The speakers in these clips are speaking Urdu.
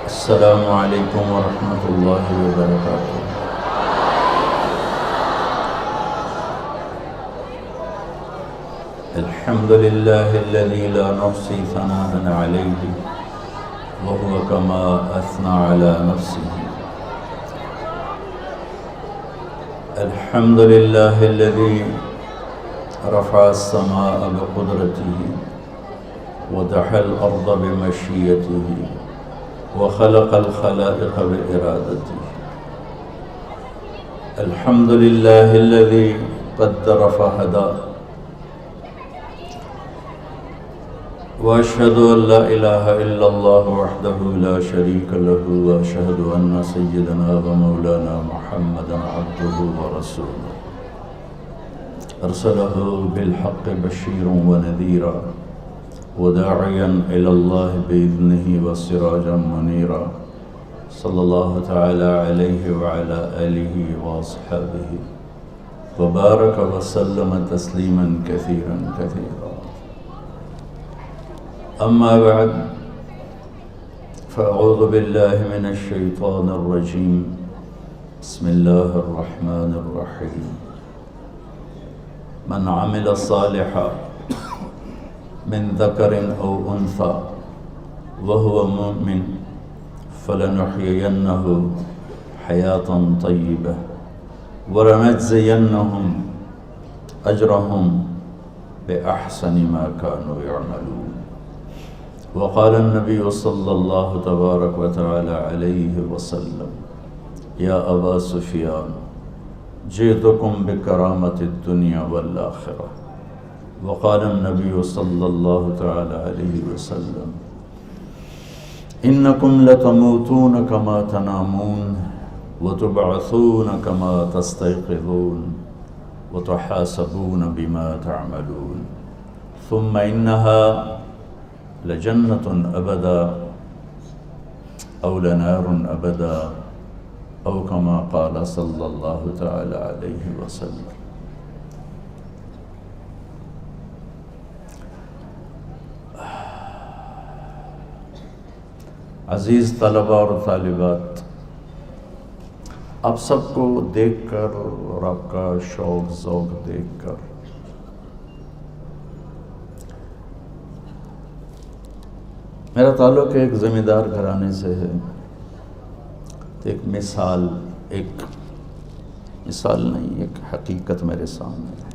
السلام علیکم ورحمۃ اللہ وبرکاتہ۔ الحمد للہ الذی لا نحصی ثناء علیہ وهو كما اثنى على نفسه۔ الحمد للہ الذی رفع السماء بقدرته ودحى الارض بمشیته وخلق الخلائق بإرادته۔ الحمد لله الذي قدر فهدى، وأشهد أن لا إله إلا الله وحده لا شريك له، وأشهد أن سيدنا ومولانا محمدا عبده ورسوله، أرسله بالحق بشيرا ونذيرا وداعيا إلى الله بإذنه وسراجا منيرا، صلى الله تعالى عليه وعلى آله وأصحابه وبارك وسلم تسليما كثيرا كثيرا۔ أما بعد، فأعوذ بالله من الشيطان الرجيم، بسم الله الرحمن الرحيم۔ من عمل صالحا من ذکر او انثى وهو مؤمن فلنحيينه حياة طيبة ولنجزينهم أجرهم بأحسن ما كانوا يعملون۔ وقال النبي صلى الله تبارك وتعالى عليه وسلم: يا أبا سفيان جئتكم بكرامة الدنيا والآخرة۔ وقال النبي صلى الله تعالى عليه وسلم: إنكم لتموتون كما تنامون وتبعثون كما تستيقظون وتحاسبون بما تعملون، ثم إنها لجنة أبدا أو لنار أبدا، أو كما قال صلى الله تعالى عليه وسلم۔ عزیز طلباء اور طالبات، آپ سب کو دیکھ کر اور آپ کا شوق ذوق دیکھ کر میرا تعلق ایک زمیندار گھرانے سے ہے۔ ایک مثال نہیں، ایک حقیقت میرے سامنے ہے۔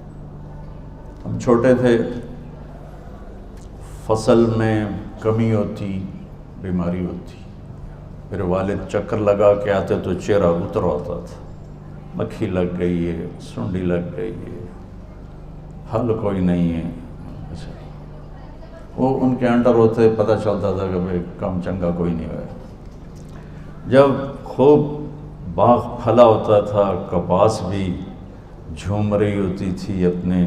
ہم چھوٹے تھے، فصل میں کمی ہوتی، بیماری ہوتی، پھر والد چکر لگا کے آتے تو چہرہ اتر ہوتا تھا، مکھی لگ گئی ہے، سنڈی لگ گئی ہے، حل کوئی نہیں ہے۔ وہ ان کے انڈر ہوتے پتہ چلتا تھا کہ بھئی کم چنگا کوئی نہیں ہوا۔ جب خوب باغ پھلا ہوتا تھا، کپاس بھی جھوم رہی ہوتی تھی اپنے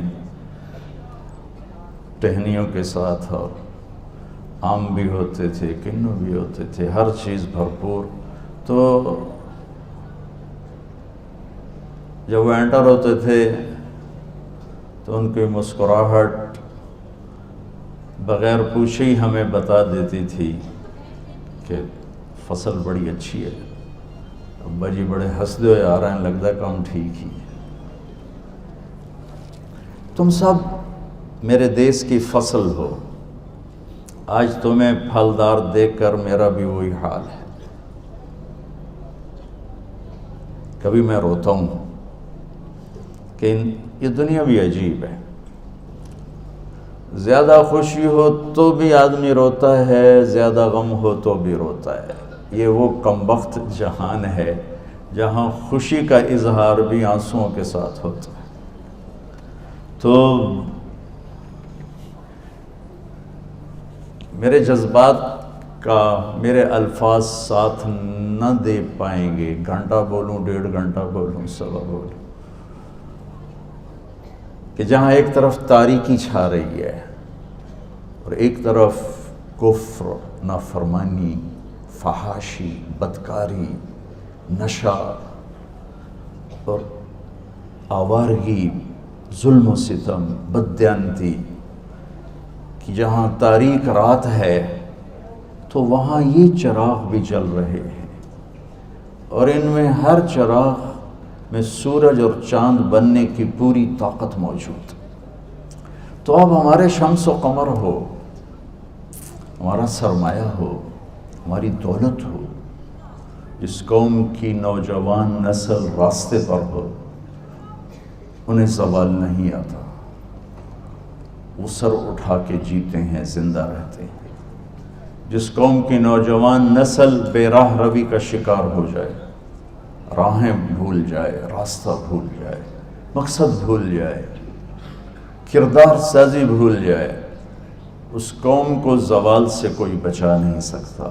ٹہنیوں کے ساتھ، اور آم بھی ہوتے تھے، کنو بھی ہوتے تھے، ہر چیز بھرپور، تو جب وہ انٹر ہوتے تھے تو ان کی مسکراہٹ بغیر پوچھے ہی ہمیں بتا دیتی تھی کہ فصل بڑی اچھی ہے۔ ابا جی بڑے ہنستے ہوئے آ رہے ہیں، لگتا ہے کام ٹھیک ہی ہے۔ تم سب میرے دیس کی فصل ہو، آج تمہیں پھلدار دیکھ کر میرا بھی وہی حال ہے۔ کبھی میں روتا ہوں کہ یہ دنیا بھی عجیب ہے، زیادہ خوشی ہو تو بھی آدمی روتا ہے، زیادہ غم ہو تو بھی روتا ہے۔ یہ وہ کمبخت جہان ہے جہاں خوشی کا اظہار بھی آنسوؤں کے ساتھ ہوتا ہے۔ تو میرے جذبات کا میرے الفاظ ساتھ نہ دے پائیں گے، گھنٹہ بولوں، 1.5 گھنٹہ بولوں، سوا بولوں، کہ جہاں ایک طرف تاریکی چھا رہی ہے اور ایک طرف کفر، نافرمانی، فحاشی، بدکاری، نشہ اور آوارگی، ظلم و ستم، بددیانتی، کہ جہاں تاریک رات ہے تو تو وہاں یہ چراغ بھی جل رہے ہیں، اور ان میں ہر چراغ میں سورج اور چاند بننے کی پوری طاقت موجود۔ تو اب ہمارے شمس و قمر ہو، ہمارا سرمایہ ہو، ہماری دولت ہو، جس قوم کی نوجوان نسل راستے پر ہو، انہیں زوال نہیں آتا، وہ سر اٹھا کے جیتے ہیں، زندہ رہتے ہیں۔ جس قوم کی نوجوان نسل بے راہ روی کا شکار ہو جائے، راہیں بھول جائے، راستہ بھول جائے، مقصد بھول جائے، کردار سازی بھول جائے، اس قوم کو زوال سے کوئی بچا نہیں سکتا۔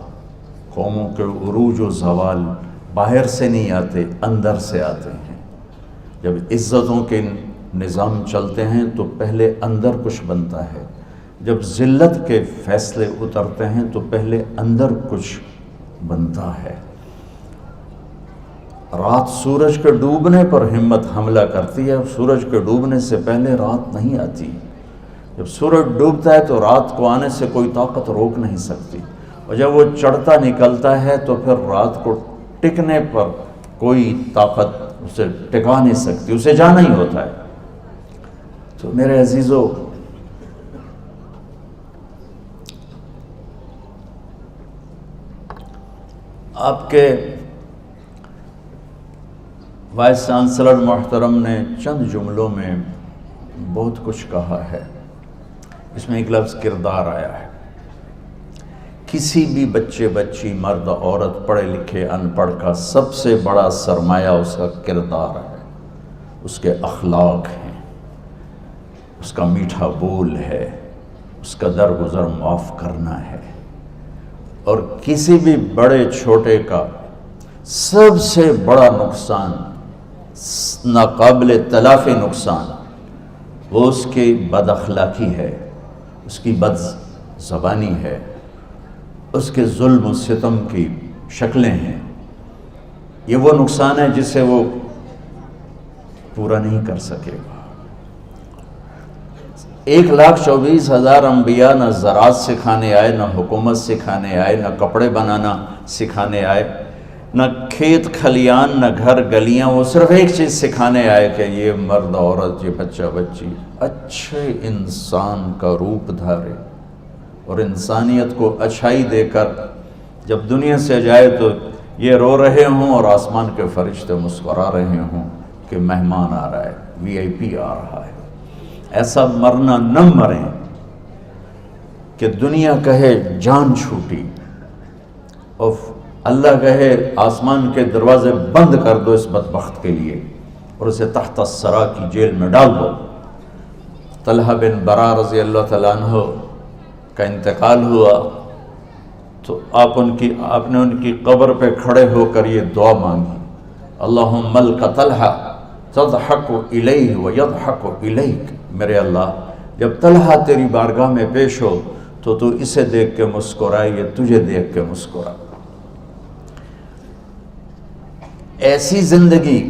قوموں کے عروج و زوال باہر سے نہیں آتے، اندر سے آتے ہیں۔ جب عزتوں کے نظام چلتے ہیں تو پہلے اندر کچھ بنتا ہے، جب ذلت کے فیصلے اترتے ہیں تو پہلے اندر کچھ بنتا ہے۔ رات سورج کے ڈوبنے پر ہمت حملہ کرتی ہے، سورج کے ڈوبنے سے پہلے رات نہیں آتی۔ جب سورج ڈوبتا ہے تو رات کو آنے سے کوئی طاقت روک نہیں سکتی، اور جب وہ چڑھتا نکلتا ہے تو پھر رات کو ٹکنے پر کوئی طاقت اسے ٹکا نہیں سکتی، اسے جانا ہی ہوتا ہے۔ تو میرے عزیزو، آپ کے وائس چانسلر محترم نے چند جملوں میں بہت کچھ کہا ہے۔ اس میں ایک لفظ کردار آیا ہے۔ کسی بھی بچے بچی، مرد عورت، پڑھے لکھے ان پڑھ کا سب سے بڑا سرمایہ اس کا کردار ہے، اس کے اخلاق ہیں، اس کا میٹھا بول ہے، اس کا درگزر معاف کرنا ہے۔ اور کسی بھی بڑے چھوٹے کا سب سے بڑا نقصان، ناقابل تلافی نقصان، وہ اس کی بد اخلاقی ہے، اس کی بد زبانی ہے، اس کے ظلم و ستم کی شکلیں ہیں۔ یہ وہ نقصان ہے جسے وہ پورا نہیں کر سکے گا۔ 1,24,000 انبیاء نہ زراعت سکھانے آئے، نہ حکومت سکھانے آئے، نہ کپڑے بنانا سکھانے آئے، نہ کھیت کھلیان، نہ گھر گلیاں، وہ صرف ایک چیز سکھانے آئے کہ یہ مرد عورت، یہ بچہ بچی اچھے انسان کا روپ دھارے، اور انسانیت کو اچھائی دے کر جب دنیا سے جائے تو یہ رو رہے ہوں اور آسمان کے فرشتے مسکرا رہے ہوں کہ مہمان آ رہا ہے، وی آئی پی آ رہا ہے۔ ایسا مرنا نہ مریں کہ دنیا کہے جان چھوٹی، اور اللہ کہے آسمان کے دروازے بند کر دو اس بدبخت کے لیے اور اسے تحت الثری کی جیل میں ڈال دو۔ طلحہ بن برا رضی اللہ تعالیٰ عنہ کا انتقال ہوا تو آپ نے ان کی قبر پہ کھڑے ہو کر یہ دعا مانگی، اللہم ملک طلحہ تضحک الیہ ویضحک الیک، میرے اللہ جب طلحہ تیری بارگاہ میں پیش ہو تو تو اسے دیکھ کے مسکرائے، یہ تجھے دیکھ کے مسکرائے۔ ایسی زندگی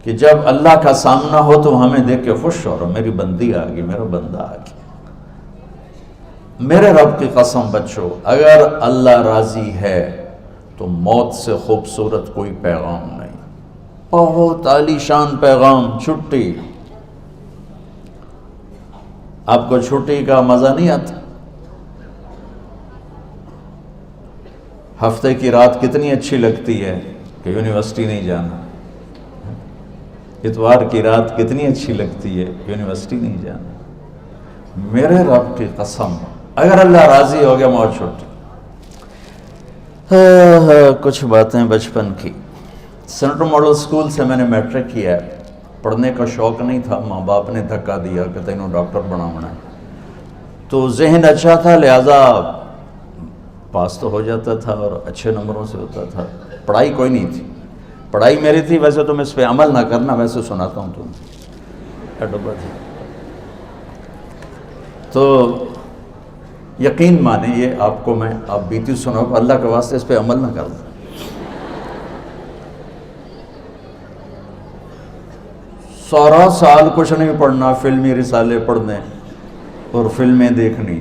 کہ جب اللہ کا سامنا ہو تو ہمیں دیکھ کے خوش ہو رہا، میری بندی آ گئی، میرا بندہ آ گیا۔ میرے رب کی قسم بچو، اگر اللہ راضی ہے تو موت سے خوبصورت کوئی پیغام نہیں۔ بہت عالی شان پیغام، چھٹی۔ آپ کو چھٹی کا مزہ نہیں آتا؟ ہفتے کی رات کتنی اچھی لگتی ہے کہ یونیورسٹی نہیں جانا، اتوار کی رات کتنی اچھی لگتی ہے، یونیورسٹی نہیں جانا۔ میرے رب کی قسم، اگر اللہ راضی ہو گیا موت چھوٹی۔ کچھ باتیں بچپن کی۔ سینٹر ماڈل اسکول سے میں نے میٹرک کیا ہے، پڑھنے کا شوق نہیں تھا، ماں باپ نے دھکا دیا کہ تینوں ڈاکٹر بنانا ہے، تو ذہن اچھا تھا لہٰذا پاس تو ہو جاتا تھا اور اچھے نمبروں سے ہوتا تھا۔ پڑھائی کوئی نہیں تھی، پڑھائی میری تھی، ویسے تم اس پہ عمل نہ کرنا، ویسے سناتا ہوں تم ڈبا تھی۔ تو یقین مانیں یہ آپ کو میں آپ بیتی سنو، اللہ کے واسطے اس پہ عمل نہ کرنا۔ سارا سال کچھ نہیں پڑھنا، فلمی رسالے پڑھنے اور فلمیں دیکھنی،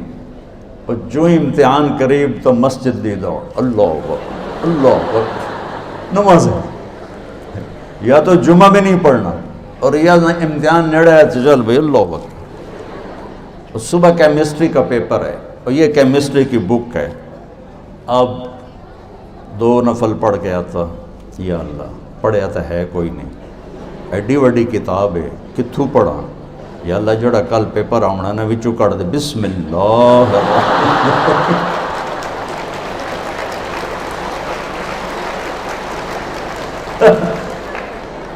اور جو امتحان قریب تو مسجد دی دوڑ، اللہ اکبر اللہ اکبر، نماز ہے یا تو جمعہ میں نہیں پڑھنا، اور یا امتحان نیڑے ہے تو چل بھائی اللہ اکبر۔ اور صبح کیمسٹری کا پیپر ہے، اور یہ کیمسٹری کی بک ہے، اب 2 نفل پڑھ کے آتا، یا اللہ پڑھے آتا ہے کوئی نہیں، ایڈی وڈی کتاب ہے کتھوں پڑھا، یا اللہ جڑا کل پیپر آنا نا وچوں کٹ دے، بسم اللہ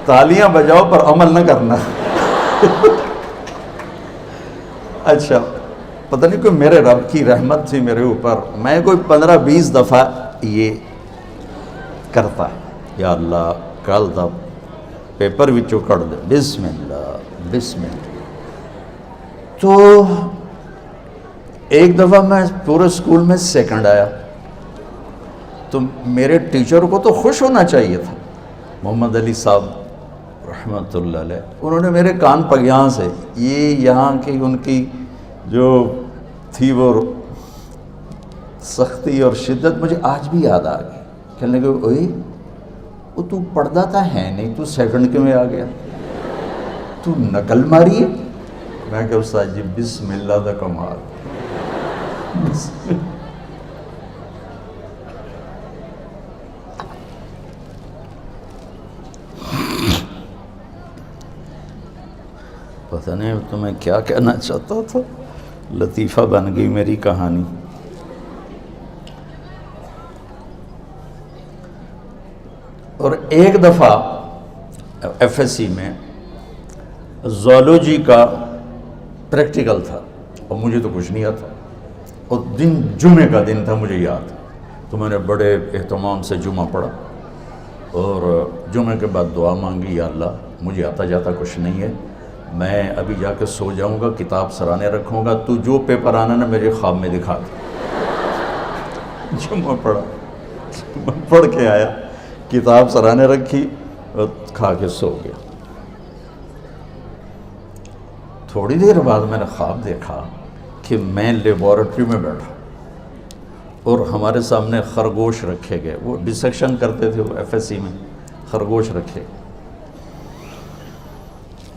تالیاں بجاؤ پر عمل نہ کرنا۔ اچھا پتہ نہیں کوئی میرے رب کی رحمت تھی میرے اوپر، میں کوئی 15-20 دفعہ یہ کرتا ہے، یا اللہ کل دا پیپر وچوں کٹ دے، بسم اللہ بسم اللہ۔ تو ایک دفعہ میں پورے اسکول میں سیکنڈ آیا، تو میرے ٹیچر کو تو خوش ہونا چاہیے تھا، محمد علی صاحب رحمۃ اللہ علیہ، انہوں نے میرے کان پر یہاں سے یہ یہاں کی ان کی جو تھی وہ سختی اور شدت مجھے آج بھی یاد آ گئی، کہنے لگے اوئے وہ تو پڑھتا تھا ہے نہیں، تو سیکنڈ کے میں آ گیا، تو نقل ماری ہے؟ میں کہ استاد جی بسم اللہ دا کمال۔ پتہ نہیں تمہیں کیا کہنا چاہتا تھا، لطیفہ بن گئی میری کہانی۔ اور ایک دفعہ ایف ایس سی میں زولوجی کا پریکٹیکل تھا، اور مجھے تو کچھ نہیں آتا، اور دن جمعے کا دن تھا مجھے یاد، تو میں نے بڑے اہتمام سے جمعہ پڑھا، اور جمعے کے بعد دعا مانگی، یا اللہ مجھے آتا جاتا کچھ نہیں ہے، میں ابھی جا کے سو جاؤں گا، کتاب سرانے رکھوں گا، تو جو پیپر آنا نا میرے خواب میں دکھا دے۔ جمعہ پڑھا، پڑھ کے آیا، کتاب سرانے رکھی اور کھا کے سو گیا۔ تھوڑی دیر بعد میں نے خواب دیکھا کہ میں لیبارٹری میں بیٹھا اور ہمارے سامنے خرگوش رکھے گئے، وہ ڈسیکشن کرتے تھے وہ ایف ایس سی میں، خرگوش رکھے،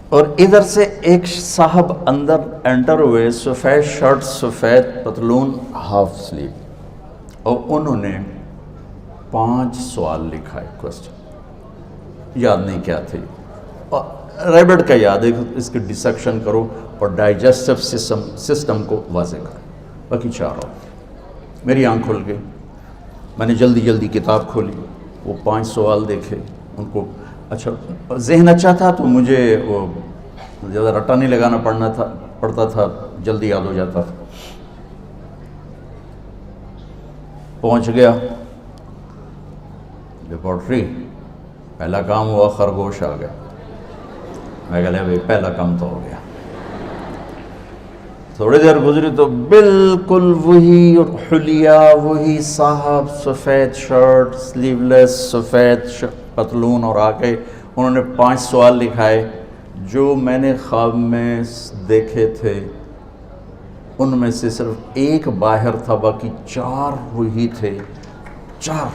اور ادھر سے ایک صاحب اندر انٹر ہوئے، سفید شرٹ سفید پتلون ہاف سلیو، اور انہوں نے 5 سوال لکھا ہے، کوسچن یاد نہیں کیا تھے، اور ریبٹ کا یاد ہے، اس کی ڈسیکشن کرو اور ڈائجسٹو سسٹم کو واضح کرو، باقی 4 ہو۔ میری آنکھ کھل گئی، میں نے جلدی جلدی کتاب کھولی، وہ 5 سوال دیکھے، ان کو اچھا ذہن اچھا تھا تو مجھے وہ زیادہ رٹا نہیں لگانا پڑتا تھا، جلدی یاد ہو جاتا تھا۔ پہنچ گیا لیبارٹری، پہلا کام ہوا، خرگوش آ گیا، میں کہا بھائی پہلا کام تو ہو گیا۔ تھوڑی دیر گزری تو بالکل وہی حلیہ، وہی صاحب، سفید شرٹ سلیو لیس، سفید پتلون، اور آ کے انہوں نے 5 سوال لکھائے جو میں نے خواب میں دیکھے تھے، ان میں سے صرف ایک باہر تھا، باقی 4 وہی تھے، 4۔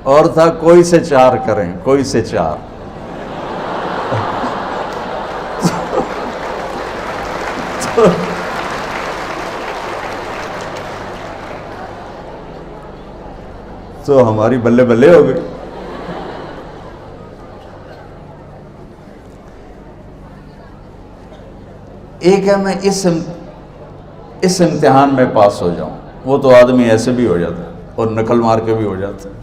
اور تھا کوئی سے 4 کریں، کوئی سے 4۔ تو ہماری بلے بلے ہو گئی۔ ایک ہے میں اس امتحان میں پاس ہو جاؤں، وہ تو آدمی ایسے بھی ہو جاتا ہے اور نقل مار کے بھی ہو جاتا ہے،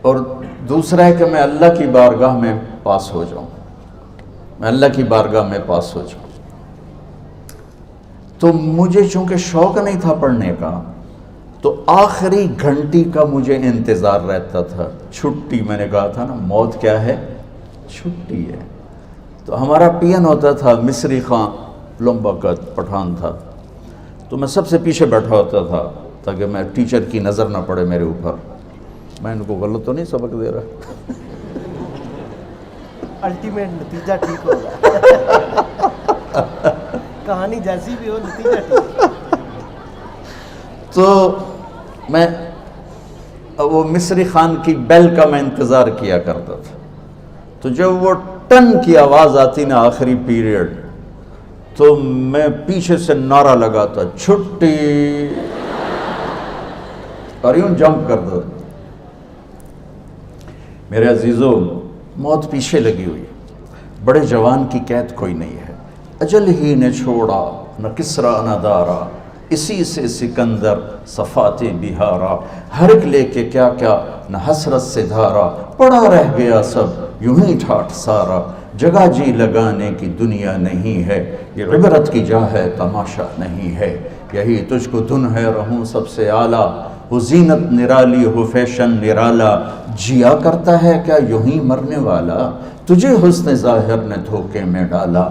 اور دوسرا ہے کہ میں اللہ کی بارگاہ میں پاس ہو جاؤں، میں اللہ کی بارگاہ میں پاس ہو جاؤں۔ تو مجھے چونکہ شوق نہیں تھا پڑھنے کا، تو آخری گھنٹی کا مجھے انتظار رہتا تھا، چھٹی، میں نے کہا تھا نا موت کیا ہے، چھٹی ہے۔ تو ہمارا پی این ہوتا تھا مصری خان، لمبا قد پٹھان تھا، تو میں سب سے پیچھے بیٹھا ہوتا تھا تاکہ میں ٹیچر کی نظر نہ پڑے میرے اوپر، میں ان کو غلط تو نہیں سبق دے رہا۔ الٹیمیٹ نتیجہ ٹھیک ہوگا. کہانی جیسی بھی ہو نتیجہ ٹھیک. تو میں وہ مصری خان کی بیل کا میں انتظار کیا کرتا تھا. تو جب وہ ٹن کی آواز آتی نا آخری پیریڈ, تو میں پیچھے سے نعرہ لگاتا چھٹی, اور یوں جمپ کرتا تھا. میرے عزیزوں, موت پیچھے لگی ہوئی, بڑے جوان کی قید کوئی نہیں ہے. اجل ہی نے چھوڑا نہ کسرا نہ دارا, اسی سے سکندر صفات بہارا. ہر ایک لے کے کیا کیا نہ حسرت سے دھارا, پڑا رہ گیا سب یوں ہی ٹھاٹھ سارا. جگہ جی لگانے کی دنیا نہیں ہے, یہ عبرت کی جا ہے تماشا نہیں ہے. یہی تجھ کو دن ہے رہوں سب سے اعلیٰ, وہ زینت نرالی ہو فیشن نرالا. جیا کرتا ہے کیا یوں ہی مرنے والا, تجھے حسن ظاہر نے دھوکے میں ڈالا.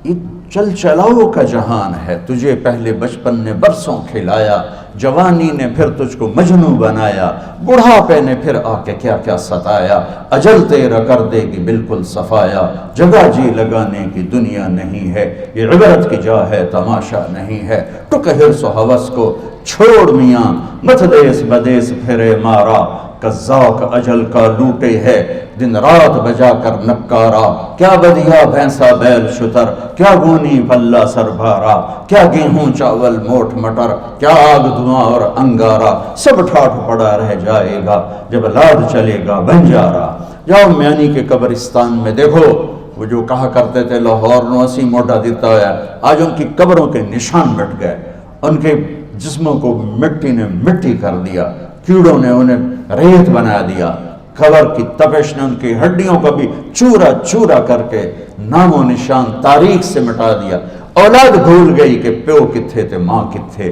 یہ چل چلاؤ کا جہان ہے, تجھے پہلے بچپن نے برسوں کھلایا. جوانی نے پھر تجھ کو مجنوں بنایا, بڑھاپے نے پھر آ کے کیا کیا ستایا. اجل تیرا کر دے گی بالکل صفایا, جگہ جی لگانے کی دنیا نہیں ہے, یہ عبرت کی جا ہے تماشا نہیں ہے. ٹک حرص و ہوس کو چھوڑ میاں, مت دیس بدیس پھرے مارا. قزاق اجل کا لوٹے ہے دن رات بجا کر نکارا. کیا بدیا بھینسا بیل شتر, کیا گونی پلہ سر بھارا. کیا گیہوں چاول موٹ مٹر, کیا آگ دھواں اور انگارا. سب ٹھاٹھ پڑا رہ جائے گا جب لاد چلے گا بنجارا. جاؤ میانی کے قبرستان میں دیکھو, وہ جو کہا کرتے تھے لاہور نو اسی موٹا دیتا ہے, آج ان کی قبروں کے نشان مٹ گئے. ان کے جسموں کو مٹی نے مٹی کر دیا, کیڑوں نے انہیں ریت بنا دیا. قبر کی تپش نے ان کی ہڈیوں کو بھی چورا چورا کر کے نام و نشان تاریخ سے مٹا دیا. اولاد بھول گئی کہ پیو کتھے تھے, ماں کتھے,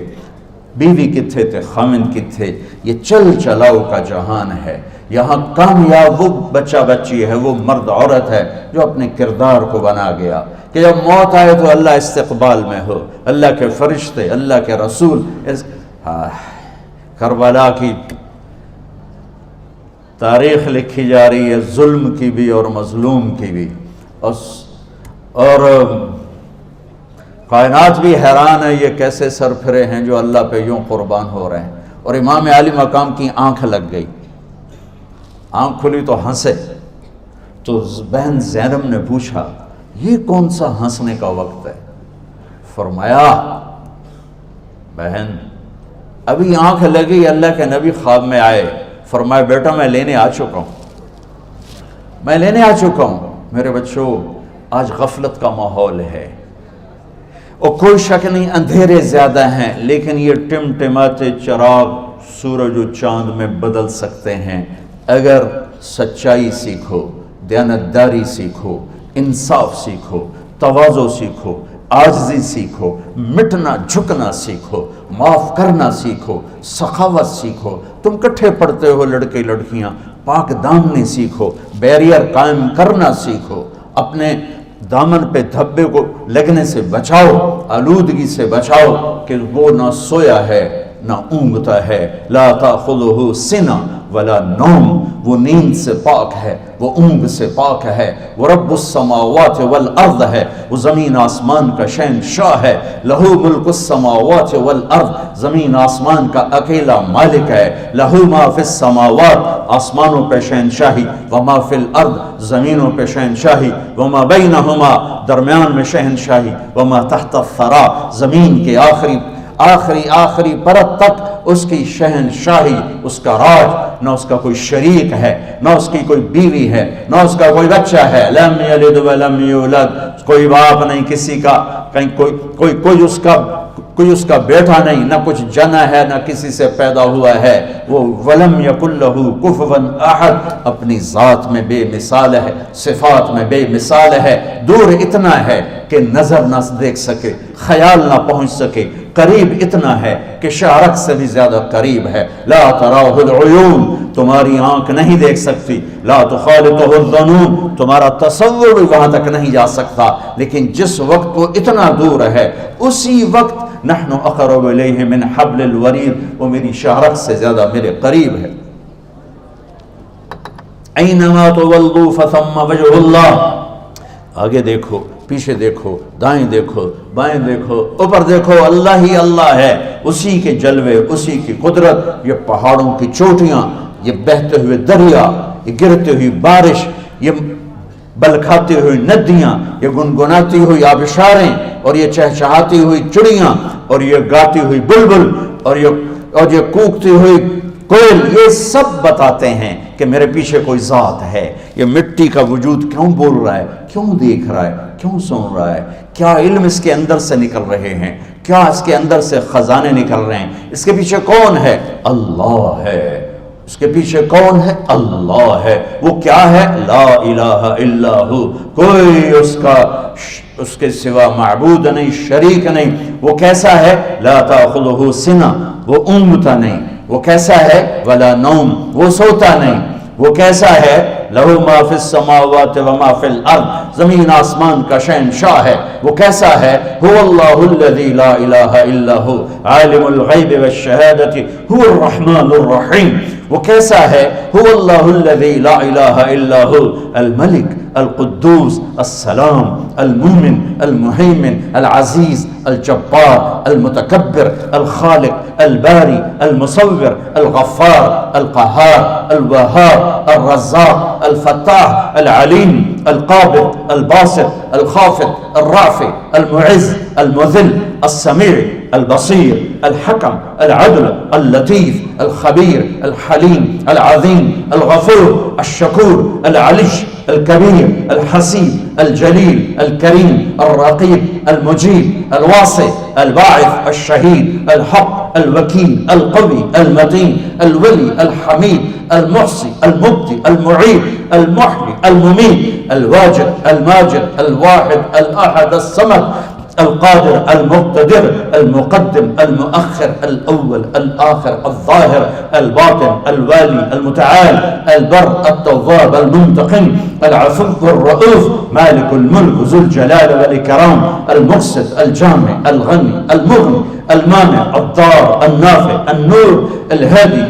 بیوی کتھے تھے, خامند کتھے. یہ چل چلاؤ کا جہان ہے. یہاں کامیاب وہ بچہ بچی ہے, وہ مرد عورت ہے جو اپنے کردار کو بنا گیا کہ جب موت آئے تو اللہ استقبال میں ہو, اللہ کے فرشتے, اللہ کے رسول. کربلا کی تاریخ لکھی جا رہی ہے, ظلم کی بھی اور مظلوم کی بھی, اور کائنات بھی حیران ہے یہ کیسے سرپھرے ہیں جو اللہ پہ یوں قربان ہو رہے ہیں. اور امام علی مقام کی آنکھ لگ گئی, آنکھ کھلی تو ہنسے. تو بہن زینب نے پوچھا یہ کون سا ہنسنے کا وقت ہے؟ فرمایا بہن ابھی آنکھ لگی, اللہ کے نبی خواب میں آئے, فرمایا بیٹا میں لینے آ چکا ہوں, میں لینے آ چکا ہوں. میرے بچوں آج غفلت کا ماحول ہے, اور کوئی شک نہیں اندھیرے زیادہ ہیں, لیکن یہ ٹمٹماتے چراغ سورج و چاند میں بدل سکتے ہیں اگر سچائی سیکھو, دیانتداری سیکھو, انصاف سیکھو, تواضع سیکھو, عاجزی سیکھو, مٹنا جھکنا سیکھو, معاف کرنا سیکھو, سخاوت سیکھو. تم کٹھے پڑھتے ہو لڑکے لڑکیاں, پاک دامنی سیکھو, بیریئر قائم کرنا سیکھو, اپنے دامن پہ دھبے کو لگنے سے بچاؤ, آلودگی سے بچاؤ کہ وہ نہ سویا ہے نہ اونگتا ہے. لا تاخذہ سنہ ولا نوم, وہ نیند سے پاک ہے, وہ اونگ سے پاک ہے. وہ رب السماوات والارض ہے, وہ زمین آسمان کا شہنشاہ ہے. لہو ملک السماوات والارض, زمین آسمان کا اکیلا مالک ہے. لہو ما فی السماوات, آسمانوں پہ شہنشاہی, وما فی الارض, زمینوں پہ شہنشاہی, وما بینہما, درمیان میں شہنشاہی, وما تحت الثری, زمین کے آخری پرت تک اس کی شہنشاہی, اس کا راج. نہ اس کا کوئی شریک ہے, نہ اس کی کوئی بیوی ہے, نہ اس کا کوئی بچہ ہے. لم یلد ولم یولد, کوئی باپ نہیں کسی کا, کہیں کوئی اس کا بیٹا نہیں, نہ کچھ جنا ہے, نہ کسی سے پیدا ہوا ہے. وہ ولم یکن لہ کفوا احد, اپنی ذات میں بے مثال ہے, صفات میں بے مثال ہے. دور اتنا ہے کہ نظر نہ دیکھ سکے, خیال نہ پہنچ سکے, قریب اتنا ہے کہ شارک سے بھی زیادہ قریب ہے. لا تراہ العیون, تمہاری آنکھ نہیں دیکھ سکتی. لا تخالطہ الظنون, تمہارا تصور بھی وہاں تک نہیں جا سکتا. لیکن جس وقت وہ اتنا دور ہے, اسی وقت نحن اقرب الیہ من حبل الورید, وہ میری شارک سے زیادہ میرے قریب ہے. اینما تولوا فثم وجہ اللہ. آگے دیکھو، پیچھے دیکھو، دائیں دیکھو، بائیں دیکھو، اوپر دیکھو، اللہ ہی اللہ ہے. اسی کے جلوے، اسی کی قدرت. یہ پہاڑوں کی چوٹیاں، یہ بہتے ہوئے دریا، یہ گرتی ہوئی بارش، یہ بلکھاتی ہوئی ندیاں، یہ گنگناتی ہوئی آبشاریں، اور یہ چہچہاتی ہوئی چڑیاں، اور یہ گاتی ہوئی بلبل، اور یہ کوکتی ہوئی کوئل، یہ سب بتاتے ہیں کہ میرے پیچھے کوئی ذات ہے. یہ مٹی کا وجود کیوں بول رہا ہے، کیوں دیکھ رہا ہے، کیوں سن رہا ہے، کیا علم اس کے اندر سے نکل رہے ہیں، کیا اس کے اندر سے خزانے نکل رہے ہیں. اس کے پیچھے کون ہے؟ اللہ ہے. اس کے پیچھے کون ہے؟ اللہ ہے. وہ کیا ہے؟ لا الہ الا ہو. کوئی اس کے سوا معبود نہیں، شریک نہیں. وہ کیسا ہے؟ لا تاخذہ سنہ، وہ اونگتا نہیں. وہ کیسا ہے؟ ولا نوم، وہ سوتا نہیں. وہ کیسا ہے؟ لہ ما فی السماوات و ما فی الارض، زمین آسمان کا شہنشاہ ہے. وہ کیسا ہے؟ هو اللہ الذی لا الہ الا ہو عالم الغیب والشہادۃ هو الرحمن الرحیم. وہ کیسا ہے؟ هو اللہ الذی لا الہ الا ہو الملک القدوس السلام المؤمن المہیمن العزیز الجبار المتکبر الخالق الباری المصور الغفار القہار الوہاب الرزاق الفتاح العلیم القابض الباسط الخافض الرافع المعز المذل السمیع البصیر الحکم العدل اللطیف الخبیر الحلیم العظیم الغفور الشکور العلی الكبير الحسيب الجليل الكريم الرقيب المجيب الواسع الباعث الشهيد الحق الوكيل القوي المتين الولي الحميد المحصي المبدي المعيد المحيي المميت الواجد الماجد الواحد الأحد الصمد القادر المقتدر المقدم المؤخر الأول الآخر الظاهر الباطن الوالي المتعال البر التواب المنتقم العفو الرؤوف مالك الملك ذو الجلال والإكرام المقسط الجامع الغني المغني المانع الضار النافع النور الهادي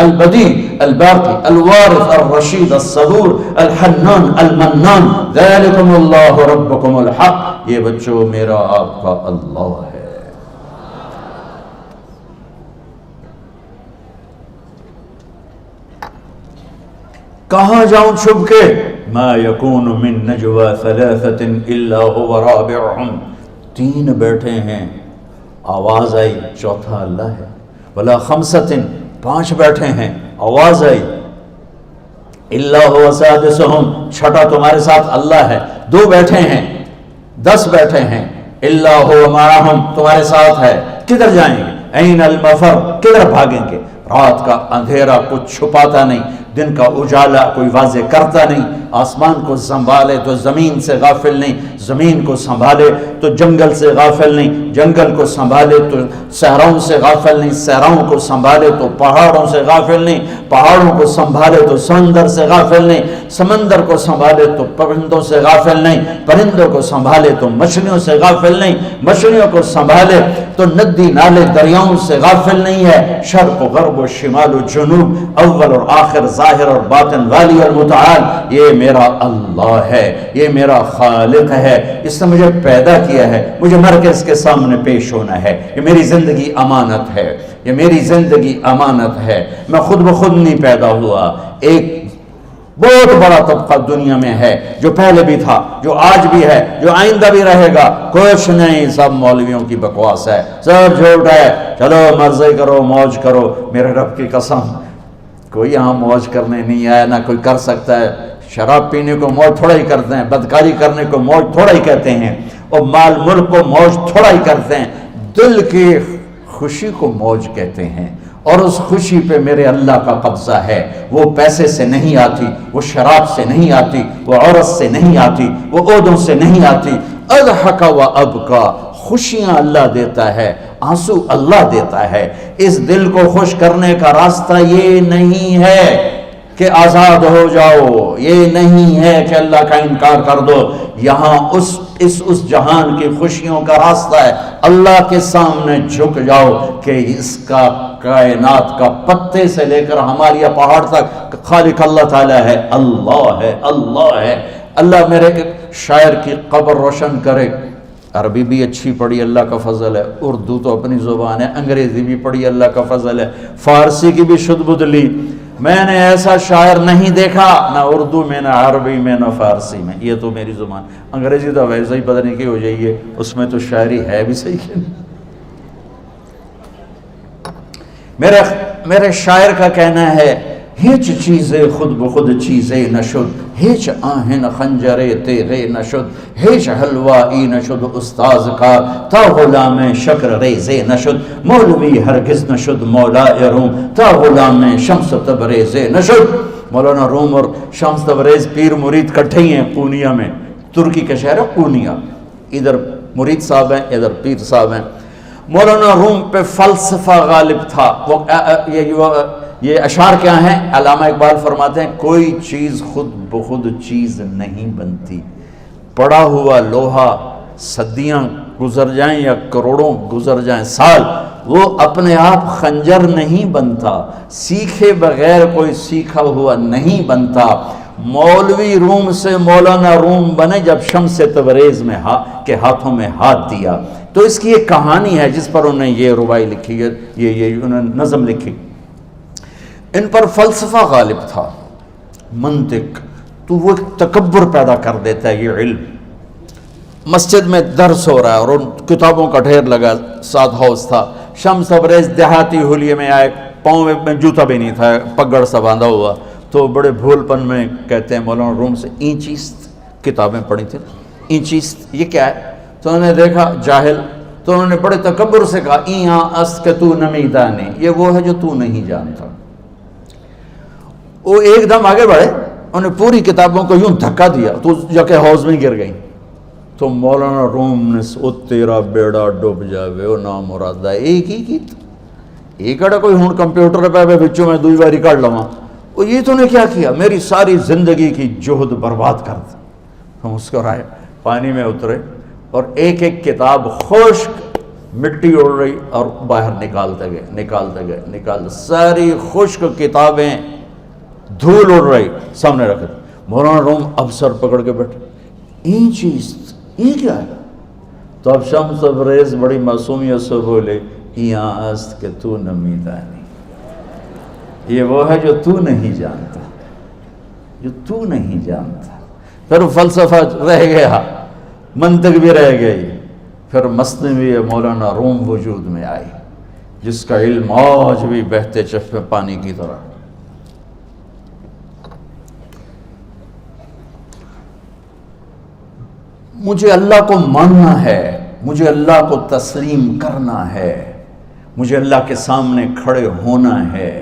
البديع الباقي الوارث الرشيد الصبور الحنان المنان ذلكم الله ربكم الحق. یہ بچوں میرا آپ کا اللہ ہے. کہاں جاؤں چھپ کے؟ ما یکون من نجوا ثلاثۃ الا هو رابعهم. تین بیٹھے ہیں، آواز آئی، چوتھا اللہ ہے. ولا خمسۃ، پانچ بیٹھے ہیں، آواز آئی، الا هو سادسهم، چھٹا تمہارے ساتھ اللہ ہے. دو بیٹھے ہیں، 10 بیٹھے ہیں، الا هو معهم، تمہارے ساتھ ہے. کدھر جائیں گے؟ این المفر، کدھر بھاگیں گے؟ رات کا اندھیرا کچھ چھپاتا نہیں، دن کا اجالا کوئی واضح کرتا نہیں. آسمان کو سنبھالے تو زمین سے غافل نہیں، زمین کو سنبھالے تو جنگل سے غافل نہیں، جنگل کو سنبھالے تو صحراؤں سے غافل نہیں، صحراؤں کو سنبھالے تو پہاڑوں سے غافل نہیں، پہاڑوں کو سنبھالے تو سمندر سے غافل نہیں، سمندر کو سنبھالے تو پرندوں سے غافل نہیں، پرندوں کو سنبھالے تو مچھلیوں سے غافل نہیں، مچھلیوں کو سنبھالے تو ندی نالے دریاؤں سے غافل نہیں ہے. شرق و غرب و شمال و جنوب، اول اور آخر، ظاہر اور باطن، والی اور متعال، یہ میرا اللہ ہے، یہ میرا خالق ہے. اس نے مجھے پیدا کیا ہے، مجھے مر کے اس کے سامنے پیش ہونا ہے. یہ میری زندگی امانت ہے، یہ میری زندگی امانت ہے. میں خود بخود نہیں پیدا ہوا. ایک بہت بڑا طبقہ دنیا میں ہے، جو پہلے بھی تھا، جو آج بھی ہے، جو آئندہ بھی رہے گا. کچھ نہیں، سب مولویوں کی بکواس ہے، سب جھوٹ ہے. چلو مرضی کرو، موج کرو. میرے رب کی قسم، کوئی یہاں موج کرنے نہیں آیا، نہ کوئی کر سکتا ہے. شراب پینے کو موج تھوڑا ہی کرتے ہیں، بدکاری کرنے کو موج تھوڑا ہی کہتے ہیں، اور مال ملک کو موج تھوڑا ہی کرتے ہیں. دل کی خوشی کو موج کہتے ہیں، اور اس خوشی پہ میرے اللہ کا قبضہ ہے. وہ پیسے سے نہیں آتی، وہ شراب سے نہیں آتی، وہ عورت سے نہیں آتی، وہ عہدوں سے نہیں آتی. اضحک و ابکا، خوشیاں اللہ دیتا ہے، آنسو اللہ دیتا ہے. اس دل کو خوش کرنے کا راستہ یہ نہیں ہے کہ آزاد ہو جاؤ، یہ نہیں ہے کہ اللہ کا انکار کر دو، یہاں اس جہان کی خوشیوں کا راستہ ہے، اللہ کے سامنے جھک جاؤ کہ اس کا کائنات کا پتے سے لے کر ہمارے پہاڑ تک خالق اللہ تعالیٰ ہے، اللہ ہے، اللہ ہے۔ اللہ میرے شاعر کی قبر روشن کرے، عربی بھی اچھی پڑھی اللہ کا فضل ہے، اردو تو اپنی زبان ہے، انگریزی بھی پڑھی اللہ کا فضل ہے، فارسی کی بھی شد بد لی، میں نے ایسا شاعر نہیں دیکھا، نہ اردو میں، نہ عربی میں، نہ فارسی میں، یہ تو میری زبان، انگریزی تو ویسے ہی پتہ نہیں کی ہو جائیے، اس میں تو شاعری ہے بھی صحیح ہے۔ میرے شاعر کا کہنا ہے، ہیچ چیزیں خود بخود چیزیں نشد، ہیچ آہن خنجرے تیرے نشد، ہیچ حلوائی نشد استاذ کا، تا غلام شکر ریزے نشد، مولوی ہرگز نشد مولا روم، تا غلام شمس تبریز نشد۔ مولانا روم اور شمس تبریز پیر مرید کٹھے ہی ہیں قونیہ میں، ترکی کا شہر ہے قونیہ، ادھر مرید صاحب ہیں، ادھر پیر صاحب ہیں۔ مولانا روم پہ فلسفہ غالب تھا، یہ اشعار کیا ہیں؟ علامہ اقبال فرماتے ہیں، کوئی چیز خود بخود چیز نہیں بنتی، پڑا ہوا لوہا صدیاں گزر جائیں یا کروڑوں گزر جائیں سال، وہ اپنے آپ خنجر نہیں بنتا، سیکھے بغیر کوئی سیکھا ہوا نہیں بنتا۔ مولوی روم سے مولانا روم بنے جب شمس تبریز میں کے ہاتھوں میں ہاتھ دیا۔ تو اس کی ایک کہانی ہے جس پر انہوں نے یہ ربائی لکھی ہے، یہ انہوں نے نظم لکھی۔ ان پر فلسفہ غالب تھا، منطق، تو وہ تکبر پیدا کر دیتا ہے یہ علم۔ مسجد میں درس ہو رہا ہے اور ان کتابوں کا ڈھیر لگا، ساتھ ہاؤس تھا، شمس تبریز دیہاتی حلیے میں آئے، پاؤں میں جوتا بھی نہیں تھا، پگڑ سا باندھا ہوا، تو بڑے بھول پن میں کہتے ہیں مولانا روم سے، اینچیست کتابیں پڑھی تھیں، اینچیست یہ کیا ہے؟ تو انہوں نے دیکھا جاہل، تو انہوں نے بڑے تکبر سے کہا، ایہاں است کہ تو نمیدانی، یہ وہ ہے جو تو نہیں جانتا۔ وہ ایک دم آگے بڑھے، انہوں نے پوری کتابوں کو یوں دھکا دیا تو جا کے حوض میں گر گئی۔ تو مولانا روم نے او تیرا بیڑا ڈوب جاوے او نام مرادہ ایک ہی کی ایک اڑا کوئی ہون کمپیوٹر پہ بچوں میں دوئی باری کر لواں، وہ یہ تو نے کیا کیا، میری ساری زندگی کی جہد برباد کر دی۔ ہم اس کو رائے پانی میں اترے اور ایک ایک کتاب خشک مٹی اڑ رہی اور باہر نکالتے گئے، ساری خشک کتابیں دھول اڑ رہی سامنے رکھ دی۔ مولانا روم اب سر پکڑ کے بیٹھے، این چیز یہ کیا ہے؟ تو اب شمس تبریز بڑی معصومیت سے بولے، یہاں است کہ تو نمیدانی، یہ وہ ہے جو تو نہیں جانتا، جو تو نہیں جانتا۔ پھر فلسفہ رہ گیا، منطق بھی رہ گئی، پھر مثنوی مولانا روم وجود میں آئی، جس کا علم آج بھی بہتے چشمے پانی کی طرح۔ مجھے اللہ کو ماننا ہے، مجھے اللہ کو تسلیم کرنا ہے، مجھے اللہ کے سامنے کھڑے ہونا ہے،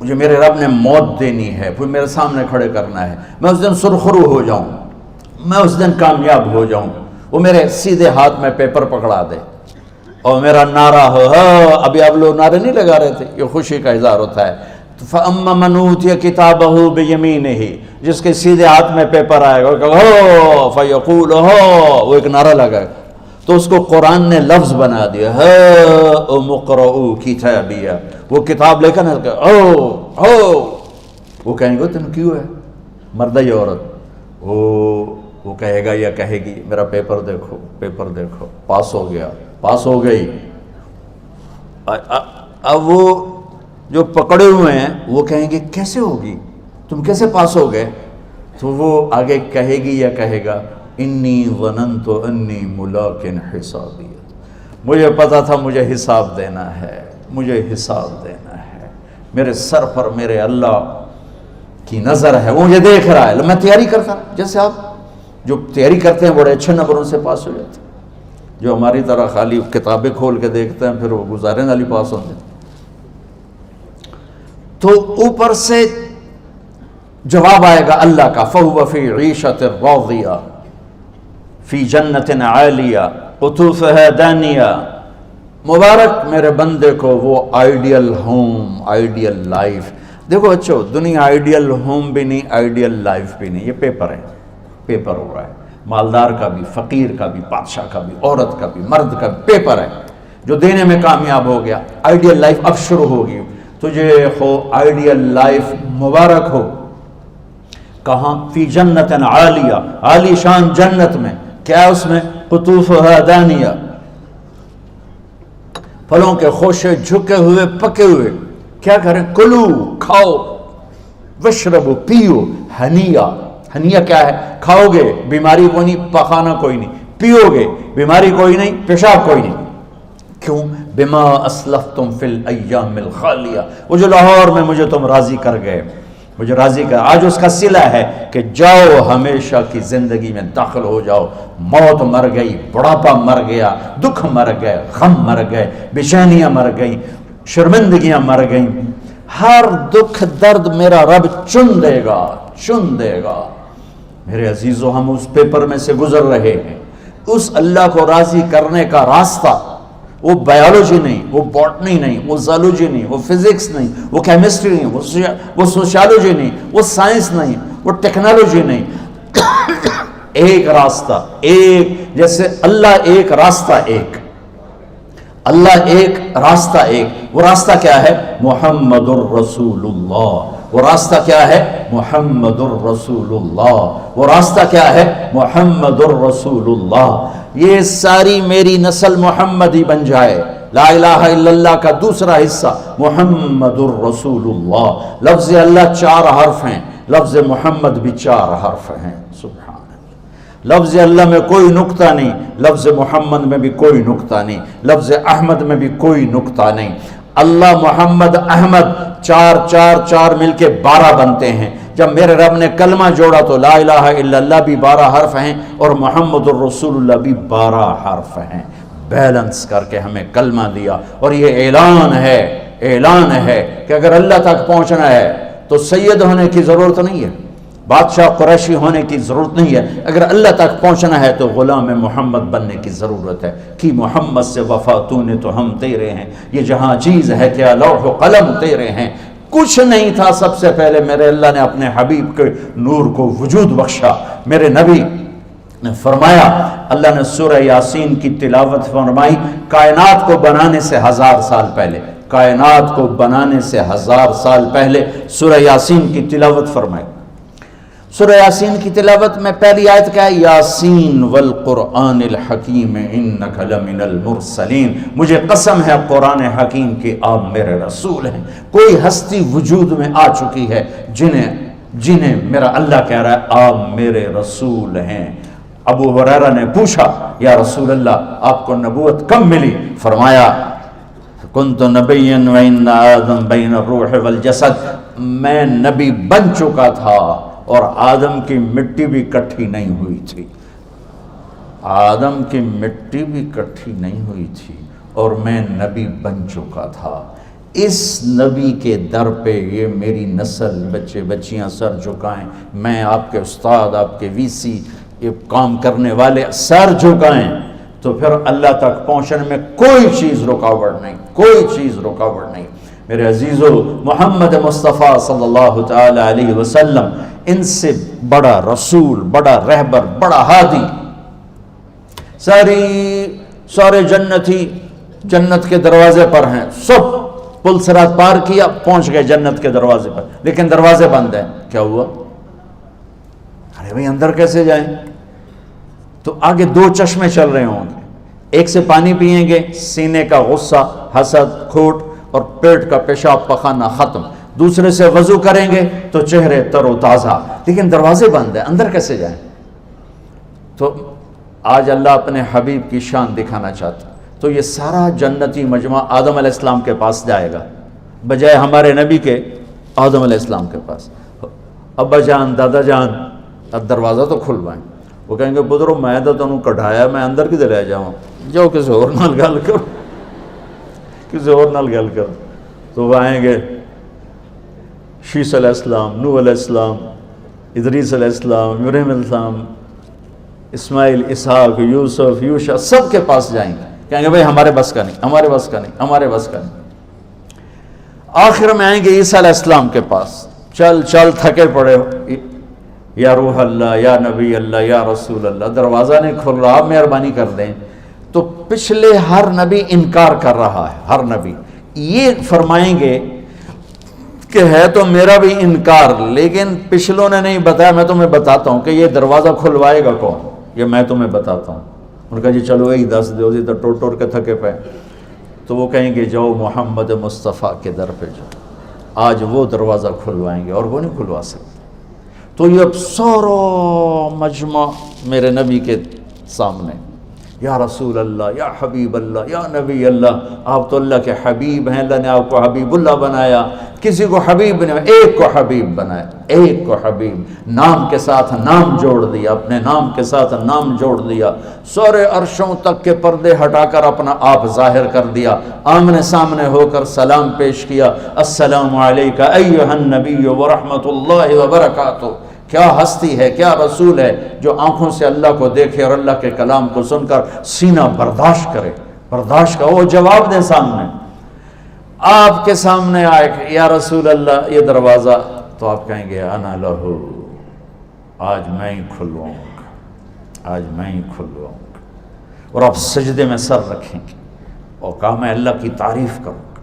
مجھے میرے رب نے موت دینی ہے، پھر میرے سامنے کھڑے کرنا ہے، میں اس دن سرخرو ہو جاؤں، میں اس دن کامیاب ہو جاؤں، وہ میرے سیدھے ہاتھ میں پیپر پکڑا دے اور میرا نعرہ ہو، ابھی آپ لوگ نعرے نہیں لگا رہے تھے، یہ خوشی کا اظہار ہوتا ہے، فَأَمَّا مَنْ أُوتِيَ كِتَابَهُ بِيَمِينِهِ، جس کے سیدھے ہاتھ میں پیپر آئے گا، فَيَقُولُ وہ ایک نعرہ لگائے گا، تو اس کو قرآن نے لفظ بنا دیا، هَاؤْمُ اقْرَءُوا كِتَابِيَهْ، وہ کتاب لے کر وہ کہیں گے تم کیوں ہے مرد یا عورت، وہ کہے گا یا کہے گی میرا پیپر دیکھو، پیپر دیکھو، پاس ہو گیا، پاس ہو گئی۔ اب وہ جو پکڑے ہوئے ہیں وہ کہیں گے کیسے ہوگی، تم کیسے پاس ہو گئے؟ تو وہ آگے کہے گی یا کہے گا، انی ظننت انی ملاق حسابیہ، مجھے پتا تھا مجھے حساب دینا ہے، مجھے حساب دینا ہے، میرے سر پر میرے اللہ کی نظر ہے، وہ مجھے دیکھ رہا ہے، میں تیاری کرتا، جیسے آپ جو تیاری کرتے ہیں بڑے اچھے نمبروں سے پاس ہو جاتے ہیں، جو ہماری طرح خالی کتابیں کھول کے دیکھتے ہیں پھر وہ گزارے والی پاس ہوتے ہیں۔ تو اوپر سے جواب آئے گا اللہ کا، فَهُوَ فِي عِيشَةٍ رَاضِيَةٍ فِي جَنَّةٍ عَالِيَةٍ قُطُوفُهَا دَانِيَةٍ، مبارک میرے بندے کو وہ آئیڈیل ہوم، آئیڈیل لائف، دیکھو بچوں، دنیا آئیڈیل ہوم بھی نہیں، آئیڈیل لائف بھی نہیں، یہ پیپر ہے، پیپر ہو رہا ہے، مالدار کا بھی، فقیر کا بھی، بادشاہ کا بھی، عورت کا بھی، مرد کا بھی پیپر ہے، جو دینے میں کامیاب ہو گیا آئیڈیل لائف اب شروع ہوگی۔ تجھے ہو آئیڈیل لائف مبارک ہو، کہاں؟ فی جنت عالیہ، عالی شان جنت میں، کیا اس میں؟ قطوفہا دانیہ، پھلوں کے خوشے جھکے ہوئے پکے ہوئے، کیا کریں؟ کلو، کھاؤ، وشربو، پیو، ہنیا، ہنیا کیا ہے؟ کھاؤ گے بیماری کوئی نہیں، پخانا کوئی نہیں، پیو گے بیماری کوئی نہیں، پیشاب کوئی نہیں، کیوں؟ بما اسلفتم فی الایام الخالیہ، وہ جو لاہور میں مجھے تم راضی کر گئے، مجھے راضی کر، آج اس کا صلہ ہے کہ جاؤ ہمیشہ کی زندگی میں داخل ہو جاؤ، موت مر گئی، بڑھاپا مر گیا، دکھ مر گئے، غم مر گئے، بے چینیاں مر گئیں، شرمندگیاں مر گئیں، ہر دکھ درد میرا رب چن دے گا، چن دے گا۔ میرے عزیزو، ہم اس پیپر میں سے گزر رہے ہیں، اس اللہ کو راضی کرنے کا راستہ، وہ بایولوجی نہیں، وہ باٹنی نہیں، وہ زالوجی نہیں، وہ فزکس نہیں، وہ کیمسٹری نہیں، وہ سوشیالوجی نہیں، وہ سائنس نہیں، وہ ٹیکنالوجی نہیں، ایک راستہ، ایک، جیسے اللہ ایک، راستہ ایک، اللہ ایک، راستہ ایک۔ وہ راستہ کیا ہے؟ محمد الرسول اللہ۔ وہ راستہ کیا ہے؟ محمد الرسول اللہ۔ وہ راستہ کیا ہے؟ محمد الرسول اللہ۔ یہ ساری میری نسل محمدی بن جائے، لا الہ الا اللہ کا دوسرا حصہ محمد الرسول اللہ۔ لفظ اللہ 4 حرف ہیں، لفظ محمد بھی 4 حرف ہیں، سبحان اللہ۔ لفظ اللہ میں کوئی نقطہ نہیں، لفظ محمد میں بھی کوئی نقطہ نہیں، لفظ احمد میں بھی کوئی نقطہ نہیں۔ اللہ، محمد، احمد، 4 4 4 مل کے 12 بنتے ہیں۔ جب میرے رب نے کلمہ جوڑا تو لا الہ الا اللہ بھی 12 حرف ہیں اور محمد الرسول اللہ بھی 12 حرف ہیں۔ بیلنس کر کے ہمیں کلمہ دیا، اور یہ اعلان ہے، اعلان ہے کہ اگر اللہ تک پہنچنا ہے تو سید ہونے کی ضرورت نہیں ہے، بادشاہ قریشی ہونے کی ضرورت نہیں ہے، اگر اللہ تک پہنچنا ہے تو غلام محمد بننے کی ضرورت ہے۔ کہ محمد سے وفا تو نے تو ہم تیرے ہیں، یہ جہاں چیز ہے کیا لوح و قلم تیرے ہیں۔ کچھ نہیں تھا، سب سے پہلے میرے اللہ نے اپنے حبیب کے نور کو وجود بخشا۔ میرے نبی نے فرمایا، اللہ نے سورہ یاسین کی تلاوت فرمائی، کائنات کو بنانے سے 1000 سال پہلے، کائنات کو بنانے سے 1000 سال پہلے سورہ یاسین کی تلاوت فرمائی۔ سورہ یاسین کی تلاوت میں پہلی آیت کیا ہے؟ یاسین والقرآن الحکیم انک لمن المرسلین، مجھے قسم ہے قرآن حکیم کی آپ میرے رسول ہیں۔ کوئی ہستی وجود میں آ چکی ہے جنہیں میرا اللہ کہہ رہا ہے آپ میرے رسول ہیں۔ ابو ہریرہ نے پوچھا، یا رسول اللہ آپ کو نبوت کب ملی؟ فرمایا، کنت نبیا وان آدم بین الروح والجسد، میں نبی بن چکا تھا اور آدم کی مٹی بھی کٹھی نہیں ہوئی تھی، آدم کی مٹی بھی کٹھی نہیں ہوئی تھی اور میں نبی بن چکا تھا۔ اس نبی کے در پہ یہ میری نسل، بچے بچیاں سر جھکائیں، میں آپ کے استاد، آپ کے وی سی، یہ کام کرنے والے سر جھکائیں، تو پھر اللہ تک پہنچنے میں کوئی چیز رکاوٹ نہیں، کوئی چیز رکاوٹ نہیں۔ میرے عزیزو، محمد مصطفیٰ صلی اللہ تعالی علیہ وسلم ان سے بڑا رسول، بڑا رہبر، بڑا ہادی، سارے جنتی جنت کے دروازے پر ہیں، سب پل صراط پار کیا، پہنچ گئے جنت کے دروازے پر، لیکن دروازے بند ہیں۔ کیا ہوا؟ ارے بھائی اندر کیسے جائیں؟ تو آگے 2 چشمے چل رہے ہوں گے، ایک سے پانی پئیں گے، سینے کا غصہ، حسد، کھوٹ اور پیٹ کا پیشاب پخانا ختم، دوسرے سے وضو کریں گے تو چہرے تر و تازہ، لیکن دروازے بند ہیں، اندر کیسے جائیں؟ تو آج اللہ اپنے حبیب کی شان دکھانا چاہتا، تو یہ سارا جنتی مجمع آدم علیہ السلام کے پاس جائے گا، بجائے ہمارے نبی کے آدم علیہ السلام کے پاس۔ ابا جان، دادا جان، اب دروازہ تو کھلوائیں۔ وہ کہیں گے پترو میں تو تنوں کٹھایا، میں اندر کدھر لے جاؤں؟ جاؤ کسی اور نال گل کرو، کسی اور نال گل کرو۔ تو وہ آئیں گے، شیس علیہ السلام، نوح علیہ السلام، ادریس علیہ السلام، ابراہیم علیہ السلام، اسماعیل، اسحاق، یوسف، یوشع، سب کے پاس جائیں گے، کہیں گے بھائی ہمارے بس کا نہیں، ہمارے بس کا نہیں، ہمارے بس کا نہیں۔ آخر میں آئیں گے عیسیٰ علیہ السلام کے پاس، چل چل تھکے پڑے، یا روح اللہ، یا نبی اللہ، یا رسول اللہ، دروازہ نہیں کھل رہا، آپ مہربانی کر دیں۔ تو پچھلے ہر نبی انکار کر رہا ہے، ہر نبی یہ فرمائیں گے کہ ہے تو میرا بھی انکار، لیکن پچھلوں نے نہیں بتایا، میں تمہیں بتاتا ہوں کہ یہ دروازہ کھلوائے گا کون، یہ میں تمہیں بتاتا ہوں۔ ان کا جی چلو یہی دس دو، جی تو ٹوٹ ٹوٹ کے تھکے پے۔ تو وہ کہیں گے جاؤ محمد مصطفیٰ کے در پہ جاؤ، آج وہ دروازہ کھلوائیں گے اور وہ نہیں کھلوا سکتے۔ تو یہ اب سارا مجمع میرے نبی کے سامنے، یا رسول اللہ، یا حبیب اللہ، یا نبی اللہ، آپ تو اللہ کے حبیب ہیں، اللہ نے آپ کو حبیب اللہ بنایا، کسی کو حبیب نے ایک کو حبیب بنایا، ایک کو حبیب، نام کے ساتھ نام جوڑ دیا، اپنے نام کے ساتھ نام جوڑ دیا، سورے عرشوں تک کے پردے ہٹا کر اپنا آپ ظاہر کر دیا، آمنے سامنے ہو کر سلام پیش کیا، السلام علیکہ ایھا النبی ورحمۃ اللہ وبرکاتہ۔ کیا ہستی ہے، کیا رسول ہے جو آنکھوں سے اللہ کو دیکھے اور اللہ کے کلام کو سن کر سینہ برداشت کرے، برداشت کا وہ جواب دے سامنے، آپ کے سامنے آئے کہ یا رسول اللہ یہ دروازہ، تو آپ کہیں گے انا لہو، آج میں ہی کھلواؤں گا، آج میں ہی کھلواؤں گا، اور آپ سجدے میں سر رکھیں گے اور کہا میں اللہ کی تعریف کروں گا،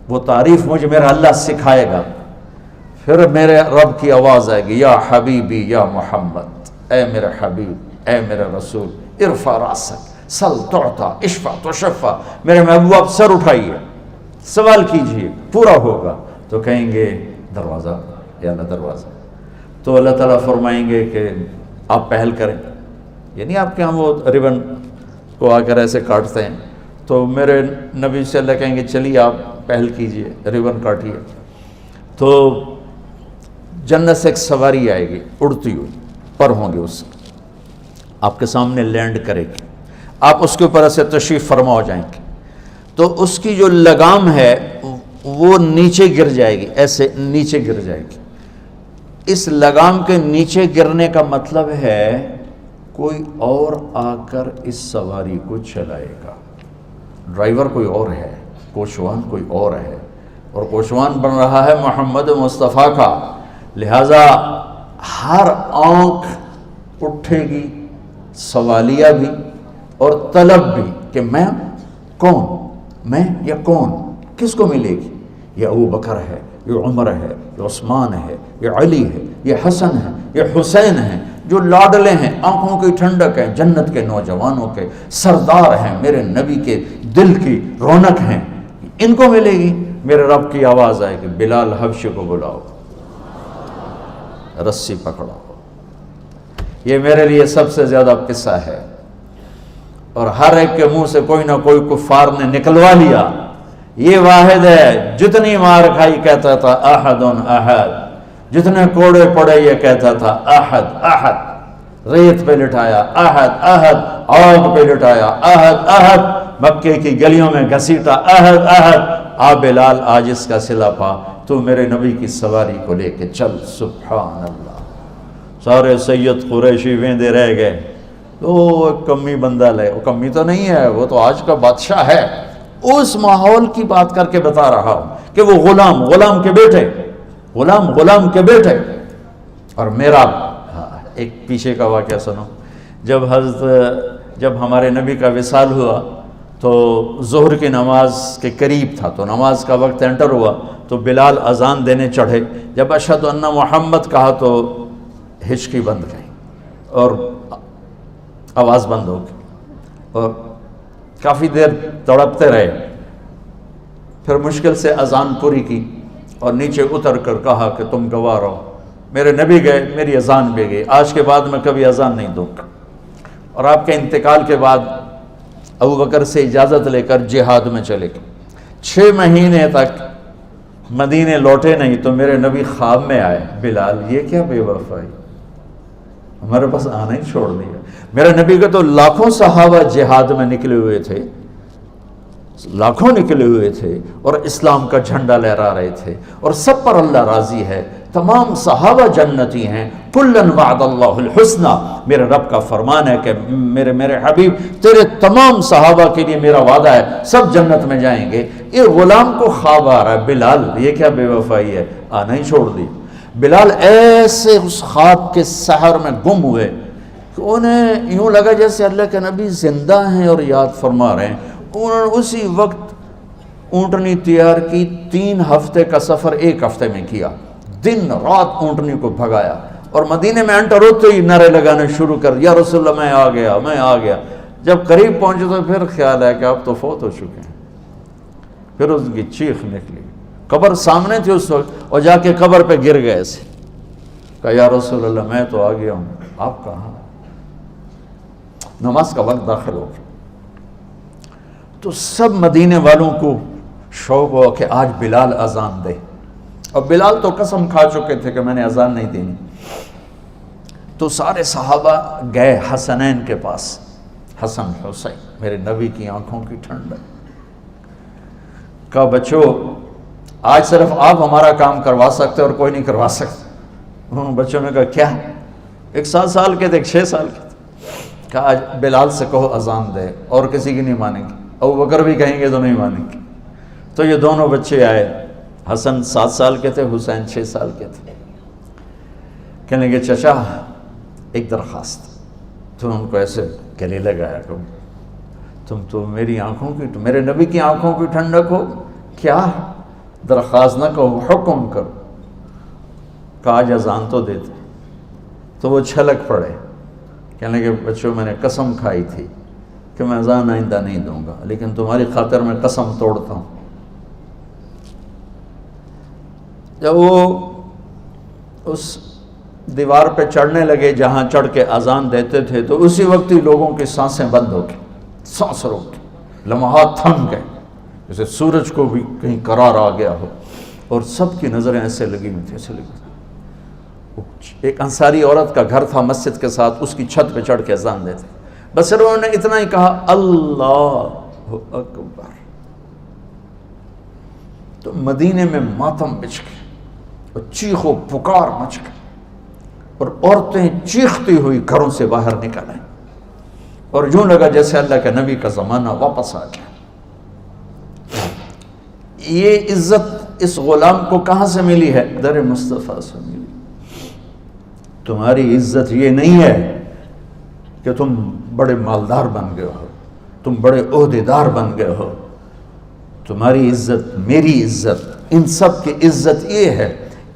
وہ تعریف مجھے میرا اللہ سکھائے گا، پھر میرے رب کی آواز آئے گی یا حبیبی یا محمد، اے میرے حبیب، اے میرے رسول، ارفع راسک سل تعطا اشفع تشفع، میرے محبوب آپ سر اٹھائیے، سوال کیجئے پورا ہوگا۔ تو کہیں گے دروازہ، یا اللہ دروازہ، تو اللہ تعالیٰ فرمائیں گے کہ آپ پہل کریں، یعنی آپ کے ہاں وہ ریبن کو آ کر ایسے کاٹتے ہیں، تو میرے نبی سے اللہ کہیں گے چلیے آپ پہل کیجئے، ریبن کاٹیے، تو جنت سے ایک سواری آئے گی اڑتی ہوئی، پر ہوں گے اس سے، آپ کے سامنے لینڈ کرے گی، آپ اس کے اوپر ایسے تشریف فرما ہو جائیں گے، تو اس کی جو لگام ہے وہ نیچے گر جائے گی، ایسے نیچے گر جائے گی۔ اس لگام کے نیچے گرنے کا مطلب ہے کوئی اور آ کر اس سواری کو چلائے گا، ڈرائیور کوئی اور ہے، کوچوان کوئی اور ہے، اور کوچوان بن رہا ہے محمد مصطفیٰ کا، لہٰذا ہر آنکھ اٹھے گی، سوالیہ بھی اور طلب بھی کہ میں کون، میں یا کون، کس کو ملے گی؟ یہ ابو بکر ہے، یہ عمر ہے، یہ عثمان ہے، یہ علی ہے، یہ حسن ہے، یہ حسین ہے، جو لاڈلے ہیں، آنکھوں کی ٹھنڈک ہیں، جنت کے نوجوانوں کے سردار ہیں، میرے نبی کے دل کی رونق ہیں، ان کو ملے گی۔ میرے رب کی آواز آئے کہ بلال حبشی کو بلاؤ، رسی پکڑو۔ یہ میرے لیے سب سے زیادہ قصہ ہے، اور ہر ایک کے منہ سے کوئی نہ کوئی کفار نے نکلوا لیا، یہ واحد ہے، جتنی مار کھائی کہتا تھا احد احد، جتنے کوڑے پڑے یہ کہتا تھا احد احد، ریت پہ لٹایا احد احد، آگ پہ لٹایا احد احد، مکے کی گلیوں میں گھسیٹا احد احد۔ آ بلال آج اس کا صلہ پا، تو میرے نبی کی سواری کو لے کے چل۔ سبحان اللہ، سارے سید قریشی ویندے رہ گئے، وہ کمی بندہ لے، وہ کمی تو نہیں ہے، وہ تو آج کا بادشاہ ہے۔ اس ماحول کی بات کر کے بتا رہا ہوں کہ وہ غلام کے بیٹے، غلام کے بیٹے، اور میرا ایک پیچھے کا واقعہ سنو۔ جب ہمارے نبی کا وصال ہوا تو ظہر کی نماز کے قریب تھا، تو نماز کا وقت انٹر ہوا، تو بلال اذان دینے چڑھے، جب اشہد ان محمد کہا تو ہچکی بند گئی اور آواز بند ہو گئی، اور کافی دیر تڑپتے رہے، پھر مشکل سے اذان پوری کی اور نیچے اتر کر کہا کہ تم گواہ رہو، میرے نبی گئے، میری اذان بھی گئی، آج کے بعد میں کبھی اذان نہیں دوں گا۔ اور آپ کے انتقال کے بعد ابو بکر سے اجازت لے کر جہاد میں چلے گئے، 6 مہینے تک مدینے لوٹے نہیں، تو میرے نبی خواب میں آئے، بلال یہ کیا بے وفائی، ہمارے پاس آنا ہی چھوڑ دیا۔ میرے نبی کے تو لاکھوں صحابہ جہاد میں نکلے ہوئے تھے، لاکھوں نکلے ہوئے تھے، اور اسلام کا جھنڈا لہرا رہے تھے، اور سب پر اللہ راضی ہے، تمام صحابہ جنتی ہیں. کلن وعد اللہ الحسنہ، میرے رب کا فرمان ہے کہ میرے حبیب تیرے تمام صحابہ کے لیے میرا وعدہ ہے، سب جنت میں جائیں گے. یہ غلام کو خواب آ رہا ہے، بلال یہ کیا بے وفائی ہے، آنا ہی چھوڑ دی. بلال ایسے اس خواب کے سحر میں گم ہوئے کہ انہیں یوں لگا جیسے اللہ کے نبی زندہ ہیں اور یاد فرما رہے ہیں. انہوں نے اسی وقت اونٹنی تیار کی، 3 ہفتے کا سفر 1 ہفتے میں کیا، دن رات اونٹنی کو بھگایا، اور مدینے میں انٹر ہوتے ہی نعرے لگانے شروع کر دیا، رسول اللہ میں آ گیا میں آ گیا. جب قریب پہنچے تو پھر خیال ہے کہ اب تو فوت ہو چکے ہیں. پھر اس کی چیخ نکلی، قبر سامنے تھی اس وقت، اور جا کے قبر پہ گر گئے ایسے. کہا یا رسول اللہ میں تو آ گیا ہوں، آپ کہاں؟ نماز کا وقت داخل ہو گیا تو سب مدینے والوں کو شوق ہوا کہ آج بلال اذان دے. اور بلال تو قسم کھا چکے تھے کہ میں نے اذان نہیں دینی. تو سارے صحابہ گئے حسنین کے پاس، حسن حسین میرے نبی کی آنکھوں کی ٹھنڈک. کہا بچو آج صرف آپ ہمارا کام کروا سکتے اور کوئی نہیں کروا سکتے. انہوں نے بچوں نے کہا کیا؟ 1 7 سال کے تھے، 1 6 سال کے تھے. کہا آج بلال سے کہو اذان دے، اور کسی کی نہیں مانیں گے، ابوبکر بھی کہیں گے تو نہیں مانیں گے. تو یہ دونوں بچے آئے، حسن 7 سال کے تھے، حسین 6 سال کے تھے. کہنے لگے چچا ایک درخواست. تو ان کو ایسے گلے لگایا کہ تم تو میری آنکھوں کی، میرے نبی کی آنکھوں کی ٹھنڈک ہو، کیا درخواست نہ کہو، حکم کرو. کہا آج اذان تو دیتے. تو وہ چھلک پڑے، کہنے لگے بچوں میں نے قسم کھائی تھی کہ میں اذان آئندہ نہیں دوں گا، لیکن تمہاری خاطر میں قسم توڑتا ہوں. جب وہ اس دیوار پہ چڑھنے لگے جہاں چڑھ کے اذان دیتے تھے تو اسی وقت ہی لوگوں کی سانسیں بند ہو گئی، سانس روک گئی، لمحات تھم گئے جیسے سورج کو بھی کہیں قرار آ گیا ہو، اور سب کی نظریں ایسے لگی ہوئی تھی، ایسے لگی ہوئی. ایک انصاری عورت کا گھر تھا مسجد کے ساتھ، اس کی چھت پہ چڑھ کے اذان دیتے. بس انہوں نے اتنا ہی کہا اللہ اکبر، تو مدینے میں ماتم بچ گئے اور چیخ و پکار مچ گئی، اور عورتیں چیختی ہوئی گھروں سے باہر نکل آئیں، اور یوں لگا جیسے اللہ کے نبی کا زمانہ واپس آ گیا. یہ عزت اس غلام کو کہاں سے ملی ہے؟ در مصطفیٰ سے ملی. تمہاری عزت یہ نہیں ہے کہ تم بڑے مالدار بن گئے ہو، تم بڑے عہدیدار بن گئے ہو. تمہاری عزت، میری عزت، ان سب کی عزت یہ ہے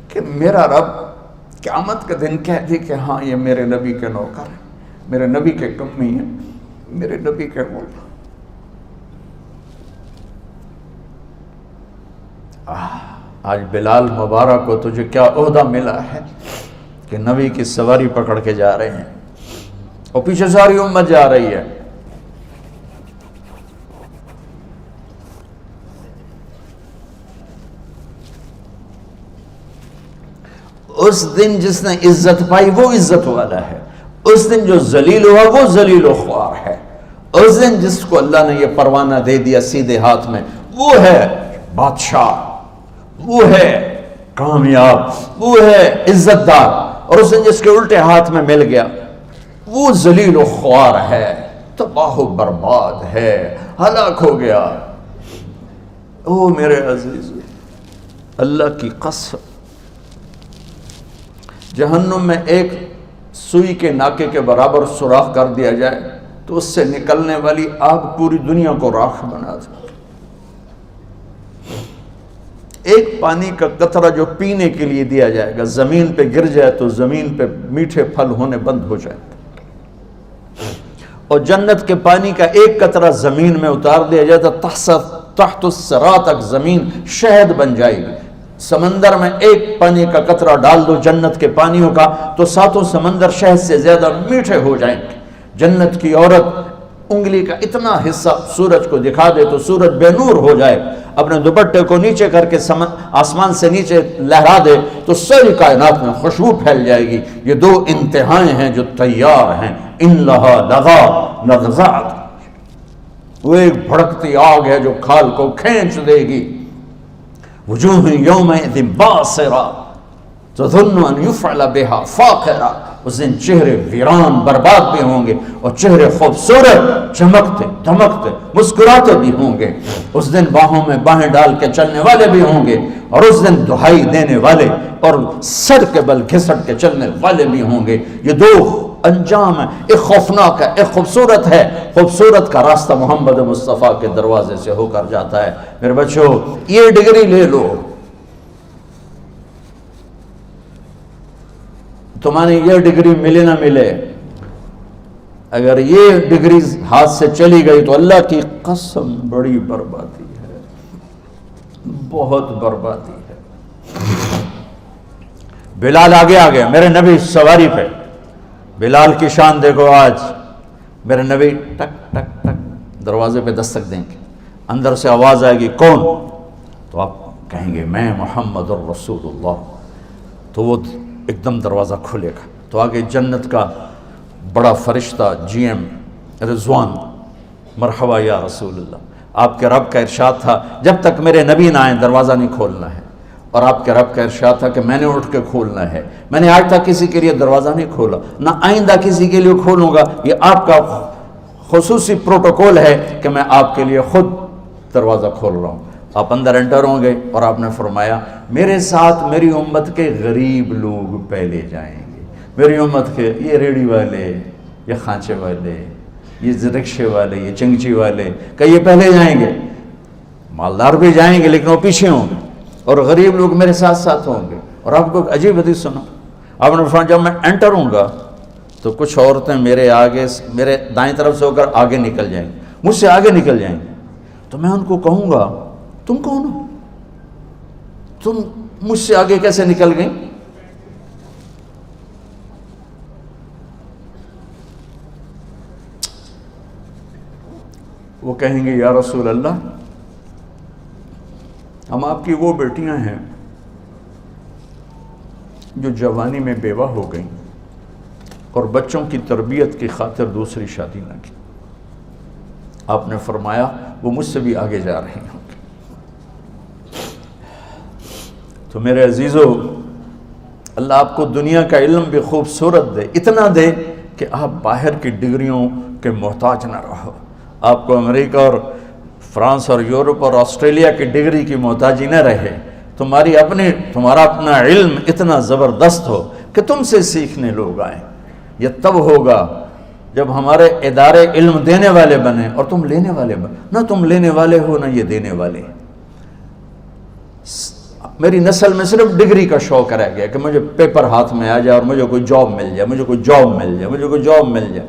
کہ میرا رب قیامت کا دن کہہ دے کہ ہاں یہ میرے نبی کے نوکر ہیں، میرے نبی کے کمی ہیں، میرے نبی کے غلام. آج بلال مبارک کو تجھے کیا عہدہ ملا ہے کہ نبی کی سواری پکڑ کے جا رہے ہیں، اور پیچھے ساری امت جا رہی ہے. اس دن جس نے عزت پائی وہ عزت والا ہے، اس دن جو ذلیل ہوا وہ ذلیل و خوار ہے. اس دن جس کو اللہ نے یہ پروانہ دے دیا سیدھے ہاتھ میں وہ ہے بادشاہ، وہ ہے کامیاب، وہ ہے عزت دار. اور اس دن جس کے الٹے ہاتھ میں مل گیا وہ ذلیل و خوار ہے، تباہ و برباد ہے، ہلاک ہو گیا. او میرے عزیز، اللہ کی قسم، جہنم میں ایک سوئی کے ناکے کے برابر سوراخ کر دیا جائے تو اس سے نکلنے والی آگ پوری دنیا کو راکھ بنا دے. ایک پانی کا قطرہ جو پینے کے لیے دیا جائے گا زمین پہ گر جائے تو زمین پہ میٹھے پھل ہونے بند ہو جائے گا، اور جنت کے پانی کا ایک قطرہ زمین میں اتار دیا جائے تو تحت الثری تک زمین شہد بن جائے گی. سمندر میں ایک پانی کا قطرہ ڈال دو جنت کے پانیوں کا تو 7 سمندر شہد سے زیادہ میٹھے ہو جائیں گے. جنت کی عورت انگلی کا اتنا حصہ سورج کو دکھا دے تو سورج بے نور ہو جائے، اپنے دوپٹے کو نیچے کر کے آسمان سے نیچے لہرا دے تو ساری کائنات میں خوشبو پھیل جائے گی. یہ 2 انتہائیں ہیں جو تیار ہیں. ان لہا لغا نغزات، وہ ایک بھڑکتی آگ ہے جو کھال کو کھینچ دے گی. وجوہ یومئذ باصرہ، تظن ان یفعل بها فاقرہ، اس دن چہرے ویران برباد بھی ہوں گے اور چہرے خوبصورت چمکتے دھمکتے مسکراتے بھی ہوں گے. اس دن باہوں میں باہیں ڈال کے چلنے والے بھی ہوں گے، اور اس دن دہائی دینے والے اور سر کے بل گھسٹ کے چلنے والے بھی ہوں گے. یہ دو انجام ہے، ایک خوفناک ہے، ایک خوبصورت ہے. خوبصورت کا راستہ محمد مصطفیٰ کے دروازے سے ہو کر جاتا ہے. میرے بچوں، یہ ڈگری لے لو، تمہاری یہ ڈگری ملے نہ ملے، اگر یہ ڈگری ہاتھ سے چلی گئی تو اللہ کی قسم بڑی بربادی ہے، بہت بربادی ہے. بلال آگے آ گیا، میرے نبی سواری پہ. بلال کی شان دیکھو. آج میرے نبی ٹک ٹک ٹک دروازے پہ دستک دیں گے، اندر سے آواز آئے گی کون؟ تو آپ کہیں گے میں محمد الرسول اللہ. تو وہ ایک دم دروازہ کھلے گا تو آگے جنت کا بڑا فرشتہ جی ایم رضوان، مرحبا یا رسول اللہ. آپ کے رب کا ارشاد تھا جب تک میرے نبی نہ آئیں دروازہ نہیں کھولنا ہے، اور آپ کے رب کا ارشاد تھا کہ میں نے اٹھ کے کھولنا ہے. میں نے آج تک کسی کے لیے دروازہ نہیں کھولا، نہ آئندہ کسی کے لیے کھولوں گا. یہ آپ کا خصوصی پروٹوکول ہے کہ میں آپ کے لیے خود دروازہ کھول رہا ہوں. آپ اندر انٹر ہوں گے اور آپ نے فرمایا میرے ساتھ میری امت کے غریب لوگ پہلے جائیں گے. میری امت کے یہ ریڑھی والے، یہ خانچے والے، یہ رکشے والے، یہ چنگچی والے، کہ یہ پہلے جائیں گے. مالدار بھی جائیں گے لیکن وہ پیچھے ہوں گے، اور غریب لوگ میرے ساتھ ساتھ ہوں گے. اور آپ کو ایک عجیب حدیث سنو. آپ نے فرمایا جب میں انٹر ہوں گا تو کچھ عورتیں میرے آگے، میرے دائیں طرف سے ہو کر آگے نکل جائیں گی، مجھ سے آگے نکل جائیں گی. تو میں ان کو کہوں گا تم کون ہو؟ تم مجھ سے آگے کیسے نکل گئیں؟ وہ کہیں گے یا رسول اللہ ہم آپ کی وہ بیٹیاں ہیں جو جوانی میں بیوہ ہو گئیں اور بچوں کی تربیت کی خاطر دوسری شادی نہ کی. آپ نے فرمایا وہ مجھ سے بھی آگے جا رہی ہوں. تو میرے عزیزو، اللہ آپ کو دنیا کا علم بھی خوبصورت دے، اتنا دے کہ آپ باہر کی ڈگریوں کے محتاج نہ رہو. آپ کو امریکہ اور فرانس اور یورپ اور آسٹریلیا کی ڈگری کی محتاجی نہ رہے. تمہارا اپنا علم اتنا زبردست ہو کہ تم سے سیکھنے لوگ آئیں. یہ تب ہوگا جب ہمارے ادارے علم دینے والے بنے اور تم لینے والے بنے. نہ تم لینے والے ہو نہ یہ دینے والے. میری نسل میں صرف ڈگری کا شوق رہ گیا کہ مجھے پیپر ہاتھ میں آ جائے اور مجھے کوئی جاب مل جائے، مجھے کوئی جاب مل جائے، مجھے کوئی جاب مل جائے.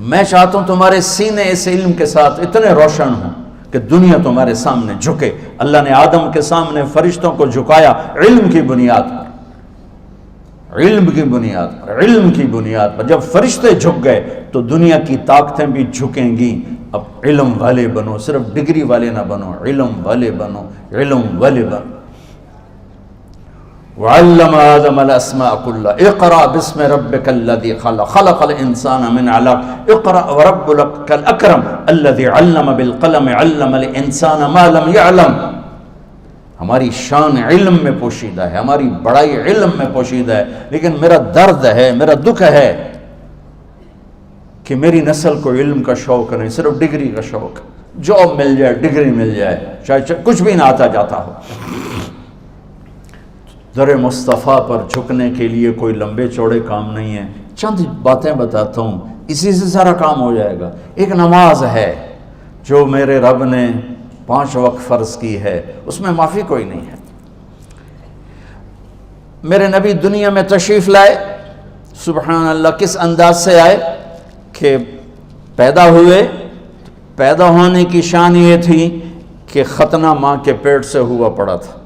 میں چاہتا ہوں تمہارے سینے اس علم کے ساتھ اتنے روشن ہوں کہ دنیا تمہارے سامنے جھکے. اللہ نے آدم کے سامنے فرشتوں کو جھکایا علم کی بنیاد پر، علم کی بنیاد پر، علم کی بنیاد پر. جب فرشتے جھک گئے تو دنیا کی طاقتیں بھی جھکیں گی. اب علم والے بنو، صرف ڈگری والے نہ بنو، علم والے بنو، علم والے بنو. وعلم آدم الاسماء كلها اقرأ باسم ربك الذي خلق خلق الانسان من علق اقرأ وربك الاكرم الذي علم بالقلم علم الانسان ما لم يعلم. ہماری شان علم میں پوشیدہ ہے، ہماری بڑائی علم میں پوشیدہ ہے. لیکن میرا درد ہے، میرا دکھ ہے کہ میری نسل کو علم کا شوق نہیں، صرف ڈگری کا شوق. جاب مل جائے، ڈگری مل جائے، چاہے کچھ بھی نہ آتا جاتا ہو. در مصطفیٰ پر جھکنے کے لیے کوئی لمبے چوڑے کام نہیں ہے. چند باتیں بتاتا ہوں، اسی سے سارا کام ہو جائے گا. ایک نماز ہے جو میرے رب نے 5 وقت فرض کی ہے، اس میں معافی کوئی نہیں ہے. میرے نبی دنیا میں تشریف لائے، سبحان اللہ، کس انداز سے آئے کہ پیدا ہوئے. پیدا ہونے کی شان یہ تھی کہ ختنہ ماں کے پیٹ سے ہوا پڑا تھا.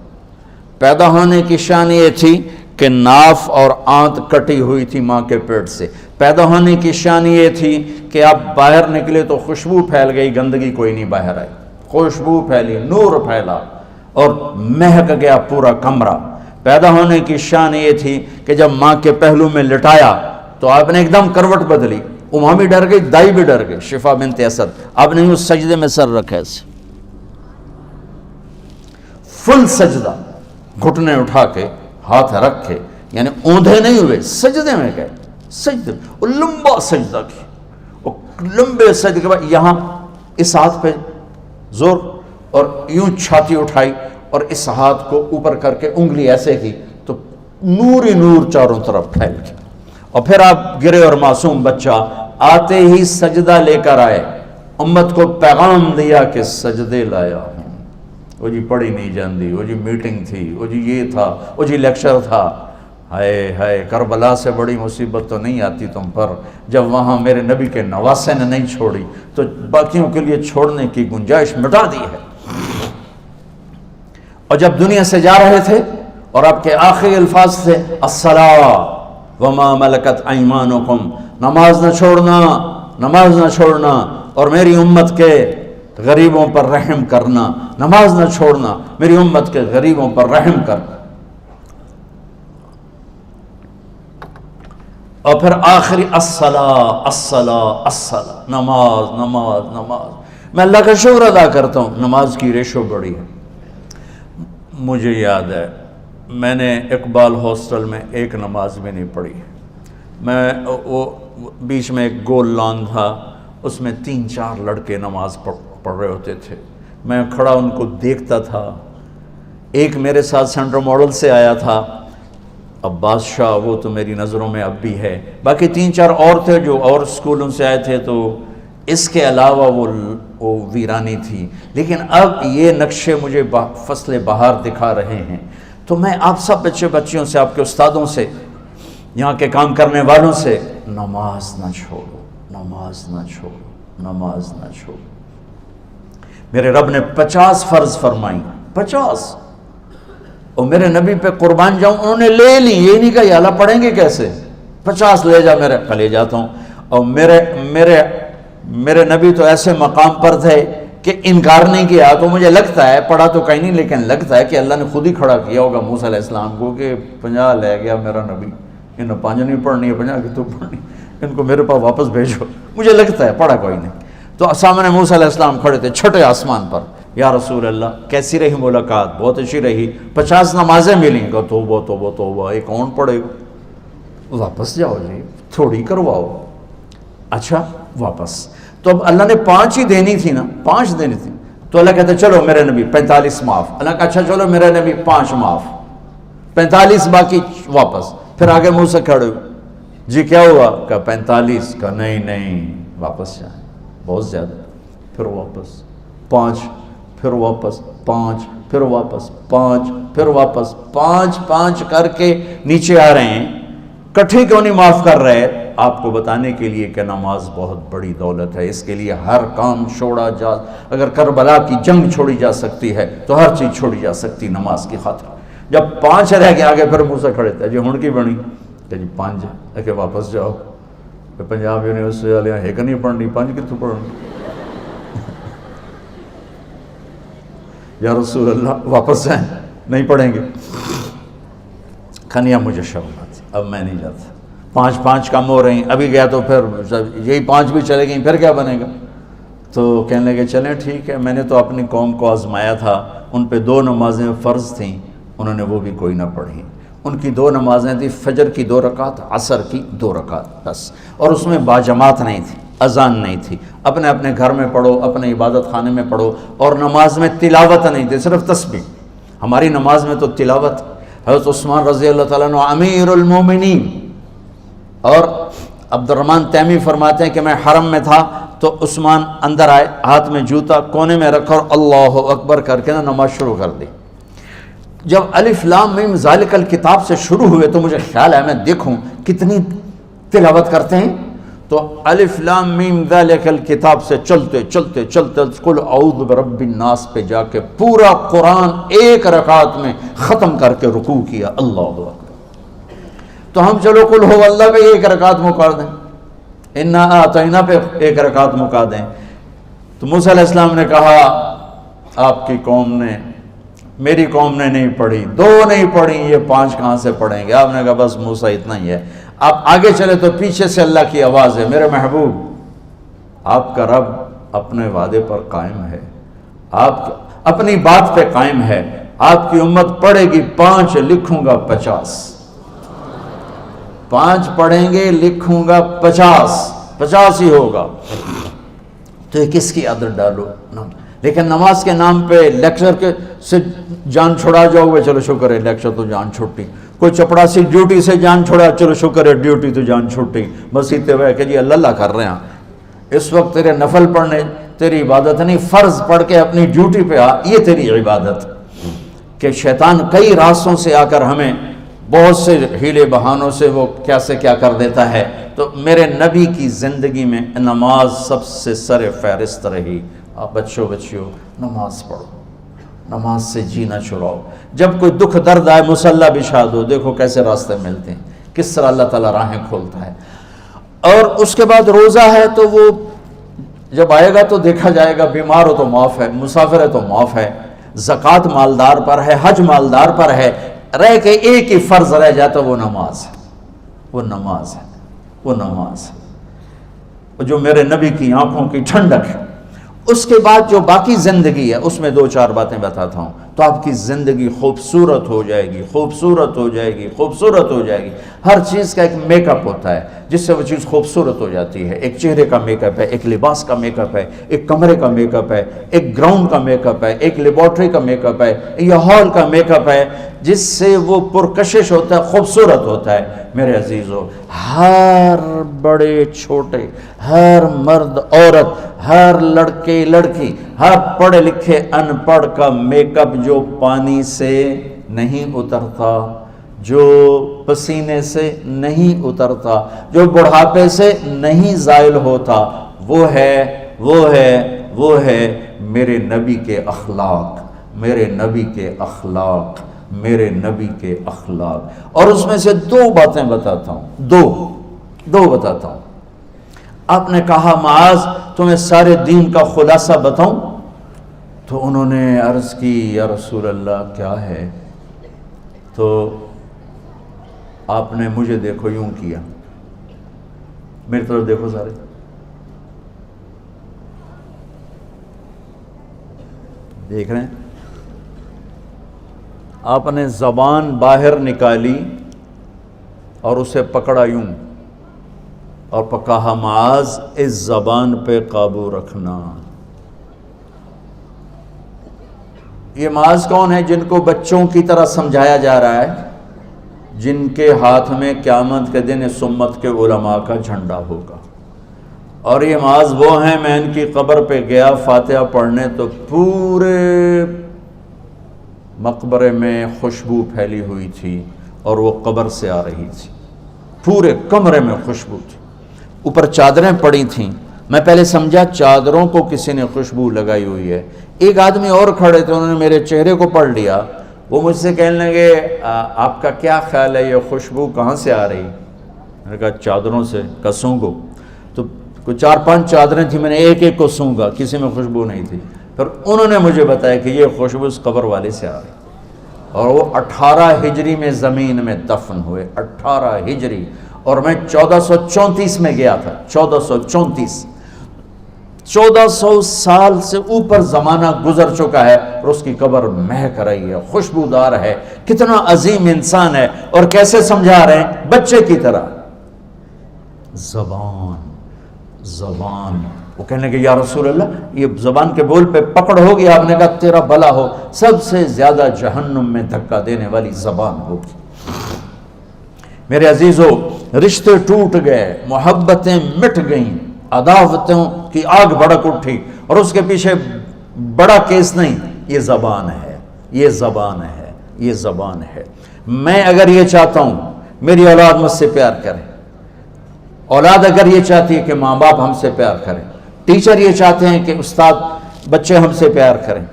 پیدا ہونے کی شان یہ تھی کہ ناف اور آنت کٹی ہوئی تھی ماں کے پیٹ سے. پیدا ہونے کی شان یہ تھی کہ آپ باہر نکلے تو خوشبو پھیل گئی، گندگی کوئی نہیں باہر آئی. خوشبو پھیلی، نور پھیلا اور مہک گیا پورا کمرہ. پیدا ہونے کی شان یہ تھی کہ جب ماں کے پہلو میں لٹایا تو آپ نے ایک دم کروٹ بدلی. ماں بھی ڈر گئی، دائی بھی ڈر گئی، شفا بنت اسد. آپ نے اس سجدے میں سر رکھا ایسے، فل سجدہ، گھٹنے اٹھا کے ہاتھ رکھ کے، یعنی اوندھے نہیں ہوئے، سجدے میں گئے، سجدے، اور لمبا سجدہ کیا، اور لمبے سجدے کے بعد یہاں اس ہاتھ پہ زور، اور یوں چھاتی اٹھائی اور اس ہاتھ کو اوپر کر کے انگلی ایسے کی تو نور ہی نور چاروں طرف پھیل گیا، اور پھر آپ گرے اور معصوم بچہ آتے ہی سجدہ لے کر آئے، امت کو پیغام دیا کہ سجدے لایا ہوں۔ وہ جی پڑھی نہیں جاندی، وہ جی میٹنگ تھی، وہ جی یہ تھا، وہ جی لیکچر تھا، ہائے ہائے کربلا سے بڑی مصیبت تو نہیں آتی تم پر جب وہاں میرے نبی کے نواسے نے نہیں چھوڑی تو باقیوں کے لیے چھوڑنے کی گنجائش مٹا دی ہے۔ اور جب دنیا سے جا رہے تھے اور آپ کے آخری الفاظ تھے الصلاۃ وما ملکت ایمانکم، نماز نہ چھوڑنا، نماز نہ چھوڑنا، اور میری امت کے غریبوں پر رحم کرنا، نماز نہ چھوڑنا، میری امت کے غریبوں پر رحم کر، اور پھر آخری الصلاۃ الصلاۃ الصلاۃ، نماز نماز نماز۔ میں اللہ کا شکر ادا کرتا ہوں، نماز کی ریشو بڑی ہے۔ مجھے یاد ہے میں نے اقبال ہاسٹل میں ایک نماز بھی نہیں پڑھی، میں وہ بیچ میں ایک گول لان تھا، اس میں 3-4 لڑکے نماز پڑھ رہے ہوتے تھے، میں کھڑا ان کو دیکھتا تھا۔ ایک میرے ساتھ سینٹرل ماڈل سے آیا تھا عباس شاہ، وہ تو میری نظروں میں اب بھی ہے، باقی 3-4 اور تھے جو اور اسکولوں سے آئے تھے، تو اس کے علاوہ وہ ویرانی تھی۔ لیکن اب یہ نقشے مجھے فصل بہار دکھا رہے ہیں، تو میں آپ سب بچے بچیوں سے، آپ کے استادوں سے، یہاں کے کام کرنے والوں سے، نماز نہ چھوڑو، نماز نہ چھوڑو، نماز نہ چھوڑو۔ میرے رب نے 50 فرض فرمائی، 50، اور میرے نبی پہ قربان جاؤں، انہوں نے لے لی، یہ نہیں کہا یا اللہ پڑھیں گے کیسے، 50 لے جا، میرے لے جاتا ہوں۔ اور میرے نبی تو ایسے مقام پر تھے کہ انکار نہیں کیا، تو مجھے لگتا ہے، پڑھا تو کہیں نہیں لیکن لگتا ہے کہ اللہ نے خود ہی کھڑا کیا ہوگا موسیٰ علیہ السلام کو کہ 50 لے گیا میرا نبی، انہیں 5 نہیں پڑھنی ہے، 50 کی تو پڑھنی، ان کو میرے پاس واپس بھیجو، مجھے لگتا ہے پڑھا کوئی نہیں۔ تو سامنے موسیٰ علیہ السلام کھڑے تھے چھٹے آسمان پر، یا رسول اللہ کیسی رہی ملاقات؟ بہت اچھی رہی، 50 نمازیں ملیں گا، توبہ توبہ توبہ، ایک کون پڑھے گا؟ واپس جاؤ جی، تھوڑی کرواؤ۔ اچھا واپس، تو اب اللہ نے 5 ہی دینی تھی نا، 5 دینی تھی، تو اللہ کہتے چلو میرے نبی 45 معاف، اللہ کہا اچھا چلو میرے نبی 5 معاف، 45 باقی واپس۔ پھر آگے منہ سے کھڑے ہوئے، جی کیا ہوا؟ کہا 45، کہا نہیں واپس جائیں، بہت زیادہ، پھر واپس 5، پھر واپس 5، پھر واپس 5، پھر واپس 5 کر کے نیچے آ رہے ہیں۔ کٹھے کیوں نہیں معاف کر رہے؟ آپ کو بتانے کے لیے کہ نماز بہت بڑی دولت ہے، اس کے لیے ہر کام چھوڑا جا، اگر کربلا کی جنگ چھوڑی جا سکتی ہے تو ہر چیز چھوڑی جا سکتی نماز کی خاطر۔ جب 5 رہ گئے آگے پھر منہ سے کھڑے تھے، جی ہن کی بنی؟ کہ جی 5 ہے، کہ واپس جاؤ، کہ پنجاب یونیورسٹی والے ہے کہ نہیں پڑھنی، 5 کتوں پڑھنی؟ یا رسول اللہ واپس جائیں، نہیں پڑھیں گے؟ کھنیا مجھے شرم آتی، اب میں نہیں جاتا، 5 کم ہو رہی ہیں، ابھی گیا تو پھر یہی 5 بھی چلے گئیں، پھر کیا بنے گا؟ تو کہنے لگے چلیں ٹھیک ہے، میں نے تو اپنی قوم کو آزمایا تھا، ان پہ 2 نمازیں فرض تھیں، انہوں نے وہ بھی کوئی نہ پڑھی، ان کی 2 نمازیں تھیں، فجر کی 2 رکعت، عصر کی 2 رکعت بس، اور اس میں باجماعت نہیں تھی، اذان نہیں تھی، اپنے اپنے گھر میں پڑھو، اپنے عبادت خانے میں پڑھو، اور نماز میں تلاوت نہیں تھی، صرف تسبیح۔ ہماری نماز میں تو تلاوت، حضرت عثمان رضی اللہ تعالیٰ عنہ امیر المومنین، اور عبد الرحمن تیمی فرماتے ہیں کہ میں حرم میں تھا تو عثمان اندر آئے، ہاتھ میں جوتا کونے میں رکھا اور اللہ اکبر کر کے نماز شروع کر دی۔ جب الف لام میم ذالک الکتاب سے شروع ہوئے تو مجھے خیال ہے میں دیکھوں کتنی تلاوت کرتے ہیں، تو الف لام میم ذالک الکتاب سے چلتے قل اعوذ برب الناس پہ جا کے پورا قرآن 1 رکعت میں ختم کر کے رکوع کیا، اللہ اکبر۔ تو ہم چلو قل ہو اللہ پہ 1 رکعت مکا دیں، انا اعطینا پہ 1 رکعت مکا دیں۔ تو موسیٰ علیہ السلام نے کہا آپ کی قوم نے، میری قوم نے نہیں پڑھی، 2 نہیں پڑھی، یہ 5 کہاں سے پڑھیں گے؟ آپ نے کہا بس موسیٰ اتنا ہی ہے۔ آپ آگے چلے تو پیچھے سے اللہ کی آواز ہے، میرے محبوب آپ کا رب اپنے وعدے پر قائم ہے، آپ اپنی بات پہ قائم ہے، آپ کی امت پڑھے گی 5 لکھوں گا 50، 5 پڑھیں گے لکھوں گا 50 ہی ہوگا۔ تو یہ کس کی عادت ڈالو؟ لیکن نماز کے نام پہ لیکچر کے سے جان چھڑا جاؤ گے، چلو شکر ہے لیکچر تو جان چھوٹی، کوئی چپڑاسی ڈیوٹی سے جان چھوڑا، چلو شکر ہے ڈیوٹی تو جان چھوٹی، بس اتنے ہوئے کہ جی اللہ کر رہے ہیں، اس وقت تیرے نفل پڑھنے تیری عبادت نہیں، فرض پڑھ کے اپنی ڈیوٹی پہ آ، یہ تیری عبادت۔ کہ شیطان کئی راستوں سے آ کر ہمیں بہت سے ہیلے بہانوں سے وہ کیسے کیا کر دیتا ہے۔ تو میرے نبی کی زندگی میں نماز سب سے سر فہرست رہی۔ آپ بچیوں نماز پڑھو، نماز سے جینا چھڑاؤ۔ جب کوئی دکھ درد آئے مصلی بچھا دو، دیکھو کیسے راستے ملتے ہیں، کس طرح اللہ تعالیٰ راہیں کھولتا ہے۔ اور اس کے بعد روزہ ہے تو وہ جب آئے گا تو دیکھا جائے گا، بیمار ہو تو معاف ہے، مسافر ہے تو معاف ہے، زکوٰۃ مالدار پر ہے، حج مالدار پر ہے، رہ کے ایک ہی فرض رہ جاتا وہ نماز ہے، وہ نماز ہے، وہ نماز ہے، وہ جو میرے نبی کی آنکھوں کی ٹھنڈک ہے۔ اس کے بعد جو باقی زندگی ہے اس میں 2-4 باتیں بتاتا ہوں، تو آپ کی زندگی خوبصورت ہو جائے گی، خوبصورت ہو جائے گی، خوبصورت ہو جائے گی۔ ہر چیز کا ایک میک اپ ہوتا ہے جس سے وہ چیز خوبصورت ہو جاتی ہے۔ ایک چہرے کا میک اپ ہے، ایک لباس کا میک اپ ہے، ایک کمرے کا میک اپ ہے، ایک گراؤنڈ کا میک اپ ہے، ایک لیبارٹری کا میک اپ ہے، یہ ہال کا میک اپ ہے، جس سے وہ پرکشش ہوتا ہے، خوبصورت ہوتا ہے۔ میرے عزیزو، ہر بڑے چھوٹے، ہر مرد عورت، ہر لڑکے لڑکی، ہر پڑھے لکھے ان پڑھ کا میک اپ جو پانی سے نہیں اترتا، جو پسینے سے نہیں اترتا، جو بڑھاپے سے نہیں زائل ہوتا، وہ ہے میرے نبی کے اخلاق، میرے نبی کے اخلاق، میرے نبی کے اخلاق۔ اور اس میں سے 2 باتیں بتاتا ہوں، دو بتاتا ہوں۔ آپ نے کہا معاذ تمہیں سارے دین کا خلاصہ بتاؤں؟ تو انہوں نے عرض کی یا رسول اللہ کیا ہے؟ تو آپ نے مجھے دیکھو یوں کیا، میری طرف دیکھو سارے، دیکھ رہے ہیں؟ آپ نے زبان باہر نکالی اور اسے پکڑا یوں اور کہا معاذ اس زبان پہ قابو رکھنا۔ یہ معاذ کون ہے؟ جن کو بچوں کی طرح سمجھایا جا رہا ہے، جن کے ہاتھ میں قیامت کے دن اس امت کے علماء کا جھنڈا ہوگا۔ اور یہ معاذ وہ ہیں، میں ان کی قبر پہ گیا فاتحہ پڑھنے تو پورے مقبرے میں خوشبو پھیلی ہوئی تھی اور وہ قبر سے آ رہی تھی، پورے کمرے میں خوشبو تھی، اوپر چادریں پڑی تھیں۔ میں پہلے سمجھا چادروں کو کسی نے خوشبو لگائی ہوئی ہے۔ ایک آدمی اور کھڑے تھے، انہوں نے میرے چہرے کو پڑھ لیا، وہ مجھ سے کہنے لگے آپ کا کیا خیال ہے یہ خوشبو کہاں سے آ رہی؟ میں نے کہا چادروں سے، کہا سونگو۔ تو کوئی 4-5 چادریں تھیں، میں نے ایک ایک کو سونگا، کسی میں خوشبو نہیں تھی۔ پھر انہوں نے مجھے بتایا کہ یہ خوشبو اس قبر والے سے آ رہی، اور وہ 18 ہجری میں زمین میں دفن ہوئے، 18 ہجری، اور میں 1434 میں گیا تھا، 1434، 1400 سال سے اوپر زمانہ گزر چکا ہے اور اس کی قبر مہک رہی ہے، خوشبودار ہے۔ کتنا عظیم انسان ہے، اور کیسے سمجھا رہے ہیں؟ بچے کی طرح۔ زبان وہ کہنے کہ یا رسول اللہ یہ زبان کے بول پہ پکڑ ہوگی؟ آپ نے کہا تیرا بھلا ہو، سب سے زیادہ جہنم میں دھکا دینے والی زبان ہوگی۔ میرے عزیزو، رشتے ٹوٹ گئے، محبتیں مٹ گئیں، عداوتوں کی آگ بھڑک اٹھی، اور اس کے پیچھے بڑا کیس نہیں، یہ زبان ہے، یہ زبان ہے، یہ زبان ہے۔ میں اگر یہ چاہتا ہوں میری اولاد مجھ سے پیار کرے، اولاد اگر یہ چاہتی ہے کہ ماں باپ ہم سے پیار کریں، ٹیچر یہ چاہتے ہیں کہ استاد بچے ہم سے پیار کریں،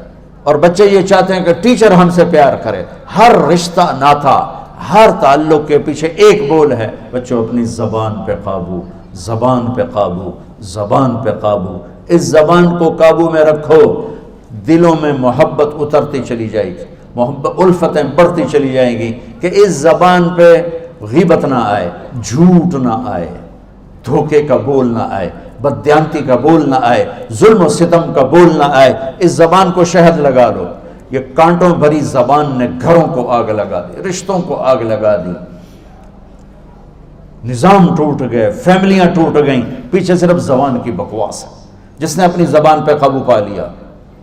اور بچے یہ چاہتے ہیں کہ ٹیچر ہم سے پیار کرے، ہر رشتہ ناتا، ہر تعلق کے پیچھے ایک بول ہے، بچوں اپنی زبان پہ قابو، زبان پہ قابو، زبان پہ قابو۔ اس زبان کو قابو میں رکھو، دلوں میں محبت اترتی چلی جائے گی، محبت الفتیں بڑھتی چلی جائیں گی، کہ اس زبان پہ غیبت نہ آئے، جھوٹ نہ آئے، دھوکے کا بول نہ آئے، بددیانتی کا بول نہ آئے، ظلم و ستم کا بول نہ آئے۔ اس زبان کو شہد لگا لو، یہ کانٹوں بھری زبان نے گھروں کو آگ لگا دی، رشتوں کو آگ لگا دی، نظام ٹوٹ گئے، فیملیاں ٹوٹ گئیں، پیچھے صرف زبان کی بکواس ہے۔ جس نے اپنی زبان پہ قابو پا لیا،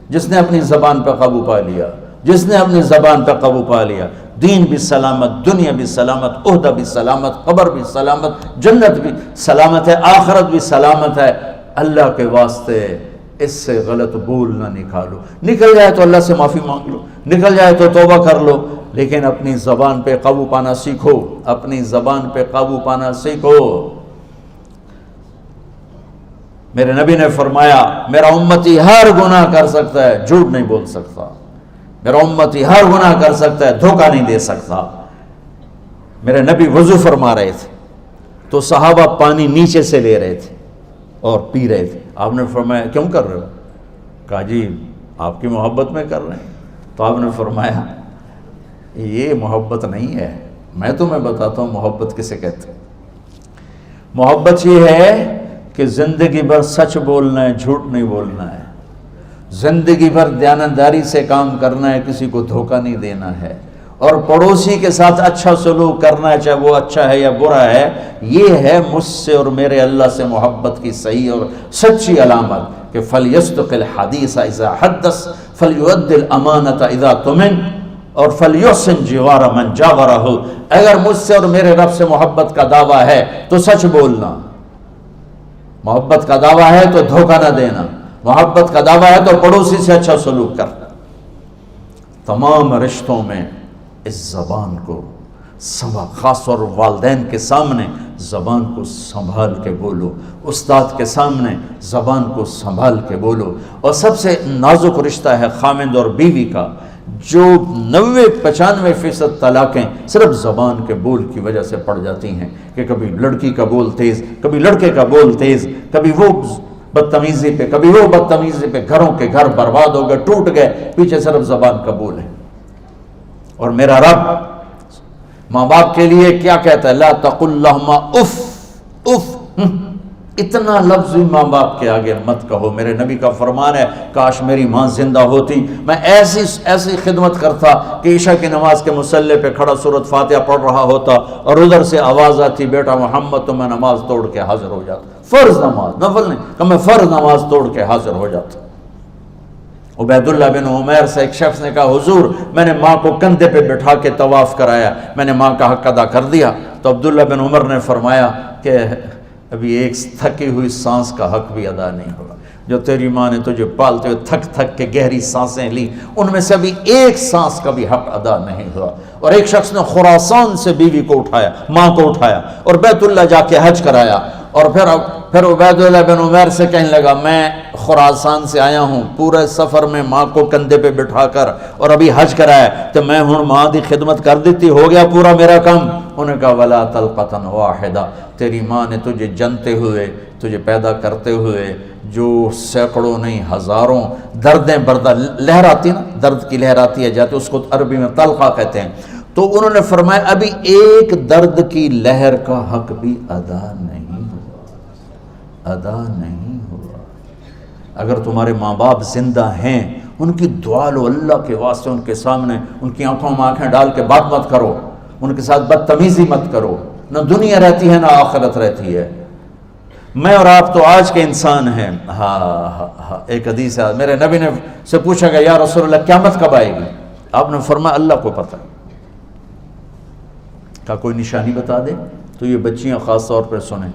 جس نے اپنی زبان پہ قابو پا لیا، جس نے اپنی زبان پہ قابو پا لیا، دین بھی سلامت، دنیا بھی سلامت، عہدہ بھی سلامت، قبر بھی سلامت، جنت بھی سلامت ہے، آخرت بھی سلامت ہے۔ اللہ کے واسطے اس سے غلط بول نہ نکالو، نکل جائے تو اللہ سے معافی مانگ لو، نکل جائے تو توبہ کر لو، لیکن اپنی زبان پہ قابو پانا سیکھو، اپنی زبان پہ قابو پانا سیکھو۔ میرے نبی نے فرمایا میرا امتی ہر گناہ کر سکتا ہے، جھوٹ نہیں بول سکتا، میرا امتی ہر گناہ کر سکتا ہے، دھوکہ نہیں دے سکتا۔ میرے نبی وضو فرما رہے تھے تو صحابہ پانی نیچے سے لے رہے تھے اور پی رہے تھے۔ آپ نے فرمایا کیوں کر رہے ہو؟ کہا جی آپ کی محبت میں کر رہے ہیں۔ تو آپ نے فرمایا یہ محبت نہیں ہے، میں تمہیں بتاتا ہوں محبت کسے کہتے ہیں۔ محبت یہ ہے کہ زندگی بھر سچ بولنا ہے، جھوٹ نہیں بولنا ہے، زندگی بھر دیانتداری سے کام کرنا ہے، کسی کو دھوکہ نہیں دینا ہے، اور پڑوسی کے ساتھ اچھا سلوک کرنا ہے، چاہے وہ اچھا ہے یا برا ہے۔ یہ ہے مجھ سے اور میرے اللہ سے محبت کی صحیح اور سچی علامت کہ فَلْيَصْدُقِ الْحَدِيثَ إِذَا حَدَّثَ فَلْيُؤَدِّ الْأَمَانَةَ إِذَا اؤْتُمِنَ اور فَلْيُحْسِنْ جِوَارَ مَنْ جَاوَرَهُ۔ اگر مجھ سے اور میرے رب سے محبت کا دعویٰ ہے تو سچ بولنا، محبت کا دعویٰ ہے تو دھوکہ نہ دینا، محبت کا دعویٰ ہے تو پڑوسی سے اچھا سلوک کرنا۔ تمام رشتوں میں اس زبان کو خاص اور والدین کے سامنے زبان کو سنبھال کے بولو، استاد کے سامنے زبان کو سنبھال کے بولو۔ اور سب سے نازک رشتہ ہے خامند اور بیوی کا، جو 90-95% طلاقیں صرف زبان کے بول کی وجہ سے پڑ جاتی ہیں کہ کبھی لڑکی کا بول تیز، کبھی لڑکے کا بول تیز، کبھی وہ بدتمیزی پہ کبھی وہ بدتمیزی پہ، گھروں کے گھر برباد ہو گئے، ٹوٹ گئے، پیچھے صرف زبان کا بول ہے۔ اور میرا رب ماں باپ کے لیے کیا کہتا ہے؟ لا تقل لہما اف اف، اتنا لفظ بھی ماں باپ کے آگے مت کہو۔ میرے نبی کا فرمان ہے کاش میری ماں زندہ ہوتی، میں ایسی خدمت کرتا کہ عشاء کی نماز کے مصلی پہ کھڑا سورۃ فاتحہ پڑھ رہا ہوتا اور ادھر سے آواز آتی بیٹا محمد، تو میں نماز توڑ کے حاضر ہو جاتا، فرض نماز، نفل نہیں، کہ میں فرض نماز توڑ کے حاضر ہو جاتا۔ عبید اللہ بن عمیر سے ایک شخص نے کہا حضور میں نے ماں کو کندھے پہ بٹھا کے طواف کرایا، میں نے ماں کا حق ادا کر دیا۔ تو عبداللہ بن عمر نے فرمایا کہ ابھی ایک تھکی ہوئی سانس کا حق بھی ادا نہیں ہوا۔ جو تیری ماں نے تجھے پالتے ہوئے تھک تھک کے گہری سانسیں لی، ان میں سے ابھی ایک سانس کا بھی حق ادا نہیں ہوا۔ اور ایک شخص نے خراسان سے بیوی کو اٹھایا، ماں کو اٹھایا اور بیت اللہ جا کے حج کرایا، اور پھر عبید اللہ بن عمیر سے کہنے لگا میں خراسان سے آیا ہوں، پورے سفر میں ماں کو کندھے پہ بٹھا کر اور ابھی حج کرایا، تو میں ہوں ماں دی خدمت کر دیتی، ہو گیا پورا میرا کام۔ انہوں نے کہا ولا طلقۃ واحدہ، تیری ماں نے تجھے جنتے ہوئے، تجھے پیدا کرتے ہوئے جو سینکڑوں نہیں ہزاروں دردیں برداشت، لہر آتی نا، درد کی لہر آتی ہے جاتی، اس کو عربی میں طلقہ کہتے ہیں۔ تو انہوں نے فرمایا ابھی ایک درد کی لہر کا حق بھی ادا نہیں ہوا، ادا نہیں ہوا۔ اگر تمہارے ماں باپ زندہ ہیں ان کی دعا لو، اللہ کے واسطے ان کے سامنے ان کی آنکھوں میں آنکھیں ڈال کے بات مت کرو، ان کے ساتھ بدتمیزی مت کرو، نہ دنیا رہتی ہے نہ آخرت رہتی ہے۔ میں اور آپ تو آج کے انسان ہیں۔ ایک حدیث ہے، میرے نبی نے سے پوچھا گیا یا رسول اللہ قیامت کب آئے گی؟ آپ نے فرمایا اللہ کو پتہ ہے۔ کہا کوئی نشانی بتا دے؟ تو یہ بچیاں خاص طور پر سنیں،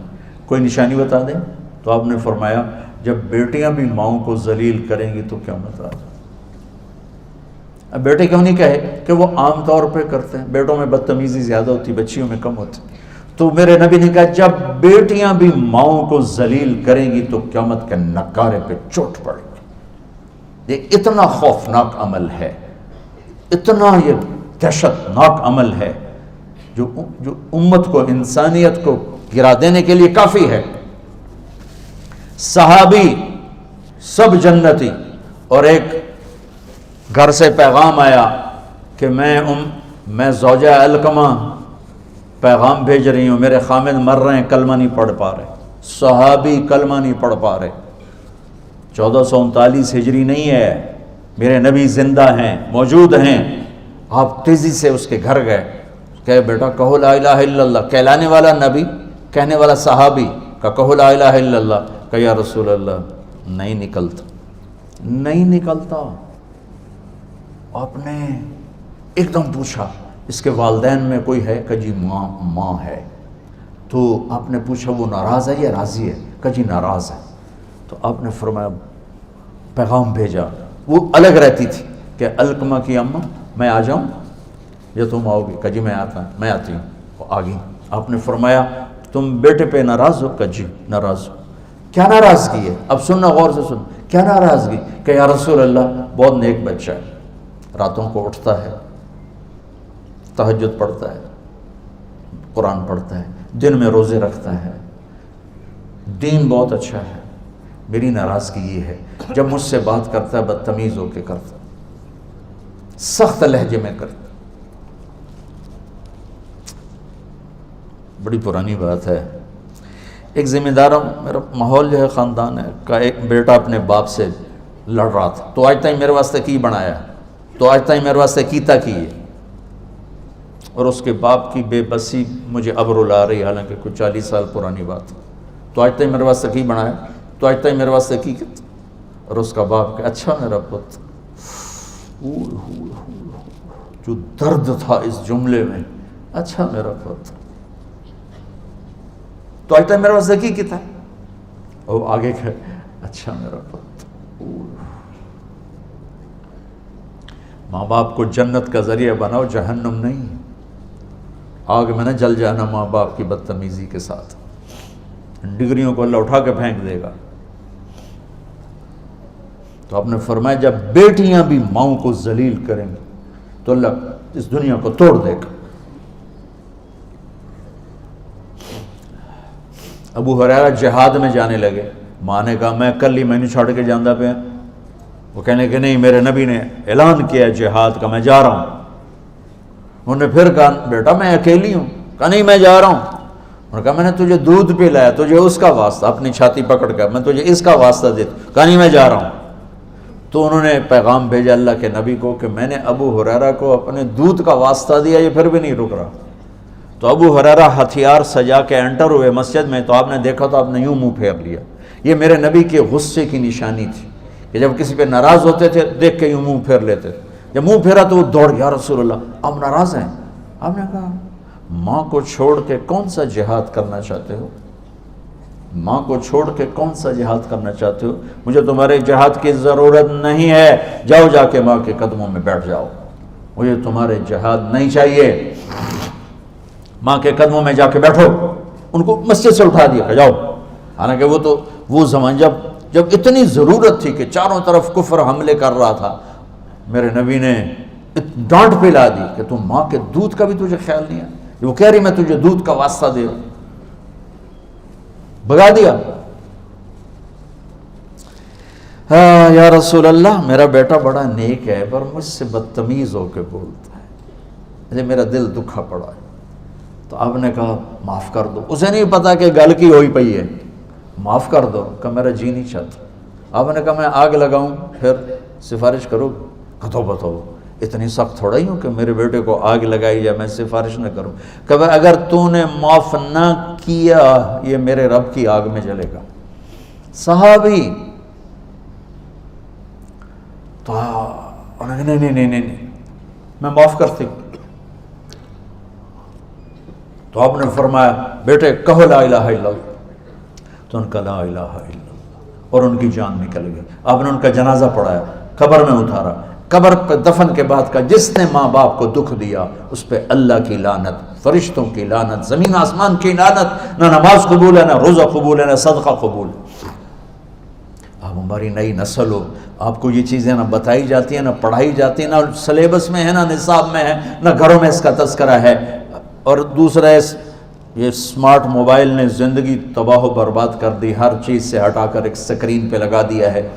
کوئی نشانی بتا دیں؟ تو آپ نے فرمایا جب بیٹیاں بھی ماؤں کو ذلیل کریں گی تو قیامت آ جائے۔ اب بیٹے کیوں نہیں کہے کہ وہ عام طور پہ کرتے ہیں، بیٹوں میں بدتمیزی زیادہ ہوتی، بچیوں میں کم ہوتی۔ تو میرے نبی نے کہا جب بیٹیاں بھی ماؤں کو ذلیل کریں گی تو قیامت کے نکارے پہ چوٹ پڑے گی۔ یہ اتنا خوفناک عمل ہے، اتنا یہ دہشت ناک عمل ہے جو امت کو، انسانیت کو گرا دینے کے لیے کافی ہے۔ صحابی سب جنتی، اور ایک گھر سے پیغام آیا کہ میں زوجہ علقمہ پیغام بھیج رہی ہوں، میرے خامد مر رہے ہیں، کلمہ نہیں پڑھ پا رہے۔ صحابی کلمہ نہیں پڑھ پا رہے۔ 1439 ہجری نہیں ہے، میرے نبی زندہ ہیں، موجود ہیں. آپ تیزی سے اس کے گھر گئے، کہ بیٹا کہو لا الہ الا اللہ. کہلانے والا نبی، کہنے والا صحابی کا کہو لا الہ الا اللہ. کہ یا رسول اللہ نہیں نکلتا. آپ نے ایک دم پوچھا اس کے والدین میں کوئی ہے؟ کہ جی ماں ہے. تو آپ نے پوچھا وہ ناراض ہے یا راضی ہے؟ کہ جی ناراض ہے. تو آپ نے فرمایا پیغام بھیجا. وہ الگ رہتی تھی کہ علقمہ کی اماں میں آ جاؤں یا تم آؤ گی؟ کہ جی میں آتی ہوں. وہ آ گئی. آپ نے فرمایا تم بیٹے پہ ناراض ہو؟ کہ جی ناراض ہو. کیا ناراضگی ہے؟ اب سننا غور سے سن. کیا ناراضگی؟ کہ یا رسول اللہ بہت نیک بچہ ہے، راتوں کو اٹھتا ہے، تہجد پڑھتا ہے، قرآن پڑھتا ہے، دن میں روزے رکھتا ہے، دین بہت اچھا ہے. میری ناراضگی یہ ہے جب مجھ سے بات کرتا ہے بدتمیز ہو کے کرتا، سخت لہجے میں کرتا. بڑی پرانی بات ہے. ایک ذمہ دار میرا ماحول جو ہے خاندان ہے کا ایک بیٹا اپنے باپ سے لڑ رہا تھا. تو آج تک میرے واسطے کی بنایا، تو آج تک میرے واسطے کیتا کی ہے. اور اس کے باپ کی بے بسی مجھے اب رلا رہی، حالانکہ کچھ 40 سال پرانی بات. تو آج تک میرے واسطے کی بنایا، تو آج تک میرے واسطے کی. اور اس کا باپ کہ اچھا میرا پت. جو درد تھا اس جملے میں، اچھا میرا پت تو آج تک میرے واسطے کی تھا. اور آگے کہ اچھا میرا پت. ماں باپ کو جنت کا ذریعہ بناؤ، جہنم نہیں. آگ میں نہ جل جانا ماں باپ کی بدتمیزی کے ساتھ. ڈگریوں کو اللہ اٹھا کے پھینک دے گا. تو آپ نے فرمایا جب بیٹیاں بھی ماؤں کو ذلیل کریں گی تو اللہ اس دنیا کو توڑ دے گا. ابو ہریرہ جہاد میں جانے لگے. ماں نے کہا میں کل ہی مینو چھوڑ کے جاندہ پہ. وہ کہنے کہ نہیں میرے نبی نے اعلان کیا جہاد کا، میں جا رہا ہوں. انہوں نے پھر کہا بیٹا میں اکیلی ہوں. کہا نہیں میں جا رہا ہوں. انہوں نے کہا میں نے تجھے دودھ پلایا، تجھے اس کا واسطہ، اپنی چھاتی پکڑ کر میں تجھے اس کا واسطہ دیتا. کہا نہیں میں جا رہا ہوں. تو انہوں نے پیغام بھیجا اللہ کے نبی کو کہ میں نے ابو ہریرہ کو اپنے دودھ کا واسطہ دیا، یہ پھر بھی نہیں رک رہا. تو ابو ہریرہ ہتھیار سجا کے انٹر ہوئے مسجد میں. تو آپ نے دیکھا تو آپ نے یوں منہ پھیر لیا. یہ میرے نبی کے غصے کی نشانی تھی کہ جب کسی پہ ناراض ہوتے تھے دیکھ کے یوں منہ پھیر لیتے. جب منہ پھیرا تو وہ دوڑ یا رسول اللہ آپ ناراض ہیں. آپ نے کہا ماں کو چھوڑ کے کون سا جہاد کرنا چاہتے ہو؟ ماں کو چھوڑ کے کون سا جہاد کرنا چاہتے ہو؟ مجھے تمہارے جہاد کی ضرورت نہیں ہے، جاؤ جا کے ماں کے قدموں میں بیٹھ جاؤ. مجھے تمہارے جہاد نہیں چاہیے، ماں کے قدموں میں جا کے بیٹھو. ان کو مسجد سے اٹھا دیا کہ جاؤ. حالانکہ وہ تو وہ زمان جب اتنی ضرورت تھی کہ چاروں طرف کفر حملے کر رہا تھا، میرے نبی نے ڈانٹ پلا دی کہ تم ماں کے دودھ کا بھی تجھے خیال نہیں ہے. وہ کہہ رہی میں تجھے دودھ کا واسطہ دے رہا ہوں. بگا دیا. ہاں یا رسول اللہ میرا بیٹا بڑا نیک ہے پر مجھ سے بدتمیز ہو کے بولتا ہے، مجھے میرا دل دکھا پڑا ہے. تو آپ نے کہا معاف کر دو. اسے نہیں پتا کہ گل کی ہوئی پئی ہے. معاف کر دو. کہ میرا جی نہیں چاہتا. آپ نے کہا میں آگ لگاؤں پھر سفارش کرو؟ کہو بتاؤ اتنی سخت تھوڑا ہی ہوں کہ میرے بیٹے کو آگ لگائی جائے میں سفارش نہ کروں. کہ اگر تو نے معاف نہ کیا یہ میرے رب کی آگ میں جلے گا. صحابی تو نہیں میں معاف کرتی ہوں. تو آپ نے فرمایا بیٹے کہو لا الہ الا اللہ. تو ان کا لا الہ الا اللہ اور ان کی جان نکل گئی. آپ نے ان کا جنازہ پڑھایا، قبر میں اتارا. قبر پہ دفن کے بعد کا جس نے ماں باپ کو دکھ دیا اس پہ اللہ کی لعنت، فرشتوں کی لعنت، زمین آسمان کی لعنت. نہ نماز قبول ہے، نہ روزہ قبول ہے، نہ صدقہ قبول ہے. آپ ہماری نئی نسل ہو، آپ کو یہ چیزیں نہ بتائی جاتی ہیں، نہ پڑھائی جاتی ہیں، نہ سلیبس میں ہے، نہ نصاب میں ہے، نہ گھروں میں اس کا تذکرہ ہے. اور دوسرا یہ اسمارٹ موبائل نے زندگی تباہ و برباد کر دی. ہر چیز سے ہٹا کر ایک سکرین پہ لگا دیا ہے.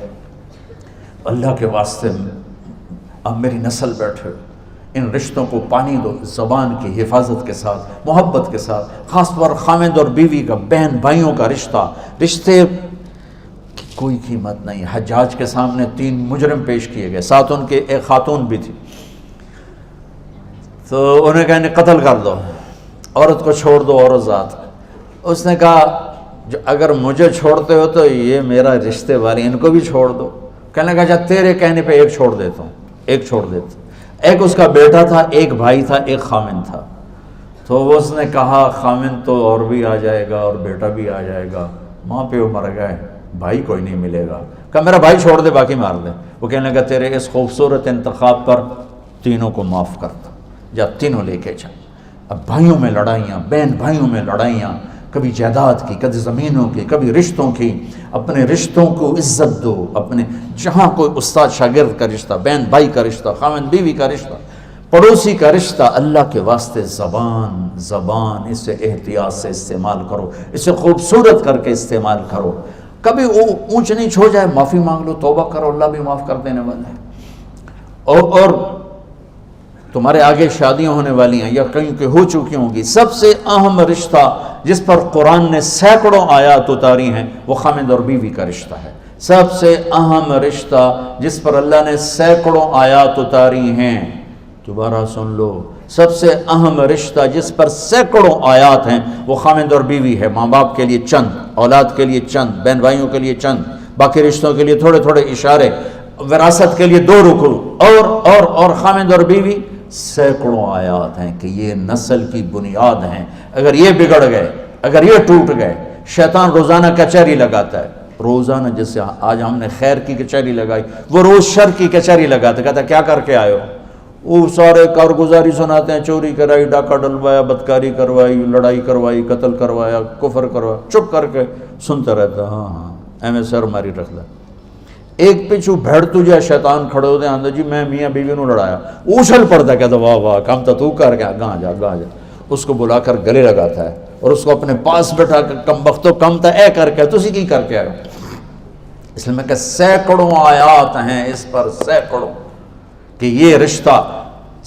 اللہ کے واسطے اب میری نسل بیٹھے، ان رشتوں کو پانی دو، زبان کی حفاظت کے ساتھ، محبت کے ساتھ. خاص طور خامد اور بیوی کا، بہن بھائیوں کا رشتے کوئی قیمت نہیں. حجاج کے سامنے 3 مجرم پیش کیے گئے, ساتھ ان کے ایک خاتون بھی تھی. تو انہیں کہا انہیں قتل کر دو, عورت کو چھوڑ دو, عورت ذات. اس نے کہا اگر مجھے چھوڑتے ہو تو یہ میرا رشتے والی, ان کو بھی چھوڑ دو. کہنے لگا اچھا تیرے کہنے پہ ایک چھوڑ دیتا ہوں, ایک چھوڑ دیتا ہوں. ایک اس کا بیٹا تھا, ایک بھائی تھا, ایک خامن تھا. تو وہ اس نے کہا خامن تو اور بھی آ جائے گا اور بیٹا بھی آ جائے گا, ماں پہ وہ مر گئے, بھائی کوئی نہیں ملے گا. کہا میرا بھائی چھوڑ دے, باقی مار دے. وہ کہنے لگا تیرے اس خوبصورت انتخاب پر تینوں کو معاف کرتا, جا تینوں لے کے جا. اب بھائیوں میں لڑائیاں, بہن بھائیوں میں لڑائیاں, کبھی جائیداد کی, کبھی زمینوں کی, کبھی رشتوں کی. اپنے رشتوں کو عزت دو. اپنے جہاں کوئی استاد شاگرد کا رشتہ, بہن بھائی کا رشتہ, خاوند بیوی کا رشتہ, پڑوسی کا رشتہ, اللہ کے واسطے زبان اسے احتیاط سے استعمال کرو, اسے خوبصورت کر کے استعمال کرو. کبھی وہ اونچ نیچ ہو جائے, معافی مانگ لو, توبہ کرو, اللہ بھی معاف کر دینے والا ہے. اور تمہارے آگے شادیاں ہونے والی ہیں یا کہیں کہ ہو چکی ہوں گی, سب سے اہم رشتہ جس پر قرآن نے سینکڑوں آیات اتاری ہیں وہ خامد اور بیوی کا رشتہ ہے. سب سے اہم رشتہ جس پر اللہ نے سینکڑوں آیات اتاری ہیں, دوبارہ سن لو, سب سے اہم رشتہ جس پر سینکڑوں آیات ہیں وہ خامد اور بیوی ہے. ماں باپ کے لیے چند, اولاد کے لیے چند, بہن بھائیوں کے لیے چند, باقی رشتوں کے لیے تھوڑے تھوڑے اشارے, وراثت کے لیے 2 رکوع, اور خامد اور بیوی سینکڑوں آیات ہیں کہ یہ نسل کی بنیاد ہیں. اگر یہ بگڑ گئے, اگر یہ ٹوٹ گئے, شیطان روزانہ کچہری لگاتا ہے, روزانہ. جیسے آج ہم نے خیر کی کچہری لگائی, وہ روز شر کی کچہری لگاتا ہے. کہتا ہے کیا کر کے آئے ہو؟ وہ سارے کارگزاری سناتے ہیں, چوری کرائی, ڈاکہ ڈلوایا, بدکاری کروائی, لڑائی کروائی, قتل کروایا, کفر کروایا. چپ کر کے سنتا رہتا, ہاں ایویں سر ماری رکھتا. ایک پچھو بھیڑ تجھے شیطان کھڑے ہوتے ہیں, جی میں میاں بیوی نو لڑایا, اچھل پڑتا, کہتا واہ واہ کام تو کر گیا, گاں جا گاں جا. اس کو بلا کر گلے لگاتا ہے اور اس کو اپنے پاس بیٹھا کر کم بختو کم تا اے کر کے تسی کی کر کے آئے. اس لیے میں کہ سینکڑوں آیات ہیں اس پر, سینکڑوں, کہ یہ رشتہ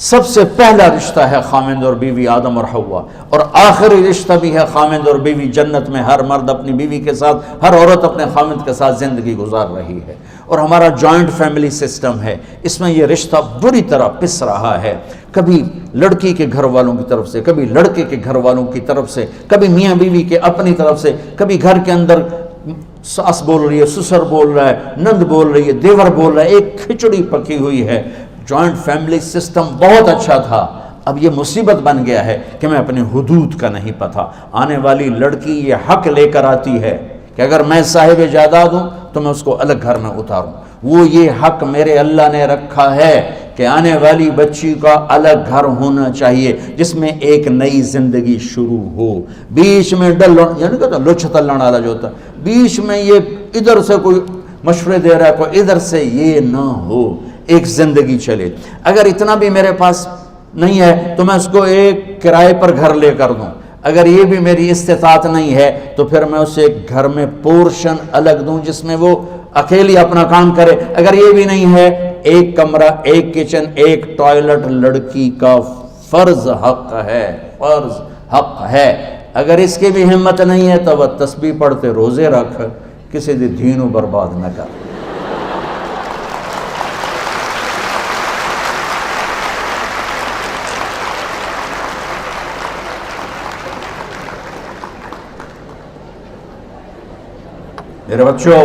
سب سے پہلا رشتہ ہے خامند اور بیوی, آدم اور حوا, اور آخری رشتہ بھی ہے خامند اور بیوی. جنت میں ہر مرد اپنی بیوی کے ساتھ, ہر عورت اپنے خامند کے ساتھ زندگی گزار رہی ہے. اور ہمارا جوائنٹ فیملی سسٹم ہے, اس میں یہ رشتہ بری طرح پس رہا ہے. کبھی لڑکی کے گھر والوں کی طرف سے, کبھی لڑکے کے گھر والوں کی طرف سے, کبھی میاں بیوی کے اپنی طرف سے, کبھی گھر کے اندر ساس بول رہی ہے, سسر بول رہا ہے, نند بول رہی ہے, دیور بول رہا ہے, ایک کھچڑی پکی ہوئی ہے. جوائنٹ فیملی سسٹم بہت اچھا تھا, اب یہ مصیبت بن گیا ہے کہ میں اپنے حدود کا نہیں پتہ. آنے والی لڑکی یہ حق لے کر آتی ہے کہ اگر میں صاحب جائیداد ہوں تو میں اس کو الگ گھر میں اتاروں. وہ یہ حق میرے اللہ نے رکھا ہے کہ آنے والی بچی کا الگ گھر ہونا چاہیے جس میں ایک نئی زندگی شروع ہو. بیچ میں ڈل, یعنی کہتا لچھ تلن والا جو ہوتا ہے, بیچ میں یہ ادھر سے کوئی مشورے دے رہا ہے, کوئی ادھر سے, یہ نہ ہو. ایک زندگی چلے. اگر اتنا بھی میرے پاس نہیں ہے تو میں اس کو ایک کرائے پر گھر لے کر دوں. اگر یہ بھی میری استطاعت نہیں ہے تو پھر میں اسے ایک گھر میں پورشن الگ دوں جس میں وہ اکیلی اپنا کام کرے. اگر یہ بھی نہیں ہے, ایک کمرہ, ایک کچن, ایک ٹوائلٹ لڑکی کا فرض حق ہے, فرض حق ہے. اگر اس کی بھی ہمت نہیں ہے تو وہ تسبیح پڑھتے روزے رکھ, کسی دی دینوں برباد نہ کر. میرے بچوں,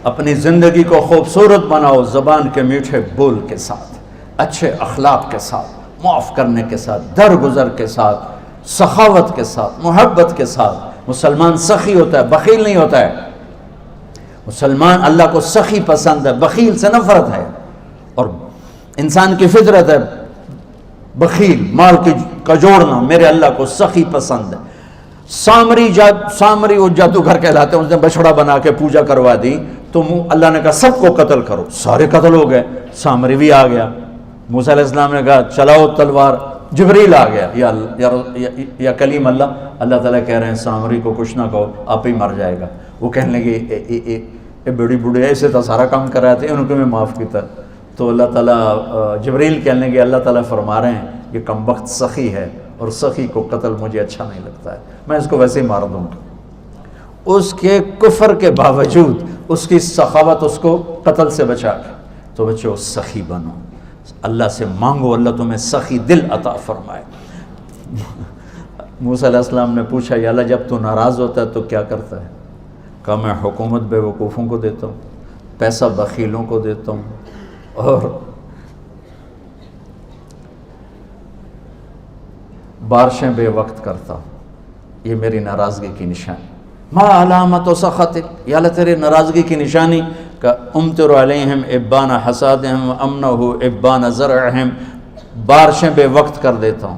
اپنی زندگی کو خوبصورت بناؤ زبان کے میٹھے بول کے ساتھ, اچھے اخلاق کے ساتھ, معاف کرنے کے ساتھ, درگزر کے ساتھ, سخاوت کے ساتھ, محبت کے ساتھ. مسلمان سخی ہوتا ہے, بخیل نہیں ہوتا ہے. مسلمان اللہ کو سخی پسند ہے, بخیل سے نفرت ہے. اور انسان کی فطرت ہے بخیل, مال کا جوڑنا. میرے اللہ کو سخی پسند ہے. سامری وہ جادوگر کہلاتے ہیں, اس نے بچڑا بنا کے پوجا کروا دی تو اللہ نے کہا سب کو قتل کرو, سارے قتل ہو گئے. سامری بھی آ گیا. موسیٰ علیہ السلام نے کہا چلاؤ تلوار. جبریل آ گیا, یا کلیم اللہ. اللہ تعالیٰ کہہ رہے ہیں سامری کو کچھ نہ کہو, آپ ہی مر جائے گا. وہ کہنے لگے بڑی بوڑھے ایسے تھا, سارا کام کر رہے تھے, ان کو میں معاف کیتا. تو اللہ تعالیٰ, جبریل کہنے لگے اللہ تعالیٰ فرما رہے ہیں یہ کمبخت سخی ہے اور سخی کو قتل مجھے اچھا نہیں لگتا ہے, میں اس کو ویسے ہی مار دوں گا. اس کے کفر کے باوجود اس کی سخاوت اس کو قتل سے بچا کے. تو بچوں سخی بنو، اللہ سے مانگو اللہ تمہیں سخی دل عطا فرمائے. موسیٰ علیہ السلام نے پوچھا یا اللہ جب تو ناراض ہوتا ہے تو کیا کرتا ہے؟ کہا میں حکومت بے وقوفوں کو دیتا ہوں، پیسہ بخیلوں کو دیتا ہوں، اور بارشیں بے وقت کرتا ہوں. یہ میری ناراضگی کی نشانی. ما علامت و سخط، یا اللہ تیرے ناراضگی کی نشانی کہ امطر علیہم ابان حسادہم امنہ ابان زرعہم، بارشیں بے وقت کر دیتا ہوں.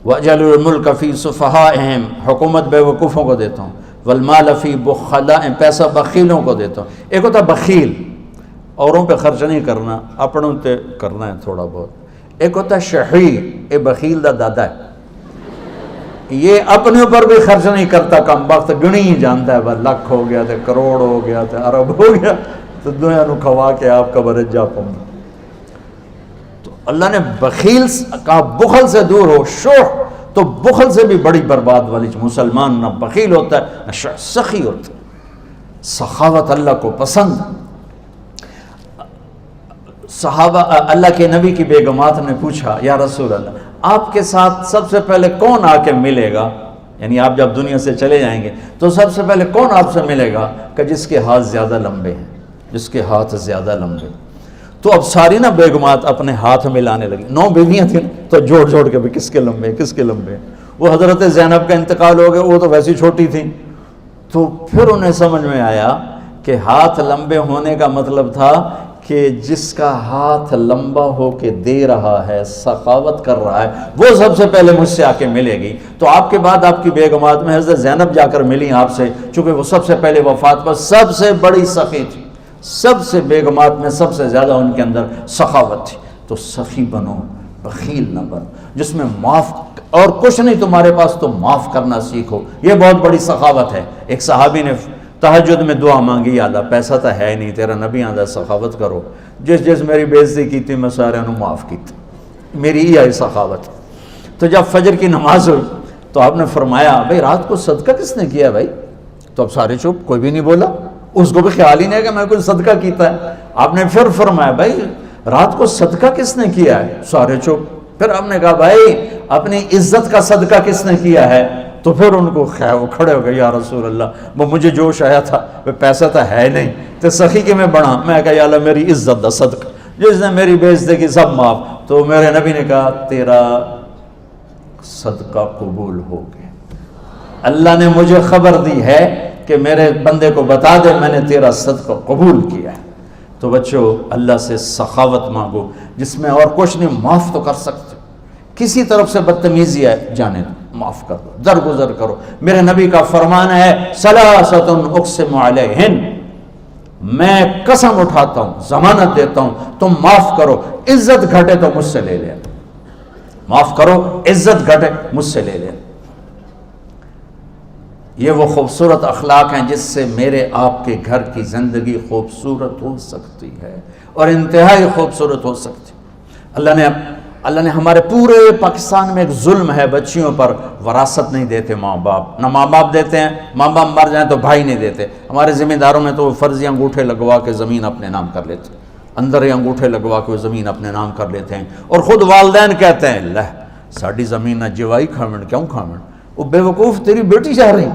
وَأَجْعَلُ الْمُلْكَ فِي صُفَحَائِهِمْ، حکومت بے وقوفوں کو دیتا ہوں. وَالْمَالَ فِي بُخَلَائِهِمْ، پیسہ بخیلوں کو دیتا ہوں. ایک ہوتا بخیل، اوروں پہ خرچ نہیں کرنا، اپنوں پہ کرنا ہے تھوڑا بہت. ایک ہوتا شحیح، یہ بخیل دا دادا ہے، یہ اپنے اوپر بھی خرچ نہیں کرتا، کم وقت گنی ہی جانتا ہے بس لاکھ ہو گیا تھے، کروڑ ہو گیا تھے، ارب ہو گیا تو دنیا نو کھوا کے آپ کا برج جا پاؤں. تو اللہ نے بخیل کہا بخل سے دور ہو. شوہ تو بخل سے بھی بڑی برباد والی. مسلمان نہ بخیل ہوتا ہے نہ سخی ہوتا ہے. سخاوت اللہ کو پسند. صحابہ اللہ کے نبی کی بیگمات نے پوچھا یا رسول اللہ آپ کے ساتھ سب سے پہلے کون آ کے ملے گا، یعنی آپ جب دنیا سے چلے جائیں گے تو سب سے پہلے کون آپ سے ملے گا؟ کہ جس کے ہاتھ زیادہ لمبے ہیں، جس کے ہاتھ زیادہ لمبے. تو اب ساری نا بیگمات اپنے ہاتھ ملانے لگی. 9 بیویاں تھیں تو جوڑ جوڑ کے بھی کس کے لمبے کس کے لمبے. وہ حضرت زینب کا انتقال ہو گیا، وہ تو ویسی چھوٹی تھیں. تو پھر انہیں سمجھ میں آیا کہ ہاتھ لمبے ہونے کا مطلب تھا کہ جس کا ہاتھ لمبا ہو کے دے رہا ہے، سخاوت کر رہا ہے، وہ سب سے پہلے مجھ سے آ کے ملے گی. تو آپ کے بعد آپ کی بیگمات میں حضرت زینب جا کر ملی آپ سے، چونکہ وہ سب سے پہلے وفات پر سب سے بڑی سخی تھی. سب سے بیگمات میں سب سے زیادہ ان کے اندر سخاوت تھی. تو سخی بنو، بخیل نہ بنو، جس میں معاف اور کچھ نہیں تمہارے پاس تو معاف کرنا سیکھو. یہ بہت بڑی سخاوت ہے. ایک صحابی نے تہجد میں دعا مانگی، یا اللہ پیسہ تو ہے نہیں، تیرا نبی آدھا سخاوت کرو، جس میری بے عزتی کی تھی میں سارے انہوں معاف کی تھی، میری یہ آئی سخاوت. تو جب فجر کی نماز ہوئی تو آپ نے فرمایا بھائی رات کو صدقہ کس نے کیا بھائی؟ تو اب سارے چپ، کوئی بھی نہیں بولا، اس کو بھی خیال ہی نہیں ہے کہ میں کوئی صدقہ کیتا ہے. آپ نے پھر فرمایا بھائی رات کو صدقہ کس نے کیا ہے؟ سارے چپ. پھر آپ نے کہا بھائی اپنی عزت کا صدقہ کس نے کیا ہے؟ تو پھر ان کو وہ کھڑے ہو گئے یا رسول اللہ وہ مجھے جوش آیا تھا، پیسہ تو ہے نہیں تو سخی کے میں بڑھا. میں کہا یا اللہ میری عزت دا صدقہ، جس نے میری بے عزتی کی سب معاف. تو میرے نبی نے کہا تیرا صدقہ قبول ہو گیا، اللہ نے مجھے خبر دی ہے کہ میرے بندے کو بتا دے میں نے تیرا صدقہ قبول کیا ہے. تو بچوں اللہ سے سخاوت مانگو، جس میں اور کچھ نہیں، معاف تو کر سکتے. کسی طرف سے بدتمیزی ہے جانے دو، معاف کر دو، درگزر کرو. میرے نبی کا فرمان ہے ثلاثۃ اقسم علیہن، میں قسم اٹھاتا ہوں، ضمانت دیتا ہوں تم معاف کرو، عزت گھٹے تو مجھ سے لے لے. معاف کرو، عزت گھٹے مجھ سے لے لے. یہ وہ خوبصورت اخلاق ہیں جس سے میرے آپ کے گھر کی زندگی خوبصورت ہو سکتی ہے اور انتہائی خوبصورت ہو سکتی. اللہ نے ہمارے پورے پاکستان میں ایک ظلم ہے، بچیوں پر وراثت نہیں دیتے ماں باپ. نہ ماں باپ دیتے ہیں، ماں باپ مر جائیں تو بھائی نہیں دیتے. ہمارے ذمہ داروں میں تو فرضی انگوٹھے لگوا کے زمین اپنے نام کر لیتے ہیں، اندر ہی انگوٹھے لگوا کے زمین اپنے نام کر لیتے ہیں. اور خود والدین کہتے ہیں لہ ساڑی زمین نہ جوائی کھاویں، کیوں کھاویں؟ وہ بے وقوف تیری بیٹی چاہ رہی،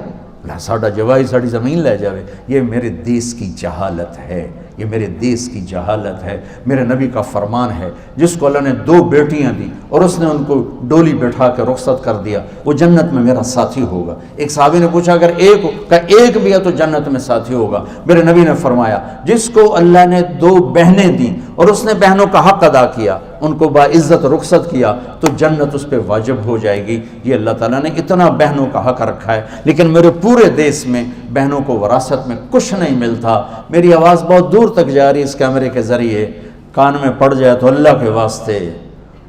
ساڑا جوائی ساڑی زمین لے جاوے. یہ میرے دیس کی جہالت ہے، یہ میرے دیس کی جہالت ہے. میرے نبی کا فرمان ہے جس کو اللہ نے 2 بیٹیاں دی اور اس نے ان کو ڈولی بیٹھا کے رخصت کر دیا، وہ جنت میں میرا ساتھی ہوگا. ایک صحابی نے پوچھا اگر ایک بھی ہے تو جنت میں ساتھی ہوگا. میرے نبی نے فرمایا جس کو اللہ نے 2 بہنیں دیں اور اس نے بہنوں کا حق ادا کیا، ان کو باعزت رخصت کیا، تو جنت اس پہ واجب ہو جائے گی. یہ اللہ تعالیٰ نے اتنا بہنوں کا حق رکھا ہے. لیکن میرے پورے دیس میں بہنوں کو وراثت میں کچھ نہیں ملتا. میری آواز بہت دور تک جا رہی اس کیمرے کے ذریعے، کان میں پڑ جائے تو اللہ کے واسطے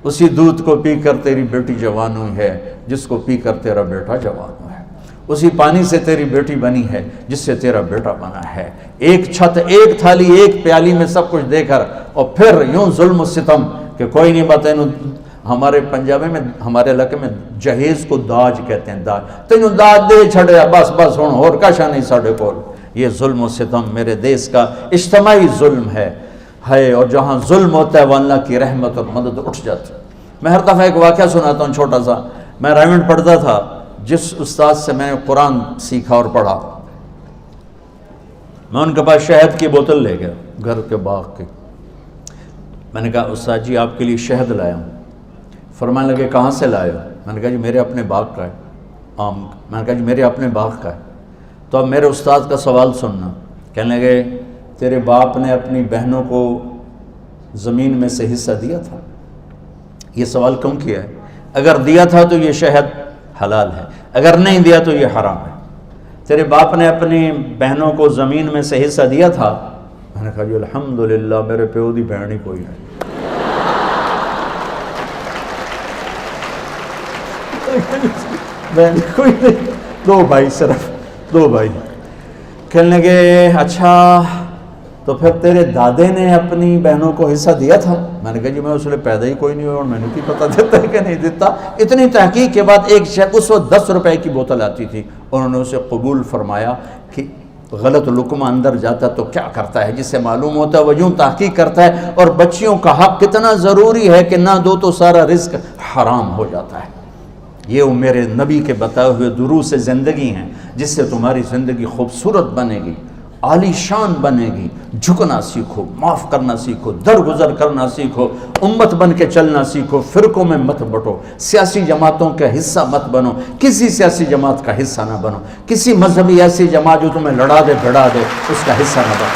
اسی دودھ کو پی کر تیری بیٹی جوان ہوئی ہے جس کو پی کر تیرا بیٹا جوان ہوا ہے. اسی پانی سے تیری بیٹی بنی ہے جس سے تیرا بیٹا بنا ہے. ایک چھت، ایک تھالی، ایک پیالی میں سب کچھ دے کر اور پھر یوں ظلم و ستم کہ کوئی نہیں بات ہمارے پنجابی میں ہمارے علاقے میں جہیز کو داج کہتے ہیں. داج تینوں داج دے چھڑیا بس بس ہوں اور کاشا نہیں ساڑھے کول. یہ ظلم و ستم میرے دیس کا اجتماعی ظلم ہے. اور جہاں ظلم ہوتا ہے وہ اللہ کی رحمت اور مدد اٹھ جاتی ہے. میں ہر دفعہ ایک واقعہ سناتا ہوں چھوٹا سا. میں رائمنڈ پڑھتا تھا، جس استاد سے میں نے قرآن سیکھا اور پڑھا، میں ان کے پاس شہد کی بوتل لے گیا گھر کے باغ کی. میں نے کہا استاد جی آپ کے لیے شہد لایا ہوں. فرمانے لگے کہاں سے لائے ہو؟ میں نے کہا جی میرے اپنے باغ کا ہے آم. میں نے کہا جی میرے اپنے باغ کا ہے. تو اب میرے استاد کا سوال سننا. کہنے لگے تیرے باپ نے اپنی بہنوں کو زمین میں سے حصہ دیا تھا؟ یہ سوال کیوں کیا ہے؟ اگر دیا تھا تو یہ شہد حلال ہے، اگر نہیں دیا تو یہ حرام ہے. تیرے باپ نے اپنی بہنوں کو زمین میں سے حصہ دیا تھا؟ میں نے کہا جی الحمدللہ میرے پیو دی بہن ہی کوئی ہے. بہن کوئی نہیں، دو بھائی، صرف دو بھائی. کہنے لگے اچھا تو پھر تیرے دادے نے اپنی بہنوں کو حصہ دیا تھا؟ میں نے کہا جی میں اس لیے پیدا ہی کوئی نہیں ہوا اور میں نے کی پتہ دیتا ہے کہ نہیں دیتا. اتنی تحقیق کے بعد ایک شخص، اس وقت 10 روپے کی بوتل آتی تھی، انہوں نے اسے قبول فرمایا کہ غلط لقمہ اندر جاتا تو کیا کرتا ہے، جس سے معلوم ہوتا ہے وہ یوں تحقیق کرتا ہے. اور بچیوں کا حق کتنا ضروری ہے کہ نہ دو تو سارا رزق حرام ہو جاتا ہے. یہ وہ میرے نبی کے بتائے ہوئے دروس زندگی ہیں جس سے تمہاری زندگی خوبصورت بنے گی، عالی شان بنے گی. جھکنا سیکھو، معاف کرنا سیکھو، درگزر کرنا سیکھو، امت بن کے چلنا سیکھو. فرقوں میں مت بٹو، سیاسی جماعتوں کا حصہ مت بنو، کسی سیاسی جماعت کا حصہ نہ بنو، کسی مذہبی ایسی جماعت جو تمہیں لڑا دے بھڑا دے اس کا حصہ نہ بنو.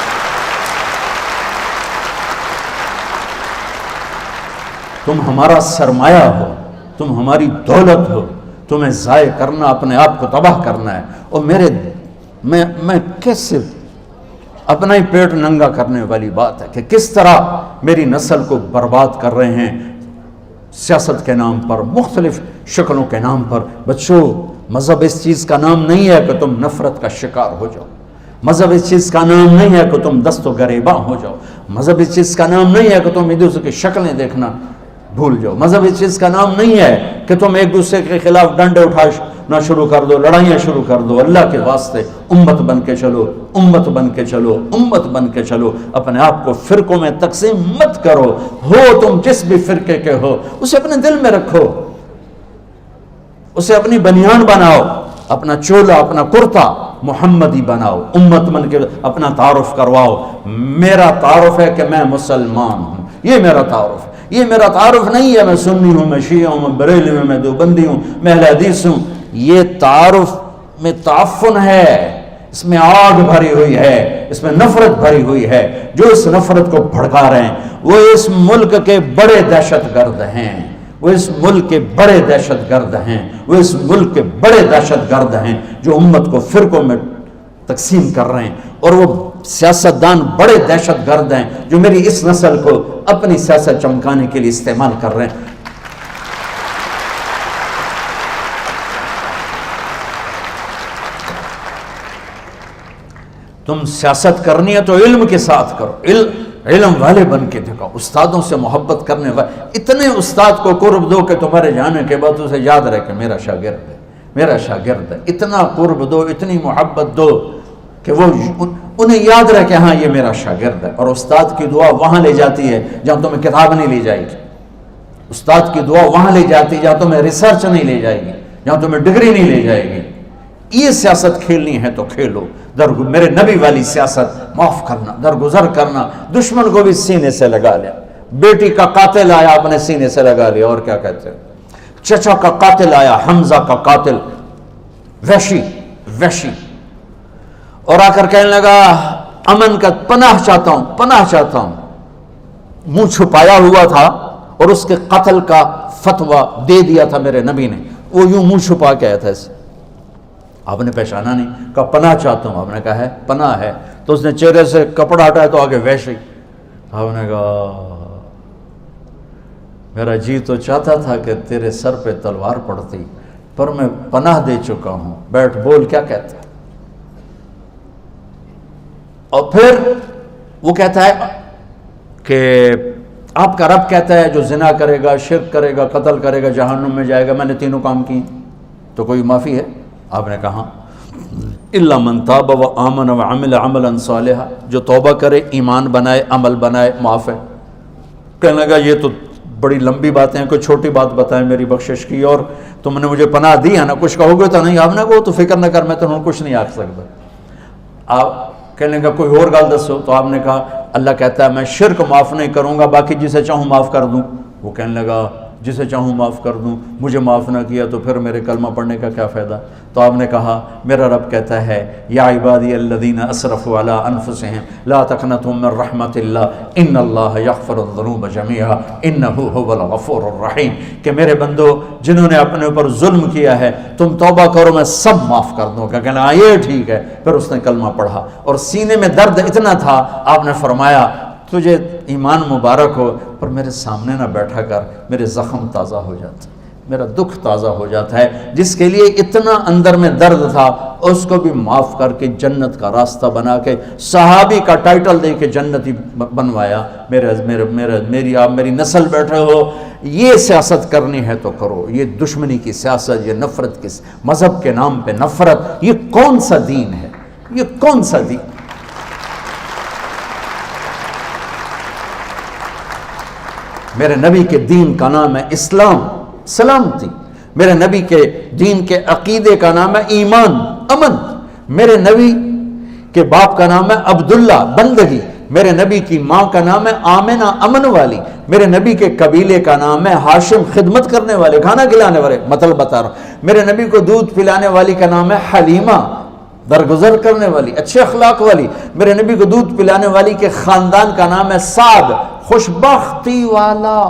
تم ہمارا سرمایہ ہو، تم ہماری دولت ہو، تمہیں ضائع کرنا اپنے آپ کو تباہ کرنا ہے. اور میں کیسے اپنا ہی پیٹ ننگا کرنے والی بات ہے کہ کس طرح میری نسل کو برباد کر رہے ہیں سیاست کے نام پر، مختلف شکلوں کے نام پر. بچوں مذہب اس چیز کا نام نہیں ہے کہ تم نفرت کا شکار ہو جاؤ. مذہب اس چیز کا نام نہیں ہے کہ تم دست و گریباں ہو جاؤ. مذہب اس چیز کا نام نہیں ہے کہ تم ایک دوسرے کی شکلیں دیکھنا بھول جاؤ. مذہب اس چیز کا نام نہیں ہے کہ تم ایک دوسرے کے خلاف ڈنڈے اٹھانا شروع کر دو، لڑائیاں شروع کر دو. اللہ کے واسطے امت بن کے چلو، امت بن کے چلو، امت بن کے چلو. اپنے آپ کو فرقوں میں تقسیم مت کرو. ہو تم جس بھی فرقے کے ہو اسے اپنے دل میں رکھو، اسے اپنی بنیان بناؤ، اپنا چولا اپنا کرتا محمدی بناؤ. امت بن کے اپنا تعارف کرواؤ. میرا تعارف ہے کہ میں مسلمان ہوں، یہ میرا تعارف ہے. یہ میرا تعارف نہیں ہے میں سنی ہوں، میں شیعہ ہوں، میں بریلوی ہوں، میں دیوبندی ہوں، میں اہل حدیث ہوں. یہ تعارف میں تعفن ہے، اس میں آگ بھری ہوئی ہے، اس میں نفرت بھری ہوئی ہے. جو اس نفرت کو بھڑکا رہے ہیں وہ اس ملک کے بڑے دہشت گرد ہیں، وہ اس ملک کے بڑے دہشت گرد ہیں، وہ اس ملک کے بڑے دہشت گرد ہیں جو امت کو فرقوں میں تقسیم کر رہے ہیں. اور وہ سیاستدان بڑے دہشت گرد ہیں جو میری اس نسل کو اپنی سیاست چمکانے کے لیے استعمال کر رہے ہیں. تم سیاست کرنی ہے تو علم کے ساتھ کرو، علم والے بن کے دکھاؤ، استادوں سے محبت کرنے والے. اتنے استاد کو قرب دو کہ تمہارے جانے کے بعد اسے یاد رہے کہ میرا شاگرد ہے، میرا شاگرد ہے. اتنا قرب دو، اتنی محبت دو کہ وہ انہیں یاد رہے کہ ہاں یہ میرا شاگرد ہے. اور استاد کی دعا وہاں لے جاتی ہے جہاں تمہیں کتاب نہیں لے جائے گی. استاد کی دعا وہاں لے جاتی ہے جہاں تمہیں ریسرچ نہیں لے جائے گی، جہاں تمہیں ڈگری نہیں لے جائے گی. یہ سیاست کھیلنی ہے تو کھیلو. میرے نبی والی سیاست، معاف کرنا، درگزر کرنا. دشمن کو بھی سینے سے لگا لیا. بیٹی کا قاتل آیا اپنے سینے سے لگا لیا. اور کیا کہتے ہیں، چچا کا قاتل آیا، حمزہ کا قاتل، وحشی، اور آ کر کہنے لگا امن کا پناہ چاہتا ہوں، پناہ چاہتا ہوں. منہ چھپایا ہوا تھا اور اس کے قتل کا فتویٰ دے دیا تھا میرے نبی نے. وہ یوں منہ چھپا کے آیا تھا اسے. آپ نے پہچانا نہیں، کہا پناہ چاہتا ہوں. آپ نے کہا ہے پناہ ہے. تو اس نے چہرے سے کپڑا ہٹایا تو آگے وحشی. آپ نے کہا میرا جی تو چاہتا تھا کہ تیرے سر پہ تلوار پڑتی، پر میں پناہ دے چکا ہوں. بیٹھ، بول کیا کہتا ہے. اور پھر وہ کہتا ہے کہ آپ کا رب کہتا ہے جو زنا کرے گا، شرک کرے گا، قتل کرے گا، جہنم میں جائے گا، میں نے تینوں کام کیے، تو کوئی معافی ہے؟ آپ نے کہا الا من تاب و آمن و عمل عملا صالحا، جو توبہ کرے، ایمان بنائے، عمل بنائے، معاف ہے۔ کہنے لگا یہ تو بڑی لمبی باتیں ہیں، کوئی چھوٹی بات بتائیں میری بخشش کی، اور تم نے مجھے پناہ دی ہے نا، کچھ کہو گے تو نہیں؟ آپ نے کہو تو فکر نہ کر، میں تو کچھ نہیں آکھ سکتا۔ آپ کہنے لگا کوئی اور گل دسو، تو آپ نے کہا اللہ کہتا ہے میں شرک معاف نہیں کروں گا، باقی جسے چاہوں معاف کر دوں۔ وہ کہنے لگا جسے چاہوں معاف کر دوں، مجھے معاف نہ کیا تو پھر میرے کلمہ پڑھنے کا کیا فائدہ؟ تو آپ نے کہا میرا رب کہتا ہے یا عبادی الذین اسرفوا علی انفسہم لا تقنطوا من رحمت اللہ ان اللہ یغفر الذنوب جميعا انہ هو الغفور الرحیم، کہ میرے بندو جنہوں نے اپنے اوپر ظلم کیا ہے تم توبہ کرو میں سب معاف کر دوں گا۔ کہنا یہ ٹھیک ہے، پھر اس نے کلمہ پڑھا اور سینے میں درد اتنا تھا، آپ نے فرمایا تجھے ایمان مبارک ہو پر میرے سامنے نہ بیٹھا کر، میرے زخم تازہ ہو جاتے، میرا دکھ تازہ ہو جاتا ہے۔ جس کے لیے اتنا اندر میں درد تھا اس کو بھی معاف کر کے جنت کا راستہ بنا کے صحابی کا ٹائٹل دے کے جنتی بنوایا۔ میری نسل بیٹھے ہو، یہ سیاست کرنی ہے تو کرو، یہ دشمنی کی سیاست، یہ نفرت کی مذہب کے نام پہ نفرت، یہ کون سا دین ہے؟ یہ کون سا دین؟ میرے نبی کے دین کا نام ہے اسلام، سلامتی۔ میرے نبی کے دین کے عقیدے کا نام ہے ایمان، امن۔ میرے نبی کے باپ کا نام ہے عبداللہ، بندگی۔ میرے نبی کی ماں کا نام ہے آمنہ، امن والی۔ میرے نبی کے قبیلے کا نام ہے ہاشم، خدمت کرنے والے، کھانا کھلانے والے، مطلب بتا رہا ہوں۔ میرے نبی کو دودھ پلانے والی کا نام ہے حلیمہ، درگزر کرنے والی، اچھے اخلاق والی۔ میرے نبی کو دودھ پلانے والی کے خاندان کا نام ہے سعد، خوشبختی والا۔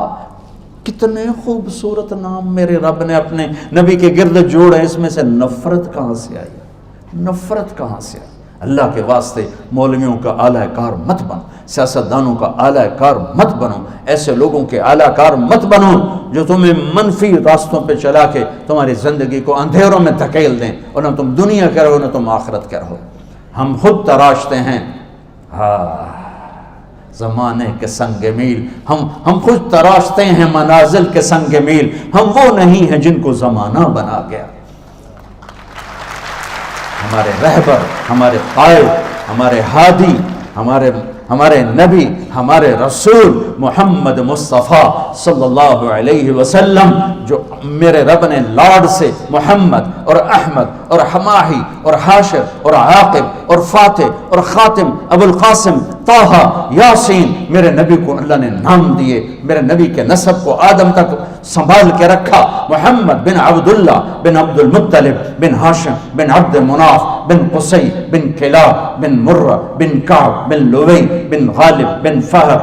کتنے خوبصورت نام میرے رب نے اپنے نبی کے گرد جوڑے، اس میں سے نفرت کہاں سے آئی؟ نفرت کہاں سے آئی؟ اللہ کے واسطے مولویوں کا اعلی کار مت بنو، سیاستدانوں کا اعلی کار مت بنو، ایسے لوگوں کے اعلی کار مت بنو جو تمہیں منفی راستوں پہ چلا کے تمہاری زندگی کو اندھیروں میں دھکیل دیں، اور نہ تم دنیا کے رہو نہ تم آخرت کے رہو۔ ہم خود تراشتے ہیں زمانے کے سنگ میل، ہم خود تراشتے ہیں منازل کے سنگ میل، ہم وہ نہیں ہیں جن کو زمانہ بنا گیا۔ ہمارے رہبر، ہمارے قائد، ہمارے ہادی، ہمارے نبی، ہمارے رسول محمد مصطفیٰ صلی اللہ علیہ وسلم، جو میرے رب نے لاڈ سے محمد اور احمد اور حماہی اور حاشر اور عاقب اور فاتح اور خاتم ابو القاسم طہ یاسین، میرے نبی کو اللہ نے نام دیے، میرے نبی کے نسب کو آدم تک سنبھال کے رکھا۔ محمد بن عبداللہ بن عبد المطلب بن ہاشم بن عبد مناف بن قصی بن کلاب بن مرہ بن کعب بن لوی بن غالب بن فہر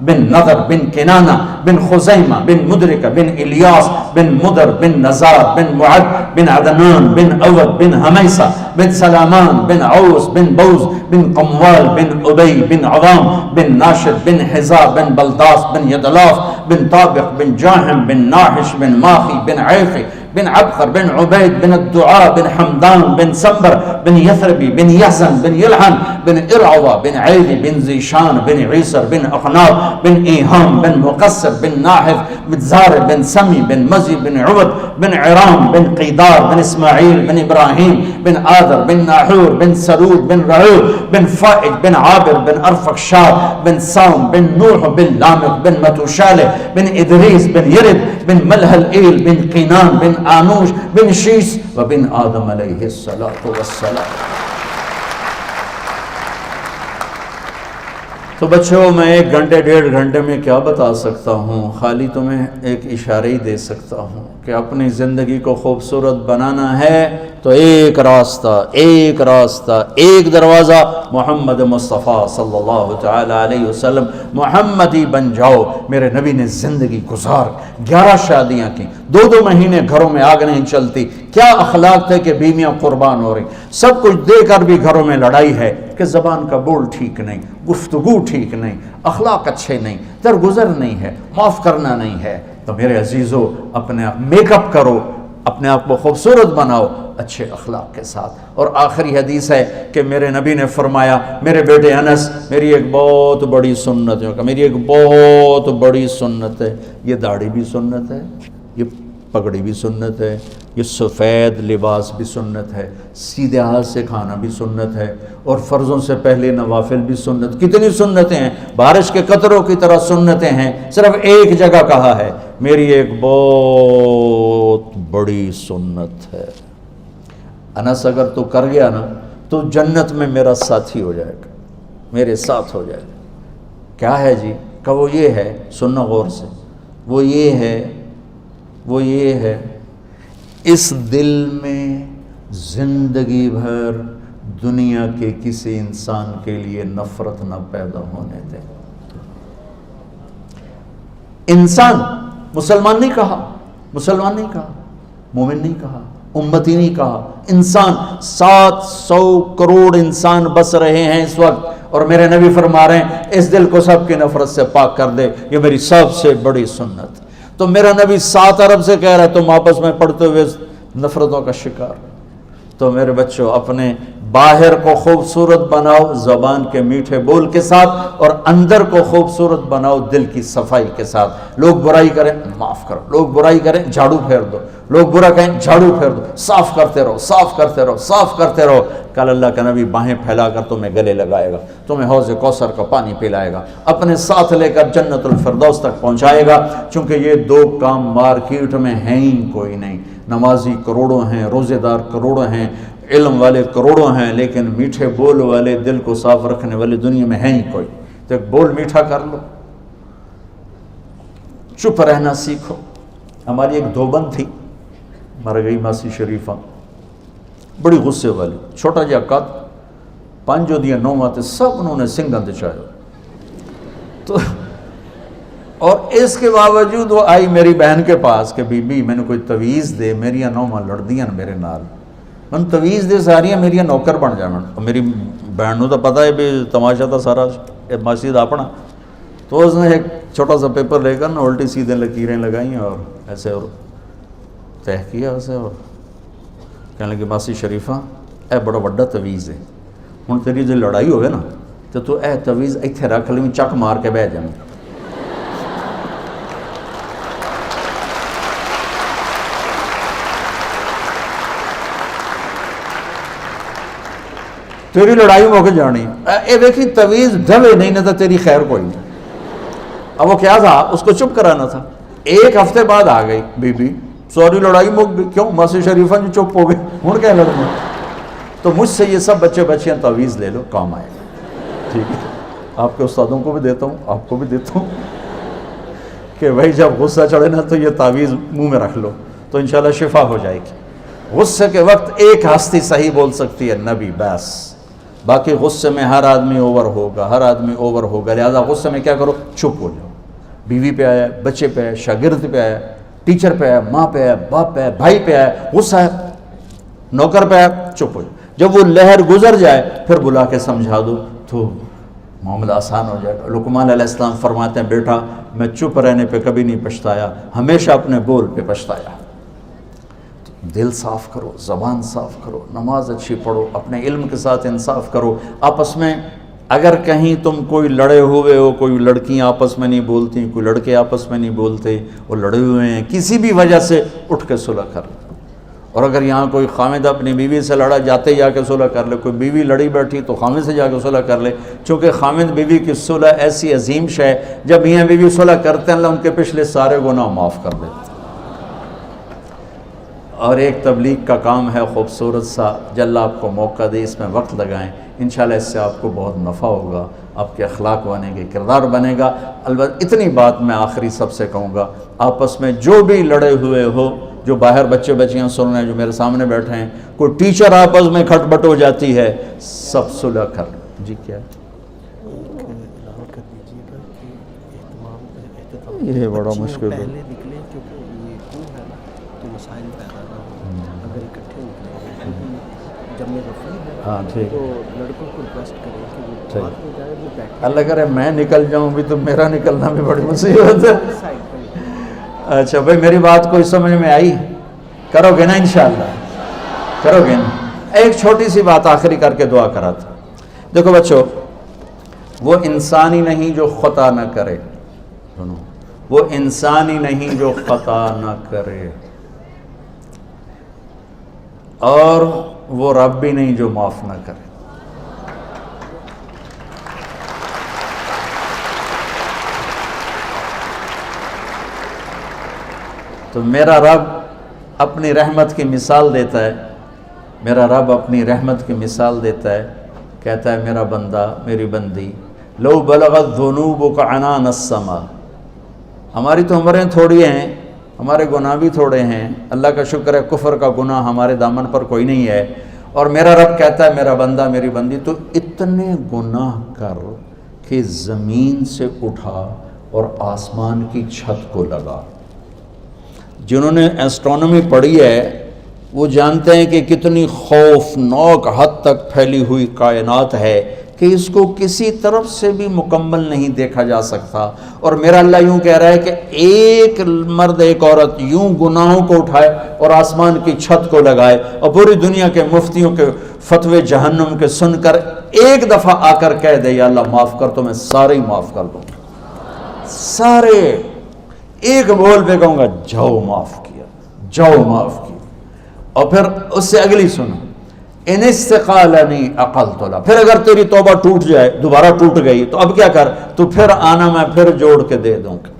بن نضر بن کنانہ بن خزیمہ بن مدرکہ بن الیاس بن مدر بن نزار بن معد بن عدنان بن اود بن حمیسہ بن سلامان بن عوس بن بوز بن قموال بن ابی بن عظام بن ناشد بن حزا بن بلداس بن یدلاف بن طابق بن جاہم بن ناحش بن ماخی بن عیفی بن عبقر بن عبید بن الدعاء بن حمدان بن سمبر بن یثربی بن یحزن بن یلحن بن ارعوہ بن عیدی بن زیشان بن عیسر بن اخناب بن ایہام بن مقصر بن ناحف بن زار بن سمی بن مزی بن عبد بن عرام بن قیدار بن اسماعیل بن ابراہیم بن آدر بن ناحور بن سرود بن رعود بن فائج بن عابر بن ارفخشاد بن سام بن نوح بن لامق بن متوشالح بن ادریس بن یرد بن ملحل ایل بن قینان بن آنوش بن شیس و بن آدم علیہ السلام۔ تو بچوں میں 1 گھنٹے 1.5 گھنٹے میں کیا بتا سکتا ہوں، خالی تمہیں ایک اشارہ ہی دے سکتا ہوں کہ اپنی زندگی کو خوبصورت بنانا ہے تو ایک راستہ، ایک دروازہ محمد مصطفیٰ صلی اللہ تعالی علیہ وسلم، محمدی بن جاؤ۔ میرے نبی نے زندگی گزار 11 شادیاں کی، 2 مہینے گھروں میں آگ نہیں چلتی۔ کیا اخلاق تھے کہ بیویاں قربان ہو رہی، سب کچھ دے کر بھی گھروں میں لڑائی ہے کہ زبان کا بول ٹھیک نہیں، گفتگو ٹھیک نہیں، اخلاق اچھے نہیں، درگزر نہیں ہے، معاف کرنا نہیں ہے۔ تو میرے عزیزو اپنے میک اپ کرو، اپنے آپ کو خوبصورت بناؤ اچھے اخلاق کے ساتھ۔ اور آخری حدیث ہے کہ میرے نبی نے فرمایا، میرے بیٹے انس، میری ایک بہت بڑی سنت ہے، میری ایک بہت بڑی سنت ہے، یہ داڑھی بھی سنت ہے، یہ پگڑی بھی سنت ہے، یہ سفید لباس بھی سنت ہے، سیدھے ہاتھ سے کھانا بھی سنت ہے، اور فرضوں سے پہلے نوافل بھی سنت۔ کتنی سنتیں ہیں، بارش کے قطروں کی طرح سنتیں ہیں۔ صرف ایک جگہ کہا ہے میری ایک بہت بڑی سنت ہے۔ انس اگر تو کر گیا نا تو جنت میں میرا ساتھی ہو جائے گا، میرے ساتھ ہو جائے گا۔ کیا ہے جی؟ کہ وہ یہ ہے، سننا غور سے، وہ یہ ہے اس دل میں زندگی بھر دنیا کے کسی انسان کے لیے نفرت نہ پیدا ہونے دے۔ انسان، مسلمان نہیں کہا، مومن نہیں کہا، امتی نہیں کہا، انسان، 700 کروڑ انسان بس رہے ہیں اس وقت، اور میرے نبی فرما رہے ہیں اس دل کو سب کی نفرت سے پاک کر دے، یہ میری سب سے بڑی سنت۔ تو میرا نبی 7 ارب سے کہہ رہا ہے تم آپس میں پڑھتے ہوئے نفرتوں کا شکار۔ تو میرے بچوں، اپنے باہر کو خوبصورت بناؤ زبان کے میٹھے بول کے ساتھ، اور اندر کو خوبصورت بناؤ دل کی صفائی کے ساتھ۔ لوگ برائی کریں معاف کرو، لوگ برائی کریں جھاڑو پھیر دو، لوگ برا کہیں جھاڑو پھیر دو، صاف کرتے رہو، صاف کرتے رہو، صاف کرتے رہو۔ کل اللہ کا نبی باہیں پھیلا کر تمہیں گلے لگائے گا، تمہیں حوض کوثر کا پانی پلائے گا، اپنے ساتھ لے کر جنت الفردوس تک پہنچائے گا۔ چونکہ یہ 2 کام مارکیٹ میں ہیں ہی کوئی نہیں۔ نمازی کروڑوں ہیں، روزے دار کروڑوں ہیں، علم والے کروڑوں ہیں، لیکن میٹھے بول والے، دل کو صاف رکھنے والے دنیا میں ہیں ہی کوئی۔ تو ایک بول میٹھا کر لو، چپ رہنا سیکھو۔ ہماری ایک دوبند تھی، مر گئی ماسی شریفہ، بڑی غصے والی، چھوٹا جا قد، 5 دیا 9 ماتے سب انہوں نے سنگھاں دچائے۔ تو اور اس کے باوجود وہ آئی میری بہن کے پاس کہ بی بی میں نے کوئی تویز دے، میری 9 ماں لڑ دیاں میرے نال، من تویز دے ساریاں میری نوکر بن جائیں۔ اور میری بہن نو تو پتا ہے بھی تماشا تھا سارا مسجد اپنا۔ تو اس نے ایک چھوٹا سا پیپر لے کر نا الٹی سیدھے لکیریں لگائیں اور ایسے اور تہ کیا اسے، اور کہنے لگے ماسی شریفہ اے بڑا بڑا تویز ہے، ہن تیری جو لڑائی ہوئے نا تو اے تویز ایتھے رکھ لیں، چک مار کے بہ جائیں۔ تیری لڑائی موقع جانی، اے دیکھی تویز ڈھوے نہیں نہ تو تیری خیر کوئی نہیں۔ اب وہ کیا تھا، اس کو چپ کرانا تھا۔ 1 ہفتے بعد آ گئی بی بی، سوری لڑائی موقع گئی، کیوں ماسی شریفہ جو چپ ہو گئی، ہوں کیا لڑنا۔ تو مجھ سے یہ سب بچے بچیاں تویز لے لو، کام آئے گا، ٹھیک ہے۔ آپ کے استادوں کو بھی دیتا ہوں، آپ کو بھی دیتا ہوں کہ بھائی جب غصہ چڑھے نا تو یہ تعویذ منہ میں رکھ لو تو انشاءاللہ شفا ہو جائے گی۔ غصے کے وقت ایک ہستی صحیح بول سکتی ہے، نبی، بس۔ باقی غصے میں ہر آدمی اوور ہوگا، ہر آدمی اوور ہوگا، لہذا غصے میں کیا کرو، چپ ہو جاؤ۔ بیوی پہ آیا، بچے پہ آیا، شاگرد پہ آیا، ٹیچر پہ آیا، ماں پہ آیا، باپ پہ آیا، بھائی پہ آیا، غصہ ہے، نوکر پہ آیا، چپ ہو جاؤ۔ جب وہ لہر گزر جائے پھر بلا کے سمجھا دو تو معاملہ آسان ہو جائے گا۔ لقمان علیہ السلام فرماتے ہیں بیٹا میں چپ رہنے پہ کبھی نہیں پچھتایا، ہمیشہ اپنے بول پہ پچھتایا۔ دل صاف کرو، زبان صاف کرو، نماز اچھی پڑھو، اپنے علم کے ساتھ انصاف کرو۔ آپس میں اگر کہیں تم کوئی لڑے ہوئے ہو، کوئی لڑکیاں آپس میں نہیں بولتی، کوئی لڑکے آپس میں نہیں بولتے، وہ لڑے ہوئے ہیں، کسی بھی وجہ سے اٹھ کے صلح کر لو۔ اور اگر یہاں کوئی خامد اپنی بیوی سے لڑا، جاتے جا کے صلح کر لے، کوئی بیوی لڑی بیٹھی تو خامد سے جا کے صلح کر لے، چونکہ خامد بیوی کی صلح ایسی عظیم شے ہے، جب میاں بیوی صلح کرتے ہیں اللہ ان کے پچھلے سارے گناہ معاف کر دیتے ہیں۔ اور ایک تبلیغ کا کام ہے خوبصورت سا، جو اللہ آپ کو موقع دے اس میں وقت لگائیں، انشاءاللہ اس سے آپ کو بہت نفع ہوگا، آپ کے اخلاق بنے گے، کردار بنے گا۔ البتہ اتنی بات میں آخری سب سے کہوں گا، آپس میں جو بھی لڑے ہوئے ہو، جو باہر بچے بچیاں سن رہے ہیں، جو میرے سامنے بیٹھے ہیں، کوئی ٹیچر آپس میں کھٹ بٹ ہو جاتی ہے، سب صلح کر لو۔ جی کیا یہ بڑا مشکل ہے، ہاں ٹھیک، اللہ کرے میں نکل جاؤں بھی تو میرا نکلنا بھی بڑی مصیبت ہے۔ اچھا بھائی میری بات کوئی سمجھ میں آئی؟ کرو گے نا انشاءاللہ؟ کرو گے نا؟ ایک چھوٹی سی بات آخری کر کے دعا کرا تھا. دیکھو بچوں، وہ انسان ہی نہیں جو خطا نہ کرے، سنو، وہ انسان ہی نہیں جو خطا نہ کرے، اور وہ رب بھی نہیں جو معاف نہ کرے. تو میرا رب اپنی رحمت کی مثال دیتا ہے، میرا رب اپنی رحمت کی مثال دیتا ہے، کہتا ہے میرا بندہ، میری بندی، لو بلغت ذنوبک عنان السما. ہماری تو عمریں تھوڑی ہیں، ہمارے گناہ بھی تھوڑے ہیں، اللہ کا شکر ہے کفر کا گناہ ہمارے دامن پر کوئی نہیں ہے، اور میرا رب کہتا ہے میرا بندہ، میری بندی، تو اتنے گناہ کر کہ زمین سے اٹھا اور آسمان کی چھت کو لگا. جنہوں نے ایسٹرونومی پڑھی ہے وہ جانتے ہیں کہ کتنی خوفناک حد تک پھیلی ہوئی کائنات ہے کہ اس کو کسی طرف سے بھی مکمل نہیں دیکھا جا سکتا. اور میرا اللہ یوں کہہ رہا ہے کہ ایک مرد ایک عورت یوں گناہوں کو اٹھائے اور آسمان کی چھت کو لگائے اور پوری دنیا کے مفتیوں کے فتوے جہنم کے سن کر ایک دفعہ آ کر کہہ دے یا اللہ معاف کر، تو میں سارے ہی معاف کر دوں گا، سارے. ایک بول پہ کہوں گا جاؤ معاف کیا، جاؤ معاف کیا. اور پھر اس سے اگلی سنو، ان استقالنی عقلت لہ، پھر اگر تیری توبہ ٹوٹ جائے، دوبارہ ٹوٹ گئی، تو اب کیا کر، تو پھر آنا، میں پھر جوڑ کے دے دوں گا.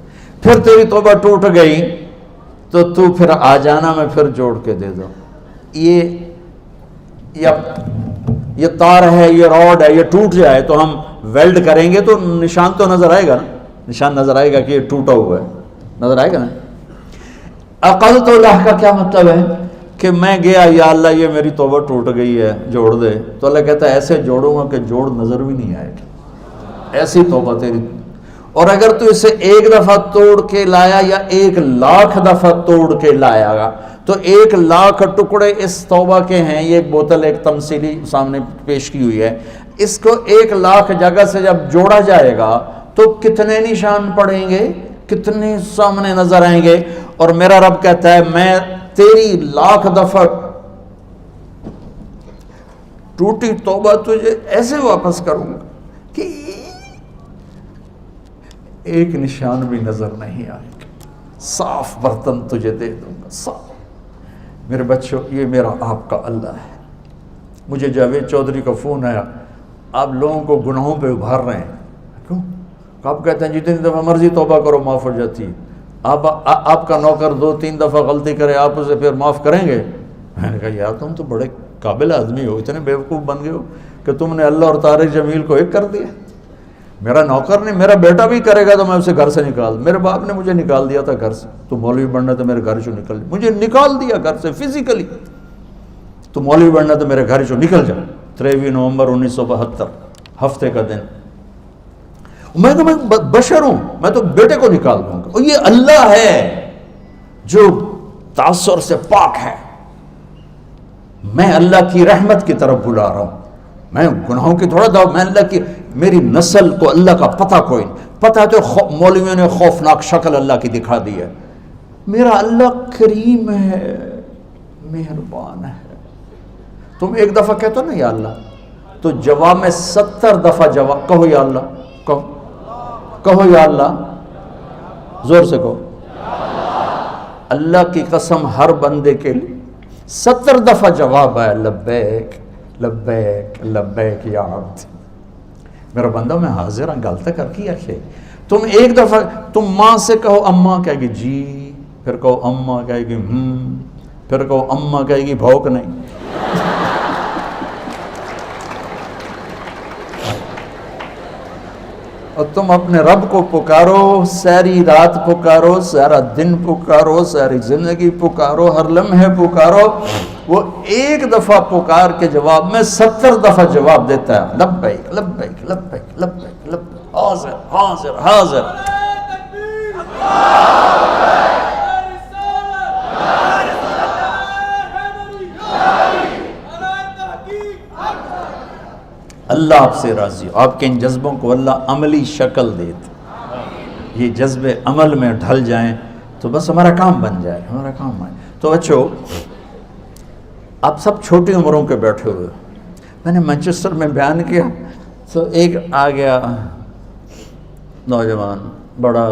پھر تیری توبہ ٹوٹ گئی تو تو پھر آ جانا، میں پھر جوڑ کے دے دوں. یہ تار ہے، یہ راڈ ہے، یہ ٹوٹ جائے تو ہم ویلڈ کریں گے تو نشان تو نظر آئے گا نا، نشان نظر آئے گا کہ یہ ٹوٹا ہوا ہے، نظر آئے گا نا. عقلت لہ کا کیا مطلب ہے کہ میں گیا، یا اللہ یہ میری توبہ ٹوٹ گئی ہے، جوڑ دے. تو اللہ کہتا ہے ایسے جوڑوں گا کہ جوڑ نظر بھی نہیں آئے گا، ایسی توبہ تیری. اور اگر تو اسے ایک دفعہ توڑ کے لایا یا 1,00,000 دفعہ توڑ کے لایا گا، تو 1,00,000 ٹکڑے اس توبہ کے ہیں. یہ ایک بوتل ایک تمثیلی سامنے پیش کی ہوئی ہے، اس کو 1,00,000 جگہ سے جب جوڑا جائے گا تو کتنے نشان پڑیں گے، کتنے سامنے نظر آئیں گے. اور میرا رب کہتا ہے میں تیری 1,00,000 دفعہ ٹوٹی توبہ تجھے ایسے واپس کروں گا کہ ایک نشان بھی نظر نہیں آئے گا، صاف برتن تجھے دے دوں گا، صاف. میرے بچوں، یہ میرا آپ کا اللہ ہے. مجھے جاوید چودھری کا فون آیا، آپ لوگوں کو گناہوں پہ ابھار رہے ہیں. کیوں؟ آپ کہتے ہیں جتنی دفعہ مرضی توبہ کرو معاف ہو جاتی ہے. آپ کا نوکر 2-3 دفعہ غلطی کرے، آپ اسے پھر معاف کریں گے؟ میں نے کہا یار تم تو بڑے قابل آدمی ہو، اتنے بیوقوف بن گئے ہو کہ تم نے اللہ اور طارق جمیل کو ایک کر دیا. میرا نوکر نہیں، میرا بیٹا بھی کرے گا تو میں اسے گھر سے نکال. میرے باپ نے مجھے نکال دیا تھا گھر سے، تو مولوی بننا تو میرے گھر سے نکل، مجھے نکال دیا گھر سے فزیکلی. تو مولوی بننا تو میرے گھر سے نکل جا. 23 نومبر 1972 ہفتے کا دن. میں تو بشر ہوں، میں تو بیٹے کو نکال دوں گا. اور یہ اللہ ہے جو تعصر سے پاک ہے. میں اللہ کی رحمت کی طرف بلا رہا ہوں، میں گناہوں کی تھوڑا دعوت. میں اللہ کی، میری نسل کو اللہ کا پتہ کوئی نہیں. پتہ تو مولویوں نے خوفناک شکل اللہ کی دکھا دی ہے. میرا اللہ کریم ہے، مہربان ہے. تم ایک دفعہ کہتے ہو نا یا اللہ، تو جواب میں 70 دفعہ جواب کہو یا اللہ، کہو یا اللہ، زور سے کہو. اللہ کی قسم ہر بندے کے لیے 70 دفعہ جواب ہے لبیک لبیک لبیک یا عبد. میرا بندہ میں حاضر ہوں، غلط کر کی ہے. تم ایک دفعہ تم ماں سے کہو اماں کہے گی جی، پھر کہو اماں کہے گی پھر کہو اماں کہے گی بھوک نہیں. اور تم اپنے رب کو پکارو، ساری رات پکارو، سارا دن پکارو، ساری زندگی پکارو، ہر لمحے پکارو. وہ ایک دفعہ پکار کے جواب میں 70 دفعہ جواب دیتا ہے لبیک لبیک لبیک لبیک لبیک، حاضر حاضر حاضر. اللہ آپ سے راضی ہو. آپ کے ان جذبوں کو اللہ عملی شکل دیتے، یہ جذبے عمل میں ڈھل جائیں تو بس ہمارا کام بن جائے، ہمارا کام آئے. تو بچوں آپ سب چھوٹی عمروں کے بیٹھے ہوئے، میں نے مانچسٹر میں بیان کیا تو ایک آ گیا نوجوان بڑا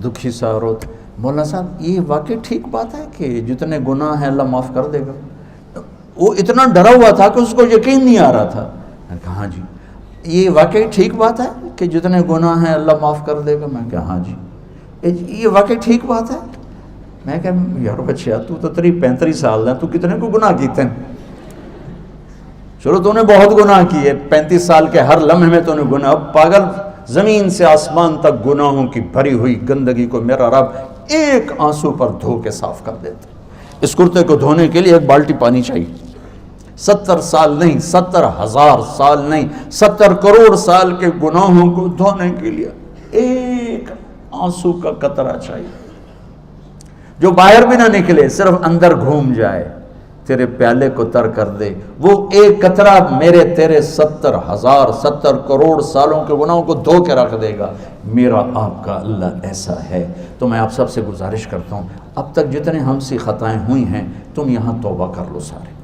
دکھی سا روت، مولانا صاحب یہ واقعی ٹھیک بات ہے کہ جتنے گناہ ہیں اللہ معاف کر دے گا؟ وہ اتنا ڈرا ہوا تھا کہ اس کو یقین نہیں آ رہا تھا. میں نے کہا ہاں جی. یہ واقعی ٹھیک بات ہے کہ جتنے گناہ ہیں اللہ معاف کر دے گا؟ میں نے کہا ہاں جی. یہ واقعی ٹھیک بات ہے؟ میں کہا یار بچیا تو 35 سال ہے، تو کتنے کو گناہ کیتے ہیں؟ چلو تو نے بہت گناہ کیے، 35 سال کے ہر لمحے میں تو نے گناہ. اب پاگل، زمین سے آسمان تک گناہوں کی بھری ہوئی گندگی کو میرا رب ایک آنسو پر دھو کے صاف کر دیتا. اس کرتے کو دھونے کے لیے ایک بالٹی پانی چاہیے. 70 سال نہیں، 70,000 سال نہیں، 70 کروڑ سال کے گناہوں کو دھونے کے لیے ایک آنسو کا قطرہ چاہیے، جو باہر بھی نہ نکلے، صرف اندر گھوم جائے، تیرے پیالے کو تر کر دے. وہ ایک قطرہ میرے تیرے 70,000 70 کروڑ سالوں کے گناہوں کو دھو کے رکھ دے گا. میرا آپ کا اللہ ایسا ہے. تو میں آپ سب سے گزارش کرتا ہوں، اب تک جتنے ہم سے خطائیں ہوئی ہیں تم یہاں توبہ کر لو سارے،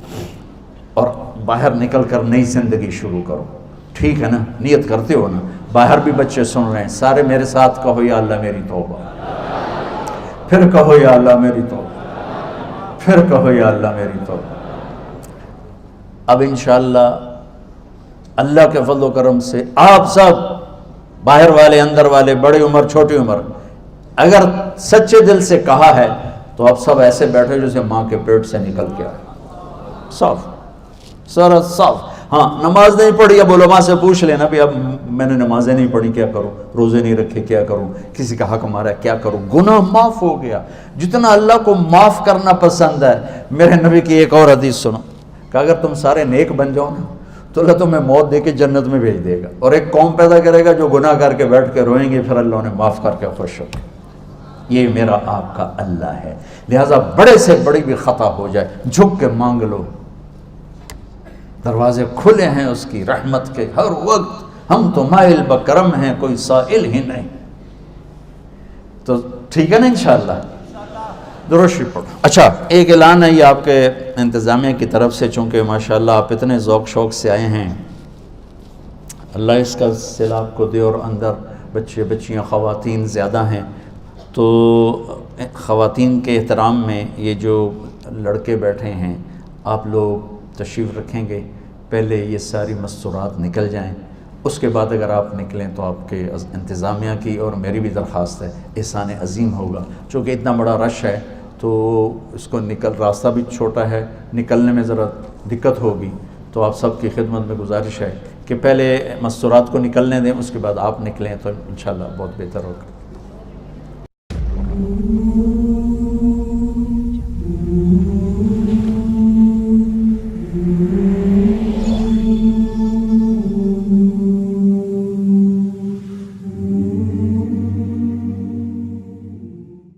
اور باہر نکل کر نئی زندگی شروع کرو. ٹھیک ہے نا؟ نیت کرتے ہو نا؟ باہر بھی بچے سن رہے ہیں، سارے میرے ساتھ کہو یا اللہ میری توبہ، پھر کہو یا اللہ میری توبہ، پھر کہو یا اللہ میری توبہ. اب انشاءاللہ اللہ کے فضل و کرم سے آپ سب باہر والے، اندر والے، بڑی عمر چھوٹی عمر، اگر سچے دل سے کہا ہے تو آپ سب ایسے بیٹھے جیسے ماں کے پیٹ سے نکل کے آئے، صاف سارا صاف. ہاں نماز نہیں پڑھی، اب علماء سے پوچھ لینا بھی اب میں نے نمازیں نہیں پڑھی کیا کروں، روزے نہیں رکھے کیا کروں، کسی کا حق مارا کیا کروں. گناہ معاف ہو گیا. جتنا اللہ کو معاف کرنا پسند ہے، میرے نبی کی ایک اور حدیث سنو کہ اگر تم سارے نیک بن جاؤ نا تو اللہ تمہیں موت دے کے جنت میں بھیج دے گا، اور ایک قوم پیدا کرے گا جو گناہ کر کے بیٹھ کے روئیں گے، پھر اللہ انہیں معاف کر کے خوش ہو. یہ میرا آپ کا اللہ ہے. لہٰذا بڑے سے بڑی بھی خطا ہو جائے جھک کے مانگ لو، دروازے کھلے ہیں اس کی رحمت کے ہر وقت. ہم تو مائل بکرم ہیں، کوئی سائل ہی نہیں. تو ٹھیک ہے نا انشاءاللہ؟ درود شریف پڑھو. اچھا ایک اعلان ہے یہ آپ کے انتظامیہ کی طرف سے، چونکہ ماشاءاللہ آپ اتنے ذوق شوق سے آئے ہیں، اللہ اس کا صلہ آپ کو دے. اور اندر بچے بچیاں خواتین زیادہ ہیں، تو خواتین کے احترام میں یہ جو لڑکے بیٹھے ہیں آپ لوگ تشریف رکھیں گے. پہلے یہ ساری مستورات نکل جائیں، اس کے بعد اگر آپ نکلیں تو آپ کے انتظامیہ کی اور میری بھی درخواست ہے، احسان عظیم ہوگا. چونکہ اتنا بڑا رش ہے تو اس کو راستہ بھی چھوٹا ہے، نکلنے میں ذرا دقت ہوگی. تو آپ سب کی خدمت میں گزارش ہے کہ پہلے مستورات کو نکلنے دیں، اس کے بعد آپ نکلیں تو انشاءاللہ بہت بہتر ہوگا.